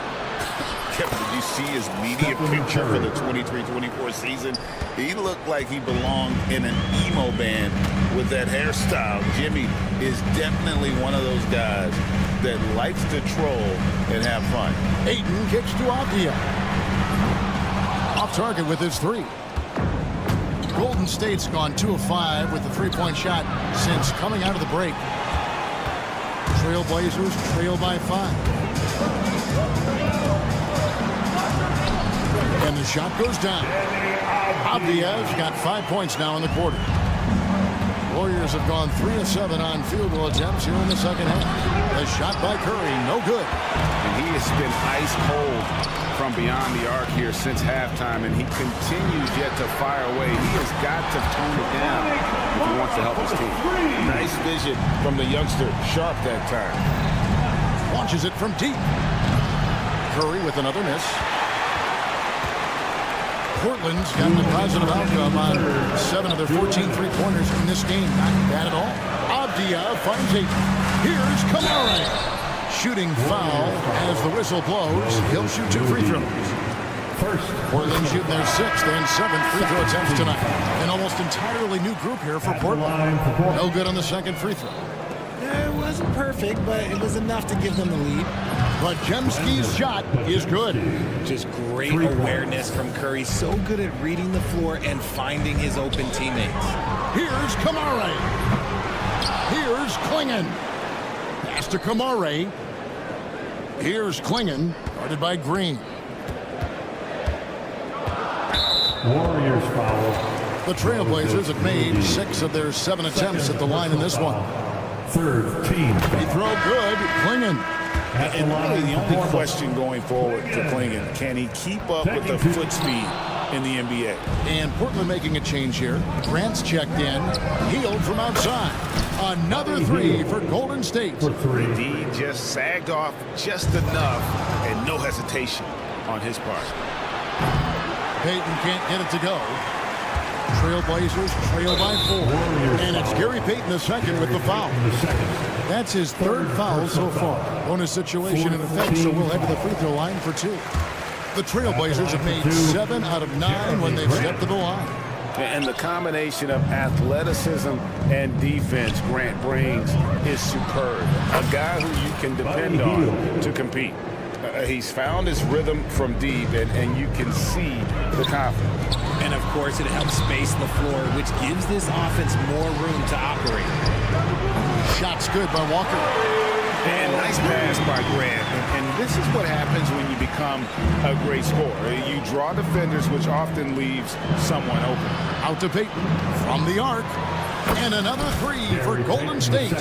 Kevin, did you see his media picture for the 23-24 season? He looked like he belonged in an emo band with that hairstyle. Jimmy is definitely one of those guys that likes to troll and have fun. Ayton kicks to Avdia. Off target with his 3. Golden State's gone 2 of 5 with the 3-point shot since coming out of the break. Trailblazers trail by 5. And the shot goes down. Avdia's got 5 points now in the quarter. Warriors have gone 3 of 7 on field goal attempts here in the second half. The shot by Curry, no good. And he has been ice cold from beyond the arc here since halftime, and he continues yet to fire away. He has got to tone it down if he wants to help his team. Nice vision from the youngster, sharp that time. Launches it from deep. Curry with another miss. Portland's gotten a positive outcome on 7 of their 14 3-pointers in this game. Not bad at all. Avdia finds it. Here's Kamara. Shooting foul as the whistle blows. He'll shoot 2 free throws. Portland shooting their 6th and 7th free throw attempts tonight. An almost entirely new group here for Portland. No good on the second free throw. It wasn't perfect, but it was enough to give them the lead. But Jemski's shot is good. Just great awareness from Curry. So good at reading the floor and finding his open teammates. Here's Kamara. Here's Klingon. Pass to Kamara. Here's Klingon, guarded by Green. Warriors foul. The Trailblazers have made 6 of their 7 attempts at the line in this one. Third team. They throw good. Klingon. And really the only question going forward for Klingon, can he keep up with the foot speed in the NBA? And Portland making a change here. Grant's checked in. Healed from outside. Another 3 for Golden State. D just sagged off just enough and no hesitation on his part. Payton can't get it to go. Trailblazers trail by 4. And it's Gary Payton II with the foul. That's his 3rd foul so far. Bonus situation in effect, so we'll head to the free throw line for 2. The Trailblazers have made 7 out of 9 when they've stepped to the line. And the combination of athleticism and defense Grant brings is superb. A guy who you can depend on to compete. He's found his rhythm from deep, and you can see the confidence. And, of course, it helps space the floor, which gives this offense more room to operate. Shot's good by Walker. And nice pass by Grant. And this is what happens when you become a great scorer. You draw defenders, which often leaves someone open. Out to Payton from the arc. And another 3 for Golden State.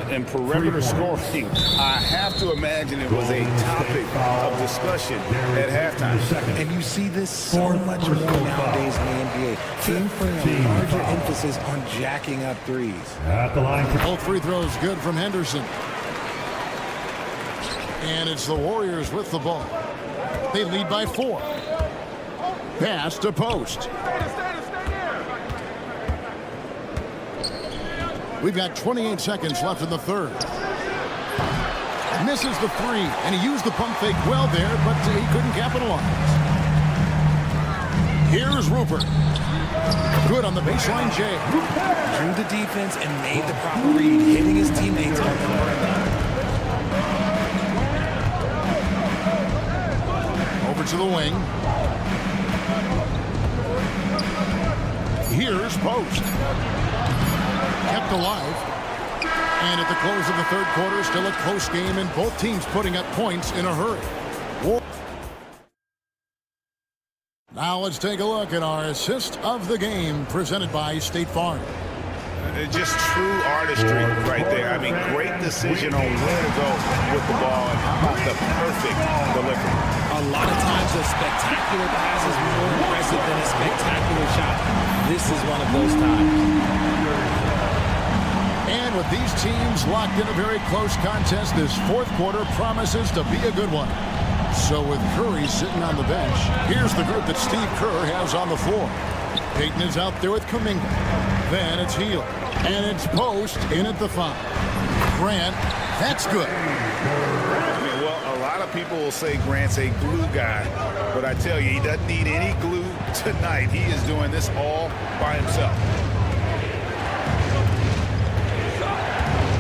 And perimeter scoring, I have to imagine it was a topic of discussion at halftime. And you see this so much more nowadays in the NBA. Teams putting a larger emphasis on jacking up threes. At the line. Both free throws good from Henderson. And it's the Warriors with the ball. They lead by 4. Pass to Post. We've got 28 seconds left in the 3rd. Misses the 3, and he used the pump fake well there, but he couldn't capitalize. Here's Rupert. Good on the baseline, Jay. Drew the defense and made the proper read, hitting his teammates on the perimeter. Over to the wing. Here's Post. Kept alive. And at the close of the 3rd quarter, still a close game, and both teams putting up points in a hurry. Now let's take a look at our assist of the game presented by State Farm. Just true artistry right there. I mean, great decision on where to go with the ball, and how about the perfect delivery. A lot of times a spectacular pass is more impressive than a spectacular shot. This is one of those times. And with these teams locked in a very close contest, this fourth quarter promises to be a good one. So with Curry sitting on the bench, here's the group that Steve Kerr has on the floor. Payton is out there with Kuminga. Then it's Hield. And it's Post in at the 5. Grant, that's good. I mean, well, a lot of people will say Grant's a glue guy, but I tell you, he doesn't need any glue tonight. He is doing this all by himself.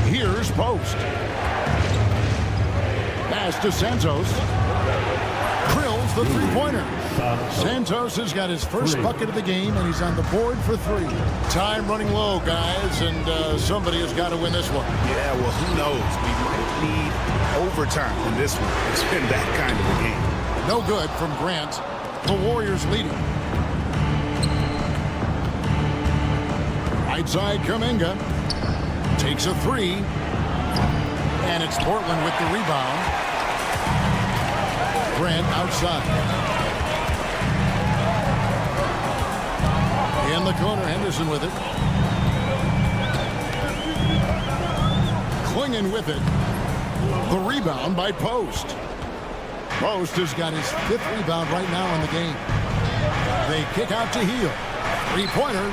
Here's Post. Pass to Santos. Drills the three-pointer. Santos has got his first bucket of the game, and he's on the board for 3. Time running low, guys, and somebody has got to win this one. Yeah, well, who knows? We might need overtime in this one. It's been that kind of a game. No good from Grant. The Warriors leading. Right side, Kuminga. Takes a 3. And it's Portland with the rebound. Grant outside. In the corner, Henderson with it. Clinging with it. The rebound by Post. Post has got his 5th rebound right now in the game. They kick out to Hield. 3-pointer.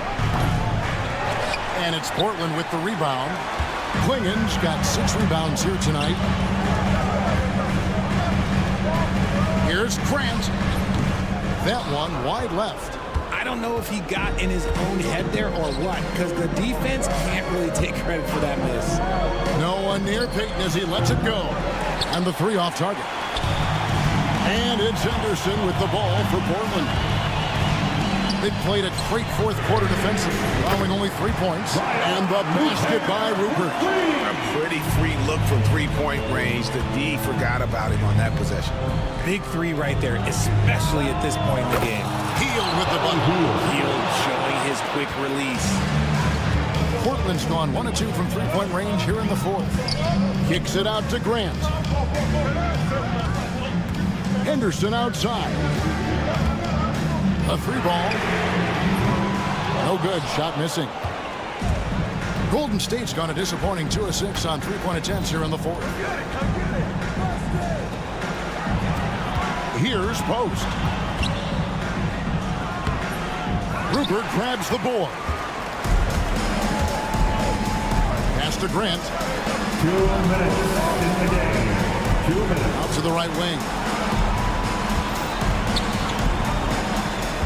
And it's Portland with the rebound. Klingen's got 6 rebounds here tonight. Here's Grant. That one wide left. I don't know if he got in his own head there or what, because the defense can't really take credit for that miss. No one near Payton as he lets it go. And the 3 off target. And it's Henderson with the ball for Portland. They played a great fourth quarter defensively, allowing only 3 points. And the basket by Rupert. A pretty free look from three-point range. The D forgot about him on that possession. Big 3 right there, especially at this point in the game. Hield with the ball. Hield showing his quick release. Portland's gone 1 of 2 from 3-point range here in the fourth. Kicks it out to Grant. Henderson outside. A 3-ball. No good. Shot missing. Golden State's gone a disappointing 2 of 6 on 3-point attempts here in the fourth. Here's Post. Rupert grabs the board. Pass to Grant. 2 minutes in the game. 2 minutes. Out to the right wing.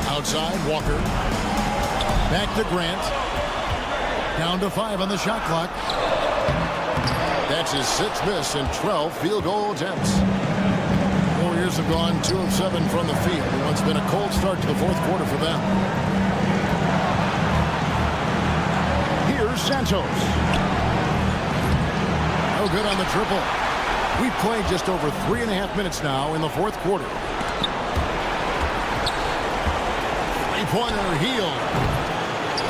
Outside, Walker. Back to Grant. Down to 5 on the shot clock. That's his 6th miss and 12 field goal attempts. Warriors have gone 2 of 7 from the field. It's been a cold start to the fourth quarter for them. Here's Santos. No good on the triple. We've played just over 3.5 minutes now in the fourth quarter. Three-pointer, Hield.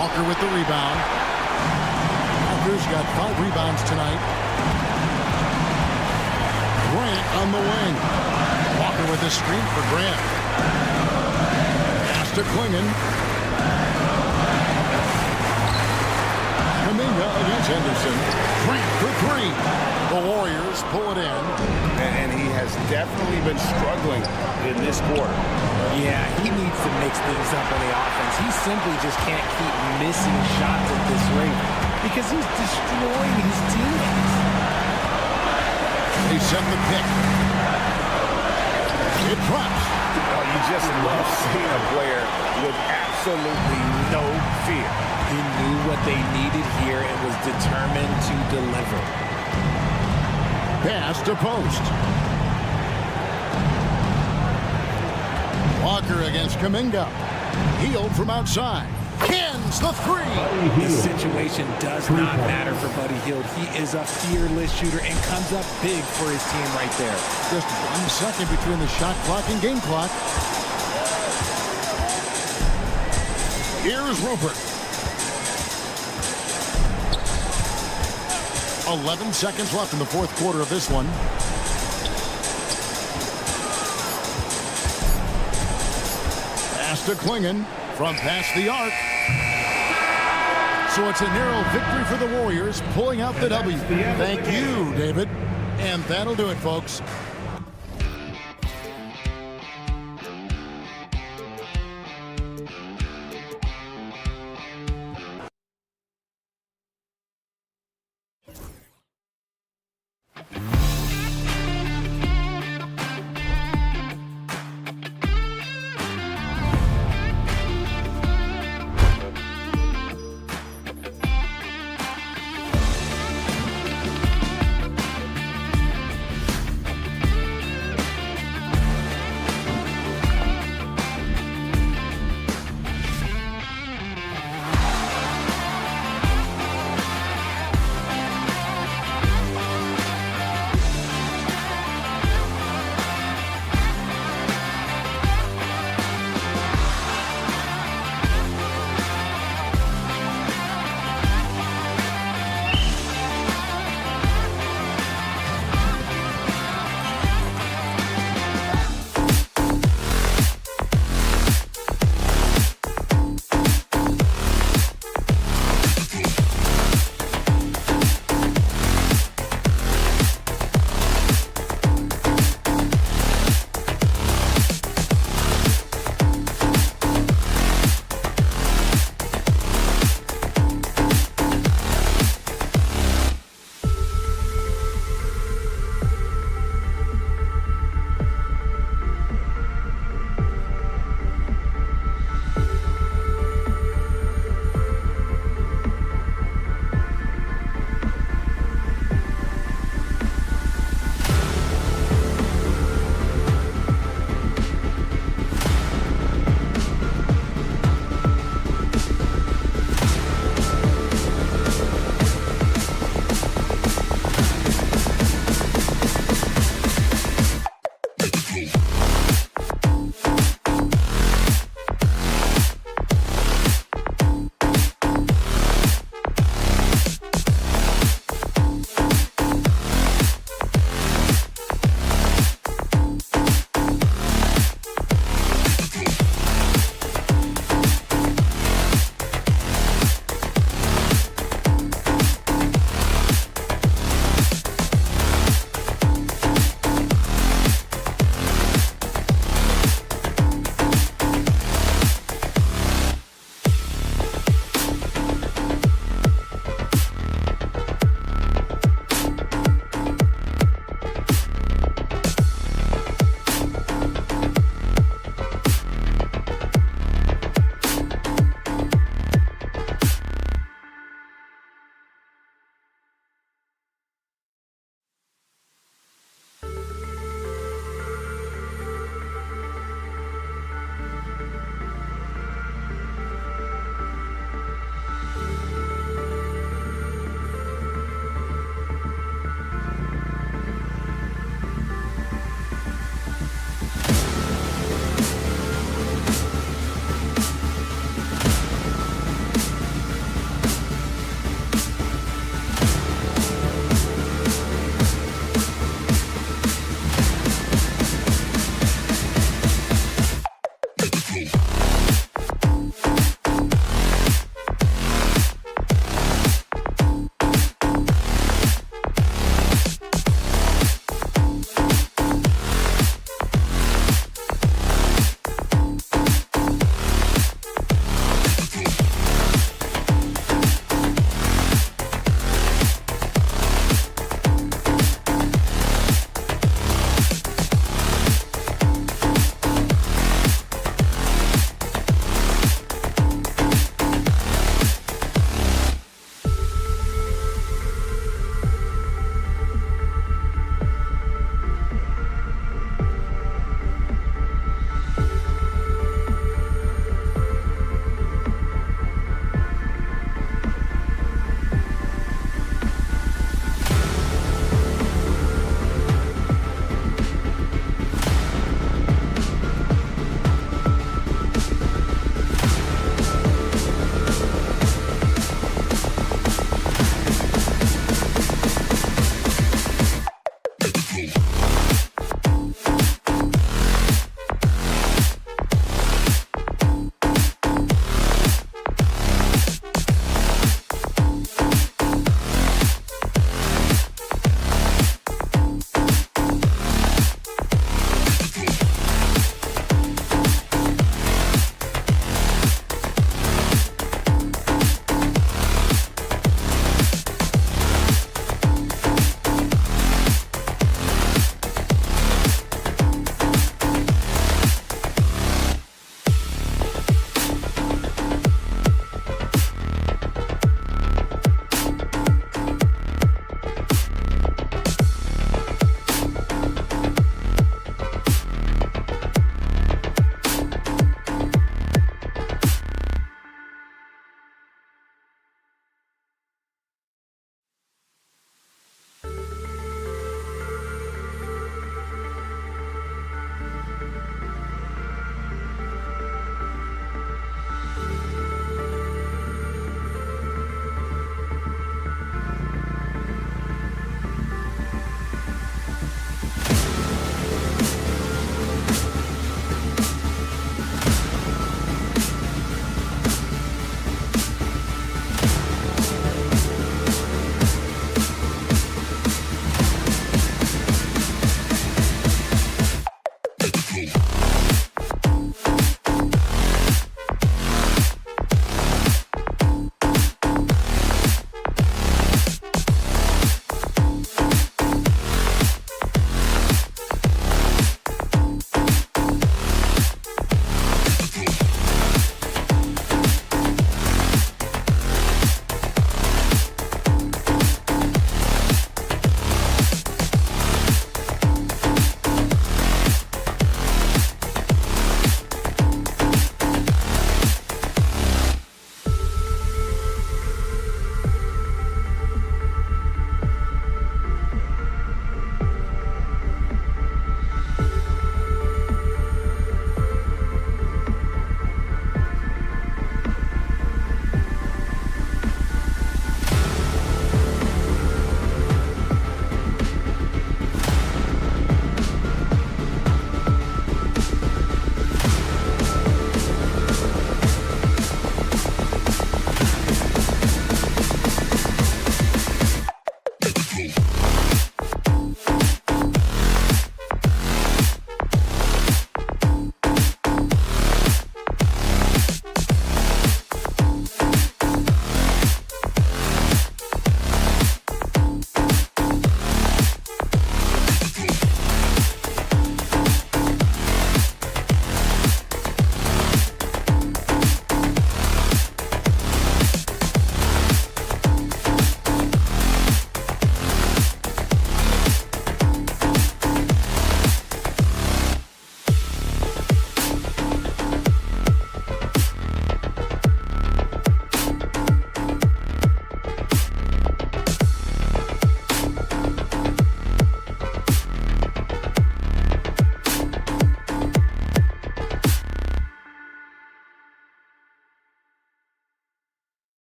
Walker with the rebound. Walker's got 5 rebounds tonight. Grant on the wing. Walker with a screen for Grant. Pass to Klingen. Kuminga against Henderson. Grant for 3. The Warriors pull it in. And he has definitely been struggling in this quarter. Yeah, he needs to mix things up on the offense. He simply just can't keep missing shots at this rate because he's destroying his teammates. They set the pick. It drops. Oh, you just love seeing a player with absolutely no fear. He knew what they needed here and was determined to deliver. Pass to Post. Walker against Kuminga. Hield from outside. Cans the 3. This situation does not matter for Buddy Hield. He is a fearless shooter and comes up big for his team right there. Just 1 second between the shot clock and game clock. Here's Rupert. 11 seconds left in the fourth quarter of this one. Pass to Klingon from past the arc. So it's a narrow victory for the Warriors, pulling out the W. Thank you, David. And that'll do it, folks.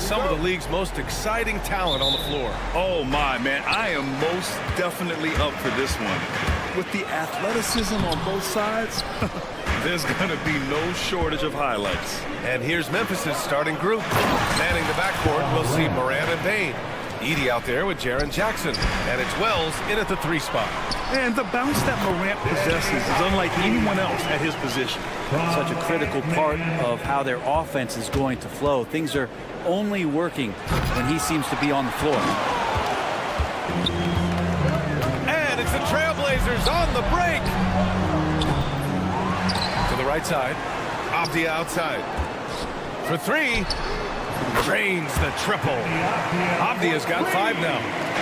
some of the league's most exciting talent on the floor. Oh, my, man. I am most definitely up for this one. With the athleticism on both sides, there's going to be no shortage of highlights. And here's Memphis's starting group. Manning the backcourt, we'll see Moran and Bain. Edie out there with Jaren Jackson. And it's Wells in at the 3 spot. And the bounce that Morant possesses is unlike anyone else at his position. Such a critical part of how their offense is going to flow. Things are only working when he seems to be on the floor. And it's the Trailblazers on the break. To the right side. Abdia outside. For 3. Drains the triple. Abdia's got 5 now.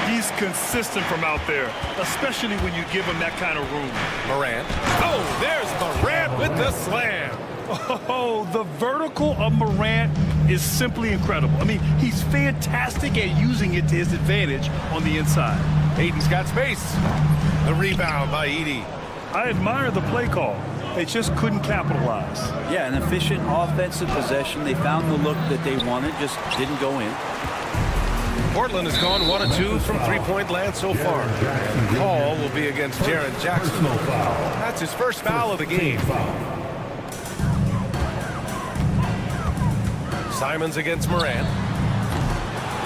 He's consistent from out there, especially when you give him that kind of room. Morant. Oh, there's Morant with the slam. Oh, the vertical of Morant is simply incredible. I mean, he's fantastic at using it to his advantage on the inside. Aiden's got space. The rebound by Edie. I admire the play call. They just couldn't capitalize. Yeah, an efficient offensive possession. They found the look that they wanted, just didn't go in. Portland has gone 1 of 2 from three-point land so far. And Paul will be against Jaren Jackson. That's his first foul of the game. Simons against Morant.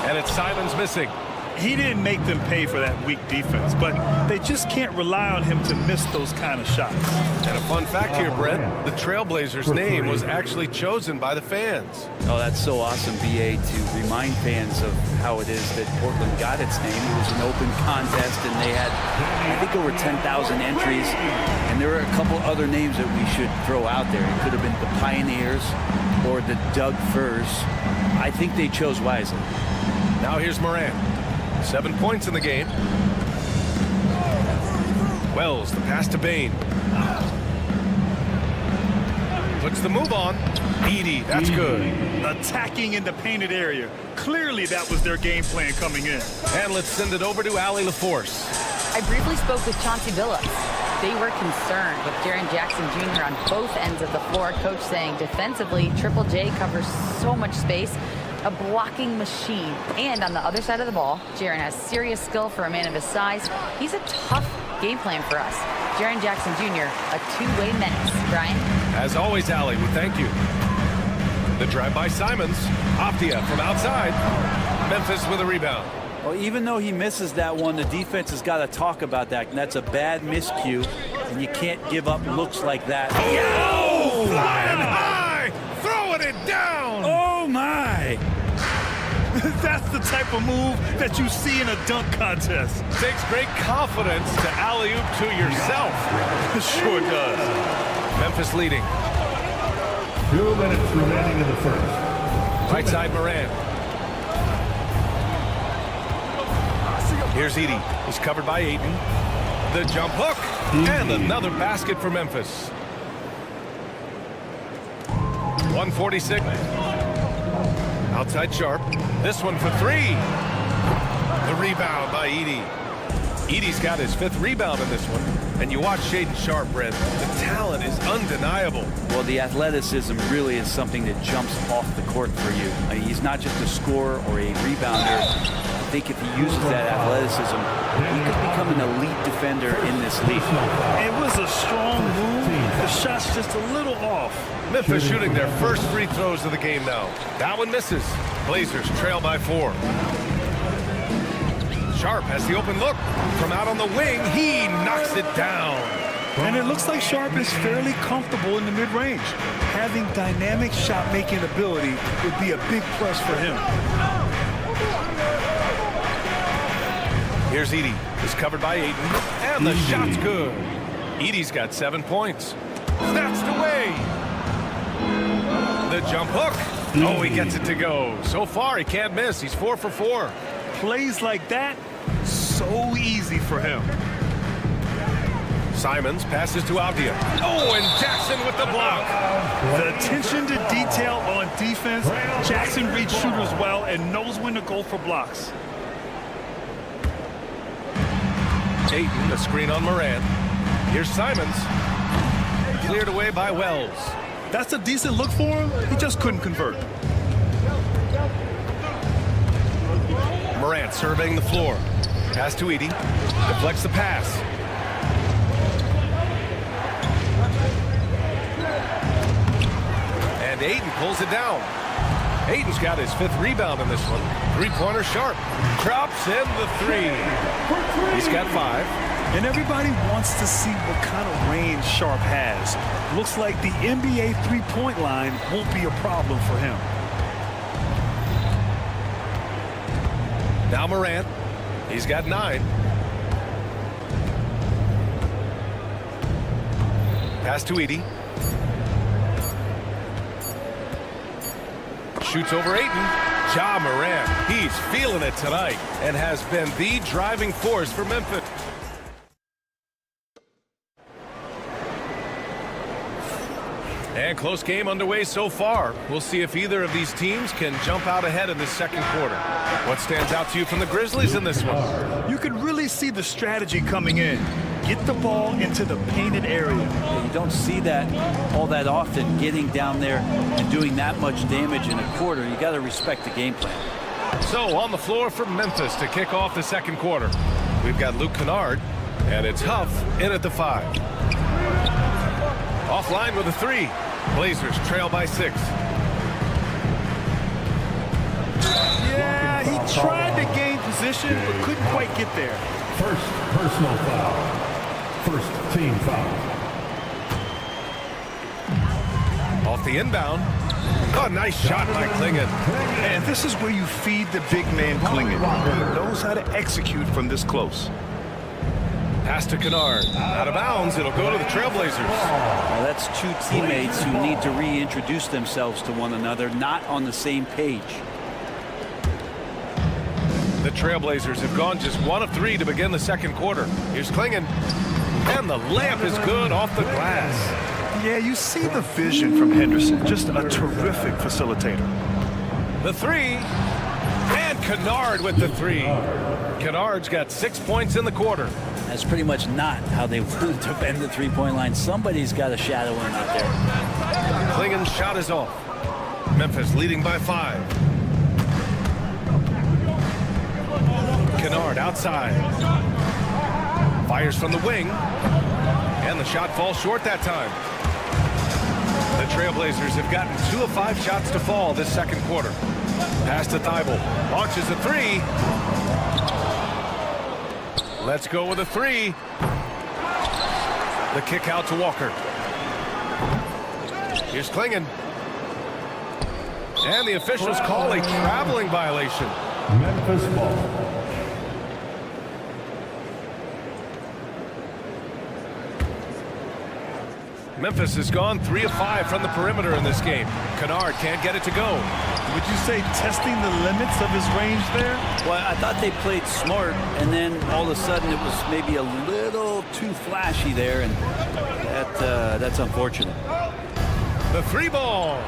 And it's Simons missing. He didn't make them pay for that weak defense, but they just can't rely on him to miss those kind of shots. And a fun fact here, Brett, the Trailblazers' name was actually chosen by the fans. Oh, that's so awesome, BA, to remind fans of how it is that Portland got its name. It was an open contest, and they had, I think, over 10,000 entries. And there were a couple other names that we should throw out there. It could have been the Pioneers or the Doug Furs. I think they chose wisely. Now here's Morant. 7 points in the game. Wells, the pass to Bain. Puts the move on. Edie, that's good. Attacking in the painted area. Clearly that was their game plan coming in. And let's send it over to Allie LaForce. I briefly spoke with Chauncey Billups. They were concerned with Jaren Jackson Jr. on both ends of the floor. Coach saying defensively, Triple J covers so much space. A blocking machine. And on the other side of the ball, Jaren has serious skill for a man of his size. He's a tough game plan for us. Jaren Jackson Jr., a two-way menace. Brian? As always, Allie, we thank you. The drive by Simons. Abdia from outside. Memphis with a rebound. Well, even though he misses that one, the defense has got to talk about that. And that's a bad miscue. And you can't give up looks like that. Oh! Flying high! Throwing it down! Oh, my! That's the type of move that you see in a dunk contest. Takes great confidence to alley-oop to yourself. Sure does. Memphis leading. 2 minutes remaining in the first. Right side Moran. Here's Edie. He's covered by Aiden. The jump hook. And another basket for Memphis. 146. Outside Sharp. This one for 3. The rebound by Edie. Edie's got his 5th rebound in this one. And you watch Shaedon Sharp, Brent. The talent is undeniable. Well, the athleticism really is something that jumps off the court for you. I mean, he's not just a scorer or a rebounder. I think if he uses that athleticism, he could become an elite defender in this league. It was a strong move. The shot's just a little off. Memphis shooting their first free throws of the game now. That one misses. Blazers trail by 4. Sharp has the open look. From out on the wing, he knocks it down. And it looks like Sharp is fairly comfortable in the mid-range. Having dynamic shot-making ability would be a big plus for him. Here's Edie. He's covered by Aiden. And the shot's good. Edie's got 7 points. Snatched away. The jump hook. Oh, he gets it to go. So far, he can't miss. He's 4 for 4. Plays like that, so easy for him. Simons passes to Abdia. Oh, and Jackson with the block. The attention to detail on defense. Jackson reads shooters well and knows when to go for blocks. Ayton, the screen on Moran. Here's Simons. Cleared away by Wells. That's a decent look for him. He just couldn't convert. Morant surveying the floor. Pass to Edey. Deflects the pass. And Ayton pulls it down. Ayton's got his 5th rebound in this one. Three-pointer Sharp. Drops in the 3. He's got 5. And everybody wants to see what kind of range Sharp has. Looks like the NBA three-point line won't be a problem for him. Now Morant. He's got 9. Pass to Edey. Shoots over Ayton. Ja Morant. He's feeling it tonight and has been the driving force for Memphis. And close game underway so far. We'll see if either of these teams can jump out ahead in this second quarter. What stands out to you from the Grizzlies in this one? You can really see the strategy coming in. Get the ball into the painted area. You don't see that all that often, getting down there and doing that much damage in a quarter. You got to respect the game plan. So on the floor for Memphis to kick off the second quarter, we've got Luke Kennard, and it's Huff in at the 5. Offline with a 3. Blazers trail by 6. Yeah, he tried to gain position, but couldn't quite get there. First personal foul. First team foul. Off the inbound. Oh, nice shot by Klingon. And this is where you feed the big man Klingon. He knows how to execute from this close. Pass to Kennard. Out of bounds. It'll go to the Trailblazers. Well, that's two teammates who need to reintroduce themselves to one another, not on the same page. The Trailblazers have gone just 1 of 3 to begin the second quarter. Here's Klingon. And the layup is good off the glass. Yeah, you see the vision from Henderson. Just a terrific facilitator. The 3. And Kennard with the 3. Kennard's got 6 points in the quarter. That's pretty much not how they want to defend the three-point line. Somebody's got to shadow him out there. Klingon's shot is off. Memphis leading by 5. Kennard outside. Fires from the wing. And the shot falls short that time. The Trailblazers have gotten 2 of 5 shots to fall this second quarter. Pass to Thibault. Launches a 3. Let's go with a 3. The kick out to Walker. Here's Klingon. And the officials call a traveling violation. Memphis ball. Memphis has gone 3 of 5 from the perimeter in this game. Kennard can't get it to go. Would you say testing the limits of his range there? Well, I thought they played smart, and then all of a sudden it was maybe a little too flashy there, and that's unfortunate. The 3 ball.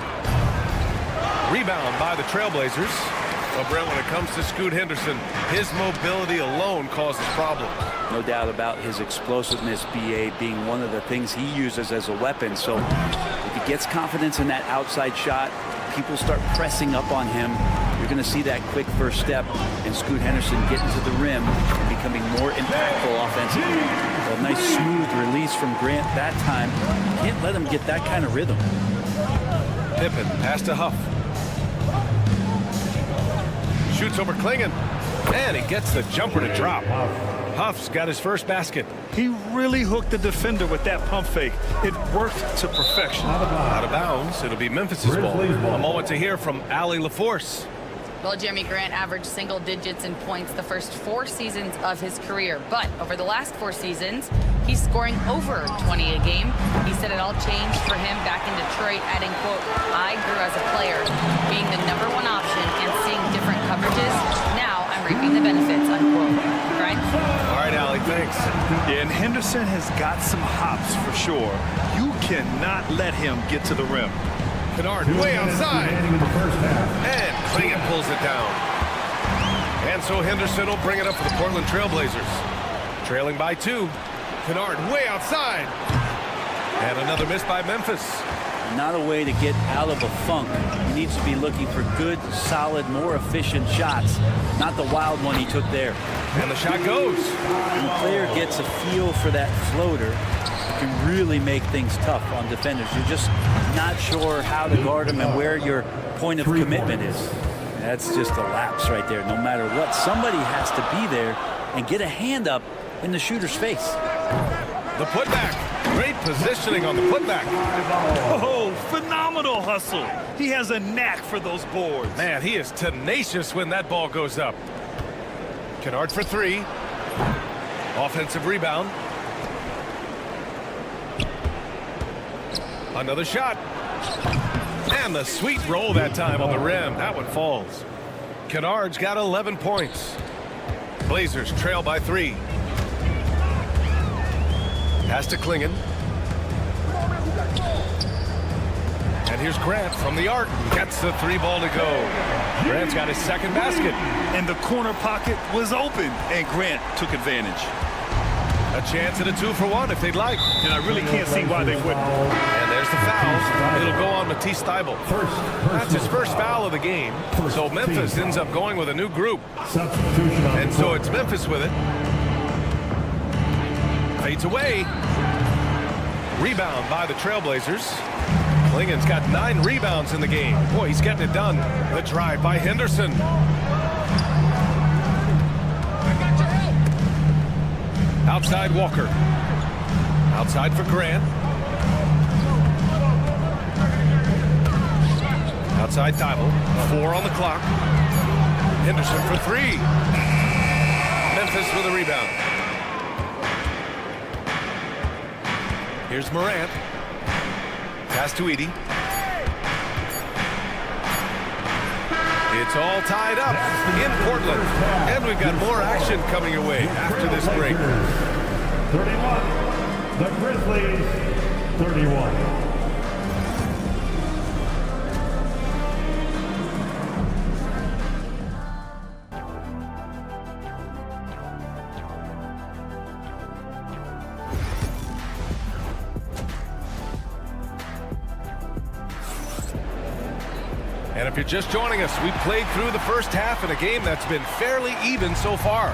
Rebound by the Trailblazers. Well, Brent, when it comes to Scoot Henderson, his mobility alone causes problems. No doubt about his explosiveness, BA, being one of the things he uses as a weapon. So if he gets confidence in that outside shot, people start pressing up on him, you're going to see that quick first step and Scoot Henderson getting to the rim and becoming more impactful offensively. A nice smooth release from Grant that time. You can't let him get that kind of rhythm. Pippen, pass to Huff. Shoots over Klingon. And he gets the jumper to drop. Huff's got his first basket. He really hooked the defender with that pump fake. It worked to perfection. Out of bounds. It'll be Memphis's ball. A moment to hear from Allie LaForce. Well, Jeremy Grant averaged single digits in points the first 4 seasons of his career. But over the last 4 seasons, he's scoring over 20 a game. He said it all changed for him back in Detroit, adding, quote, "I grew as a player, being the #1 option and seeing different coverages. Now I'm reaping the benefits," unquote. Right? All right, Allie, thanks. Yeah, and Henderson has got some hops for sure. You cannot let him get to the rim. Kennard way outside. And Klingon pulls it down. And so Henderson will bring it up for the Portland Trailblazers. Trailing by 2. Kennard way outside. And another miss by Memphis. not a way to get out of a funk. He needs to be looking for good, solid, more efficient shots, not the wild one he took there. And the shot goes. When the player gets a feel for that floater, it can really make things tough on defenders. You're just not sure how to guard them and where your point of commitment is. That's just a lapse right there. No matter what, somebody has to be there and get a hand up in the shooter's face. The putback. Great positioning on the putback. Oh, phenomenal hustle. He has a knack for those boards. Man, he is tenacious when that ball goes up. Kennard for three. Offensive rebound. Another shot. And the sweet roll that time on the rim. That one falls. Kennard's got 11 points. Blazers trail by 3. Pass to Klingon. And here's Grant from the arc. Gets the 3 ball to go. Grant's got his second basket. And the corner pocket was open, and Grant took advantage. A chance at a 2-for-1 if they'd like. And I really can't see why they wouldn't. And there's the foul. It'll go on Matisse Thybulle. That's his first foul of the game. So Memphis ends up going with a new group. And so it's Memphis with it. Fades away. Rebound by the Trailblazers. Klingon's got 9 rebounds in the game. Boy, he's getting it done. The drive by Henderson. Outside Walker. Outside for Grant. Outside Thybulle. 4 on the clock. Henderson for 3. Memphis with a rebound. Here's Morant. Pass to Edey. It's all tied up in Portland. And we've got more action coming your way after this break. 31. The Grizzlies, 31. And if you're just joining us, we played through the first half in a game that's been fairly even so far.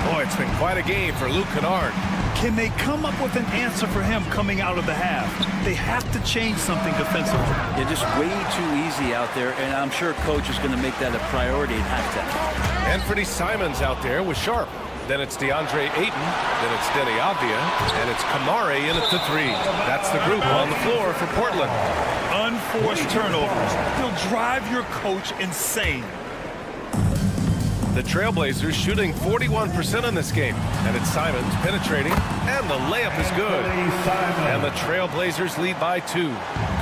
Boy, it's been quite a game for Luke Kennard. Can they come up with an answer for him coming out of the half? They have to change something defensively. They're just way too easy out there, and I'm sure coach is going to make that a priority at halftime. Anthony Simons out there with Sharp. Then it's DeAndre Ayton. Then it's Denny Avdia. And it's Kamare in at the 3. That's the group on the floor for Portland. Unforced turnovers. They'll drive your coach insane. The Trailblazers shooting 41% in this game. And it's Simons penetrating. And the layup is good. And the Trailblazers lead by 2.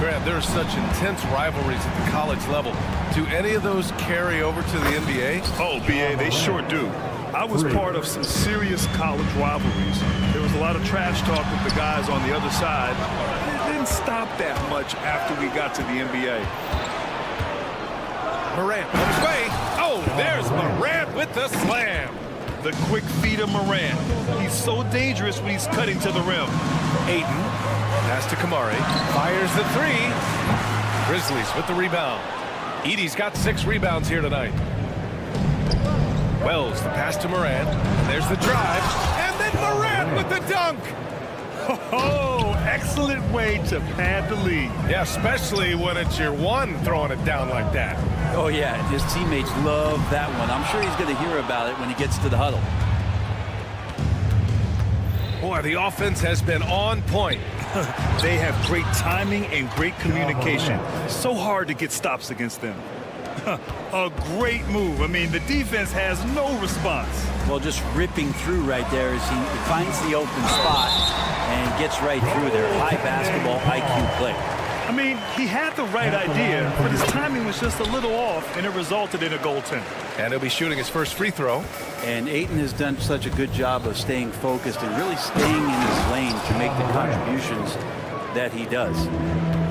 Grant, there are such intense rivalries at the college level. Do any of those carry over to the NBA? Oh, BA, they sure do. I was part of some serious college rivalries. There was a lot of trash talk with the guys on the other side. It didn't stop that much after we got to the NBA. Morant on his way. Oh, there's Morant with the slam. The quick feed of Morant. He's so dangerous when he's cutting to the rim. Ayton. Pass to Kamare. Fires the 3. Grizzlies with the rebound. Edey's got 6 rebounds here tonight. Wells, the pass to Morant. There's the drive. And then Morant with the dunk. Oh, excellent way to pad the lead. Yeah, especially when it's your one throwing it down like that. Oh, yeah, his teammates love that one. I'm sure he's going to hear about it when he gets to the huddle. Boy, the offense has been on point. They have great timing and great communication. So hard to get stops against them. A great move. I mean, the defense has no response. Well, just ripping through right there as he finds the open spot and gets right through there. High basketball IQ play. I mean, he had the right idea, but his timing was just a little off, and it resulted in a goaltender. And he'll be shooting his first free throw. And Ayton has done such a good job of staying focused and really staying in his lane to make the contributions that he does.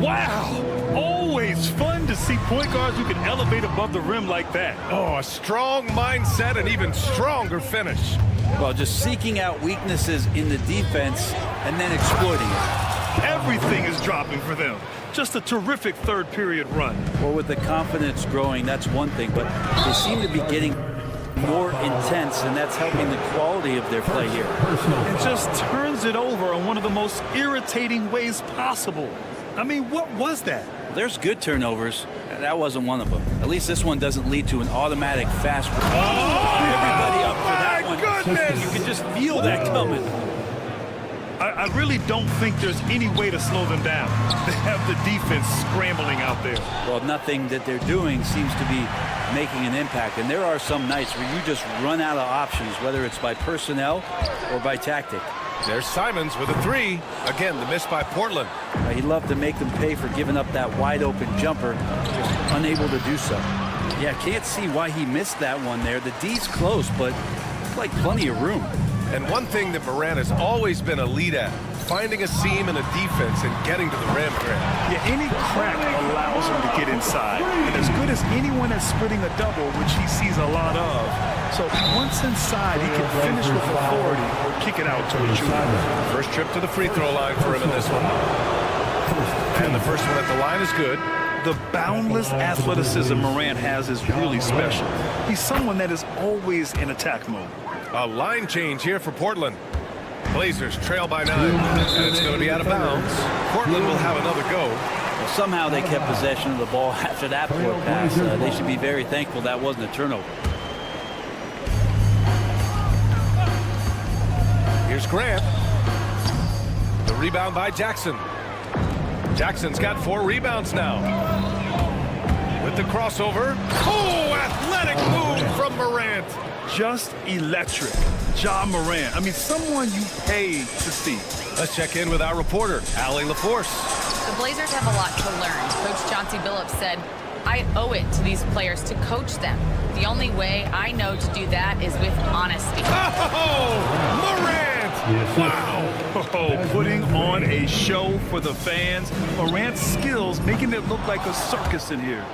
Wow! Always fun to see point guards who can elevate above the rim like that. Oh, a strong mindset and even stronger finish. Well, just seeking out weaknesses in the defense and then exploiting it. Everything is dropping for them. Just a terrific third period run. Well, with the confidence growing, that's one thing, but they seem to be getting more intense, and that's helping the quality of their play here. And just turns it over in one of the most irritating ways possible. I mean, what was that? There's good turnovers. That wasn't one of them. At least this one doesn't lead to an automatic fast break. Everybody up for that one. Goodness! You can just feel that coming. I really don't think there's any way to slow them down. They have the defense scrambling out there. Well, nothing that they're doing seems to be making an impact. And there are some nights where you just run out of options, whether it's by personnel or by tactic. There's Simons with a three. Again, the miss by Portland. He'd love to make them pay for giving up that wide-open jumper, just unable to do so. Yeah, can't see why he missed that one there. The D's close, but it's like plenty of room. And one thing that Morant has always been elite at, finding a seam in a defense and getting to the rim, Grant. Yeah, any crack allows him to get inside. And as good as anyone at splitting a double, which he sees a lot of. So once inside, he can finish with authority or kick it out to a shooter. First trip to the free throw line for him in this one. And the first one at the line is good. The boundless athleticism Morant has is really special. He's someone that is always in attack mode. A line change here for Portland. Blazers trail by 9, and it's going to be out of bounds. Portland will have another go. Well, somehow they kept possession of the ball after that poor pass. They should be very thankful that wasn't a turnover. Here's Grant. The rebound by Jackson. Jackson's got 4 rebounds now. With the crossover. Oh, athletic move from Morant. Just electric. Ja Morant. I mean, someone you pay to see. Let's check in with our reporter, Allie LaForce. The Blazers have a lot to learn. Coach Chauncey Billups said, I owe it to these players to coach them. The only way I know to do that is with honesty. Oh, Morant! Wow. Oh, putting on a show for the fans. Morant's skills making it look like a circus in here.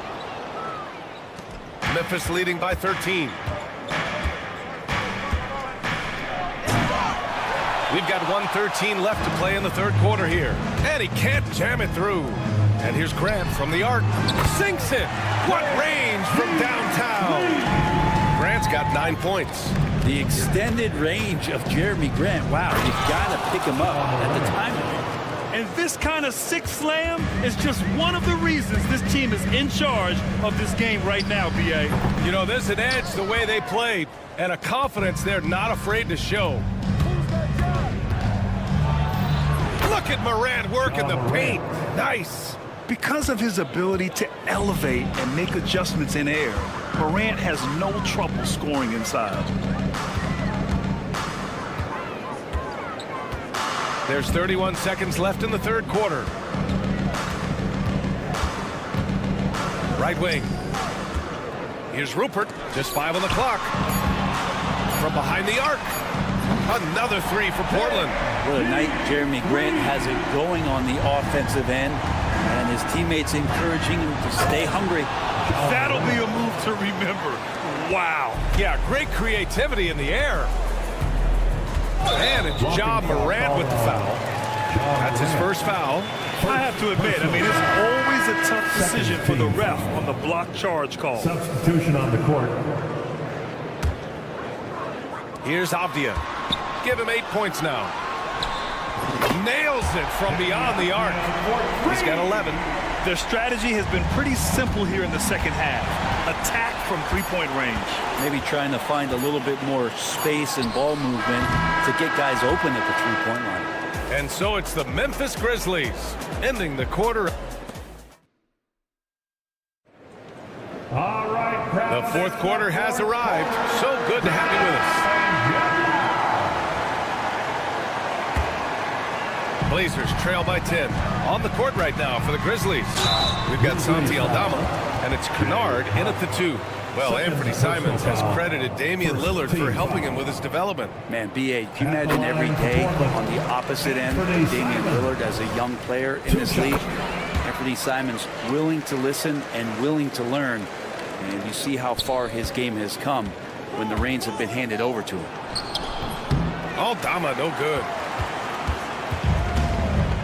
Memphis leading by 13. We've got 1:13 left to play in the third quarter here. And he can't jam it through. And here's Grant from the arc. Sinks it. What range from downtown. Grant's got 9 points. The extended range of Jeremy Grant. Wow, you've got to pick him up at the time. And this kind of sick slam is just one of the reasons this team is in charge of this game right now, B.A. You know, there's an edge the way they played and a confidence they're not afraid to show. Look at Morant work in the paint. Nice. Because of his ability to elevate and make adjustments in air, Morant has no trouble scoring inside. There's 31 seconds left in the third quarter. Right wing. Here's Rupert. Just 5 on the clock. From behind the arc. Another 3 for Portland. What a night Jeremy Grant has it going on the offensive end. And his teammates encouraging him to stay hungry. That'll be a move to remember. Wow. Yeah, great creativity in the air. And it's Ja Morant with the foul. That's his first foul. I have to admit, I mean, it's always a tough decision for the ref on the block charge call. Substitution on the court. Here's Avdia. Give him 8 points now. Nails it from beyond the arc. He's got 11. Their strategy has been pretty simple here in the second half. Attack from three-point range. Maybe trying to find a little bit more space and ball movement to get guys open at the three-point line. And so it's the Memphis Grizzlies ending the quarter. All right, The fourth quarter has arrived. So good to have you with us. Blazers trail by 10. On the court right now for the Grizzlies. We've got Santi Aldama, and it's Kennard in at the 2. Well, Anthony Simons has credited Damian Lillard for helping him with his development. Man, B.A., can you imagine every day on the opposite end, Damian Lillard as a young player in this league? Anthony Simons willing to listen and willing to learn. And you see how far his game has come when the reins have been handed over to him. Aldama, no good.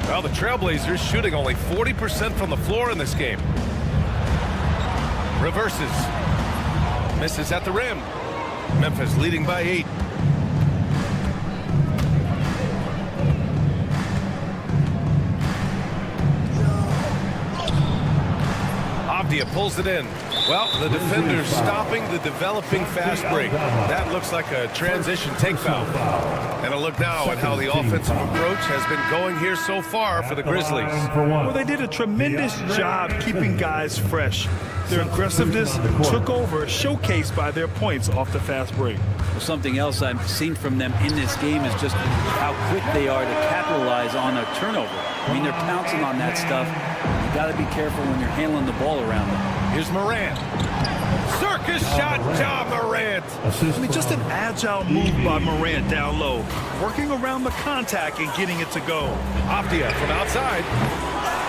Well, the Trailblazers shooting only 40% from the floor in this game. Reverses. Misses at the rim. Memphis leading by 8. Avdia pulls it in. Well, the defender's stopping the developing fast break. That looks like a transition take foul. And a look now at how the offensive approach has been going here so far for the Grizzlies. Well, they did a tremendous job keeping guys fresh. Their aggressiveness took over, showcased by their points off the fast break. Well, something else I've seen from them in this game is just how quick they are to capitalize on a turnover. I mean, they're pouncing on that stuff. You got to be careful when you're handling the ball around them. Here's Morant. Circus shot, Ja Morant. I mean, just an agile move by Morant down low, working around the contact and getting it to go. Avdia from outside.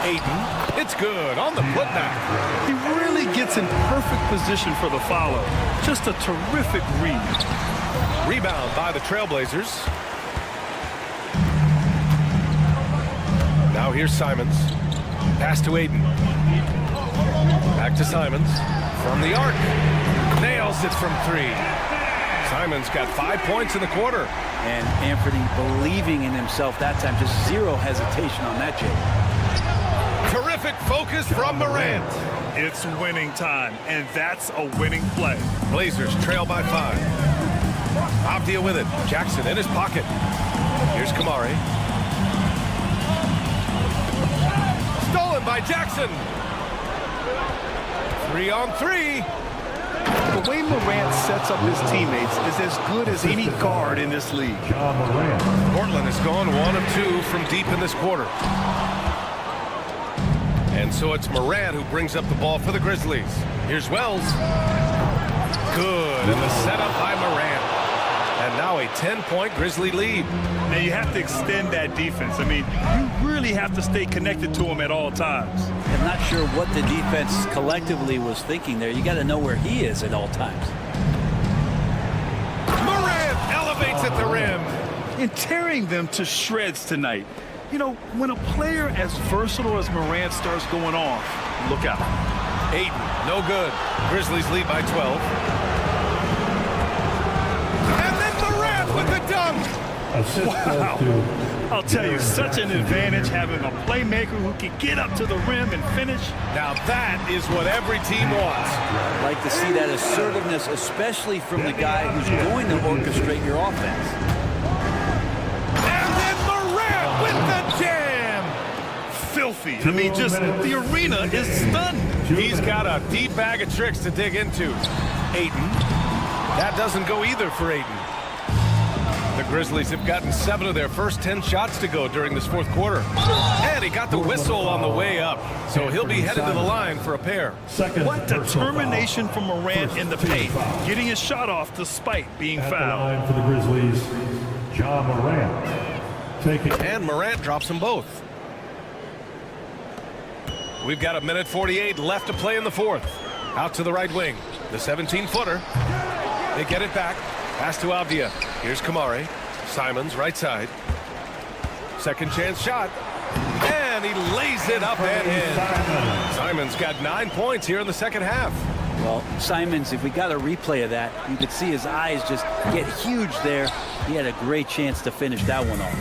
Ayton. It's good on the putback. He really gets in perfect position for the follow. Just a terrific read. Rebound by the Trailblazers. Now here's Simons. Pass to Ayton. Back to Simons. From the arc. Nails it from 3. Simons got 5 points in the quarter. And Anthony believing in himself that time. Just zero hesitation on that, Jay. Terrific focus from Morant. It's winning time, and that's a winning play. Blazers trail by 5. Avdia with it. Jackson in his pocket. Here's Kamari. Stolen by Jackson. 3 on 3. The way Morant sets up his teammates is as good as any guard in this league. Portland has gone 1 of 2 from deep in this quarter. And so it's Morant who brings up the ball for the Grizzlies. Here's Wells. Good, and the setup by Morant. And now a 10-point Grizzly lead. Now you have to extend that defense. I mean, you really have to stay connected to him at all times. I'm not sure what the defense collectively was thinking there. You got to know where he is at all times. Morant elevates at the rim. And tearing them to shreds tonight. You know, when a player as versatile as Morant starts going off, look out. Ayton, no good. Grizzlies lead by 12. And then Morant with the dunk. Wow. I'll tell you, such an advantage having a playmaker who can get up to the rim and finish. Now that is what every team wants. I'd like to see that assertiveness, especially from the guy who's going to orchestrate your offense. And then Morant with the jam. Filthy. I mean, just the arena is stunned. He's got a deep bag of tricks to dig into. Ayton. That doesn't go either for Ayton. The Grizzlies have gotten 7 of their first 10 shots to go during this fourth quarter. And he got the whistle on the way up, so he'll be headed to the line for a pair. What determination from Morant in the paint, getting his shot off despite being fouled. Line for the Grizzlies, Ja Morant. And Morant drops them both. We've got 1:48 left to play in the fourth. Out to the right wing, the 17-footer. They get it back. Pass to Avdia. Here's Kamari. Simons, right side. Second chance shot. And he lays it up and in. Simons got 9 points here in the second half. Well, Simons, if we got a replay of that, you could see his eyes just get huge there. He had a great chance to finish that one off.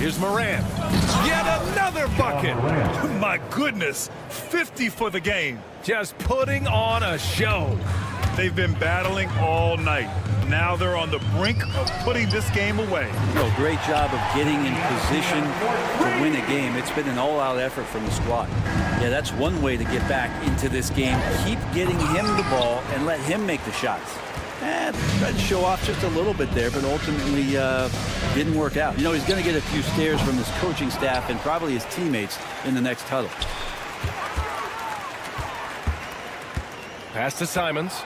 Here's Morant. Yet another bucket. My goodness, 50 for the game. Just putting on a show. They've been battling all night. Now they're on the brink of putting this game away. Great job of getting in position to win a game. It's been an all-out effort from the squad. Yeah, that's one way to get back into this game. Keep getting him the ball and let him make the shots. And tried to show off just a little bit there, but ultimately didn't work out. He's going to get a few stares from his coaching staff and probably his teammates in the next huddle. Pass to Simons.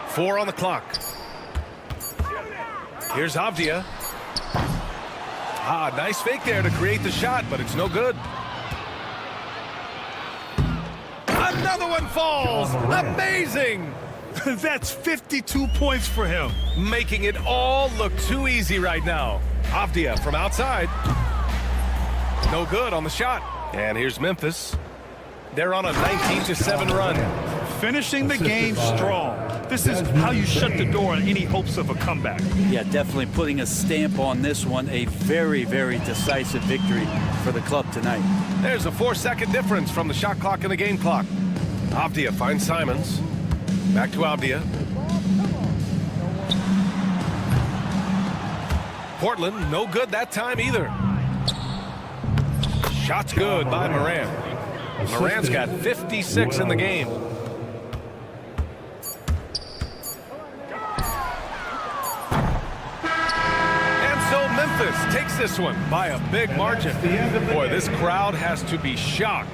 4 on the clock. Here's Avdia. Nice fake there to create the shot, but it's no good. Another one falls. Amazing. That's 52 points for him. Making it all look too easy right now. Avdia from outside. No good on the shot. And here's Memphis. They're on a 19-7 run. Finishing the game strong. This is how you shut the door on any hopes of a comeback. Yeah, definitely putting a stamp on this one. A very, very decisive victory for the club tonight. There's a 4-second difference from the shot clock and the game clock. Avdia finds Simons. Back to Avdia. Portland, no good that time either. Shot's good by Moran. Moran's got 56 in the game. And so Memphis takes this one by a big margin. Boy, this crowd has to be shocked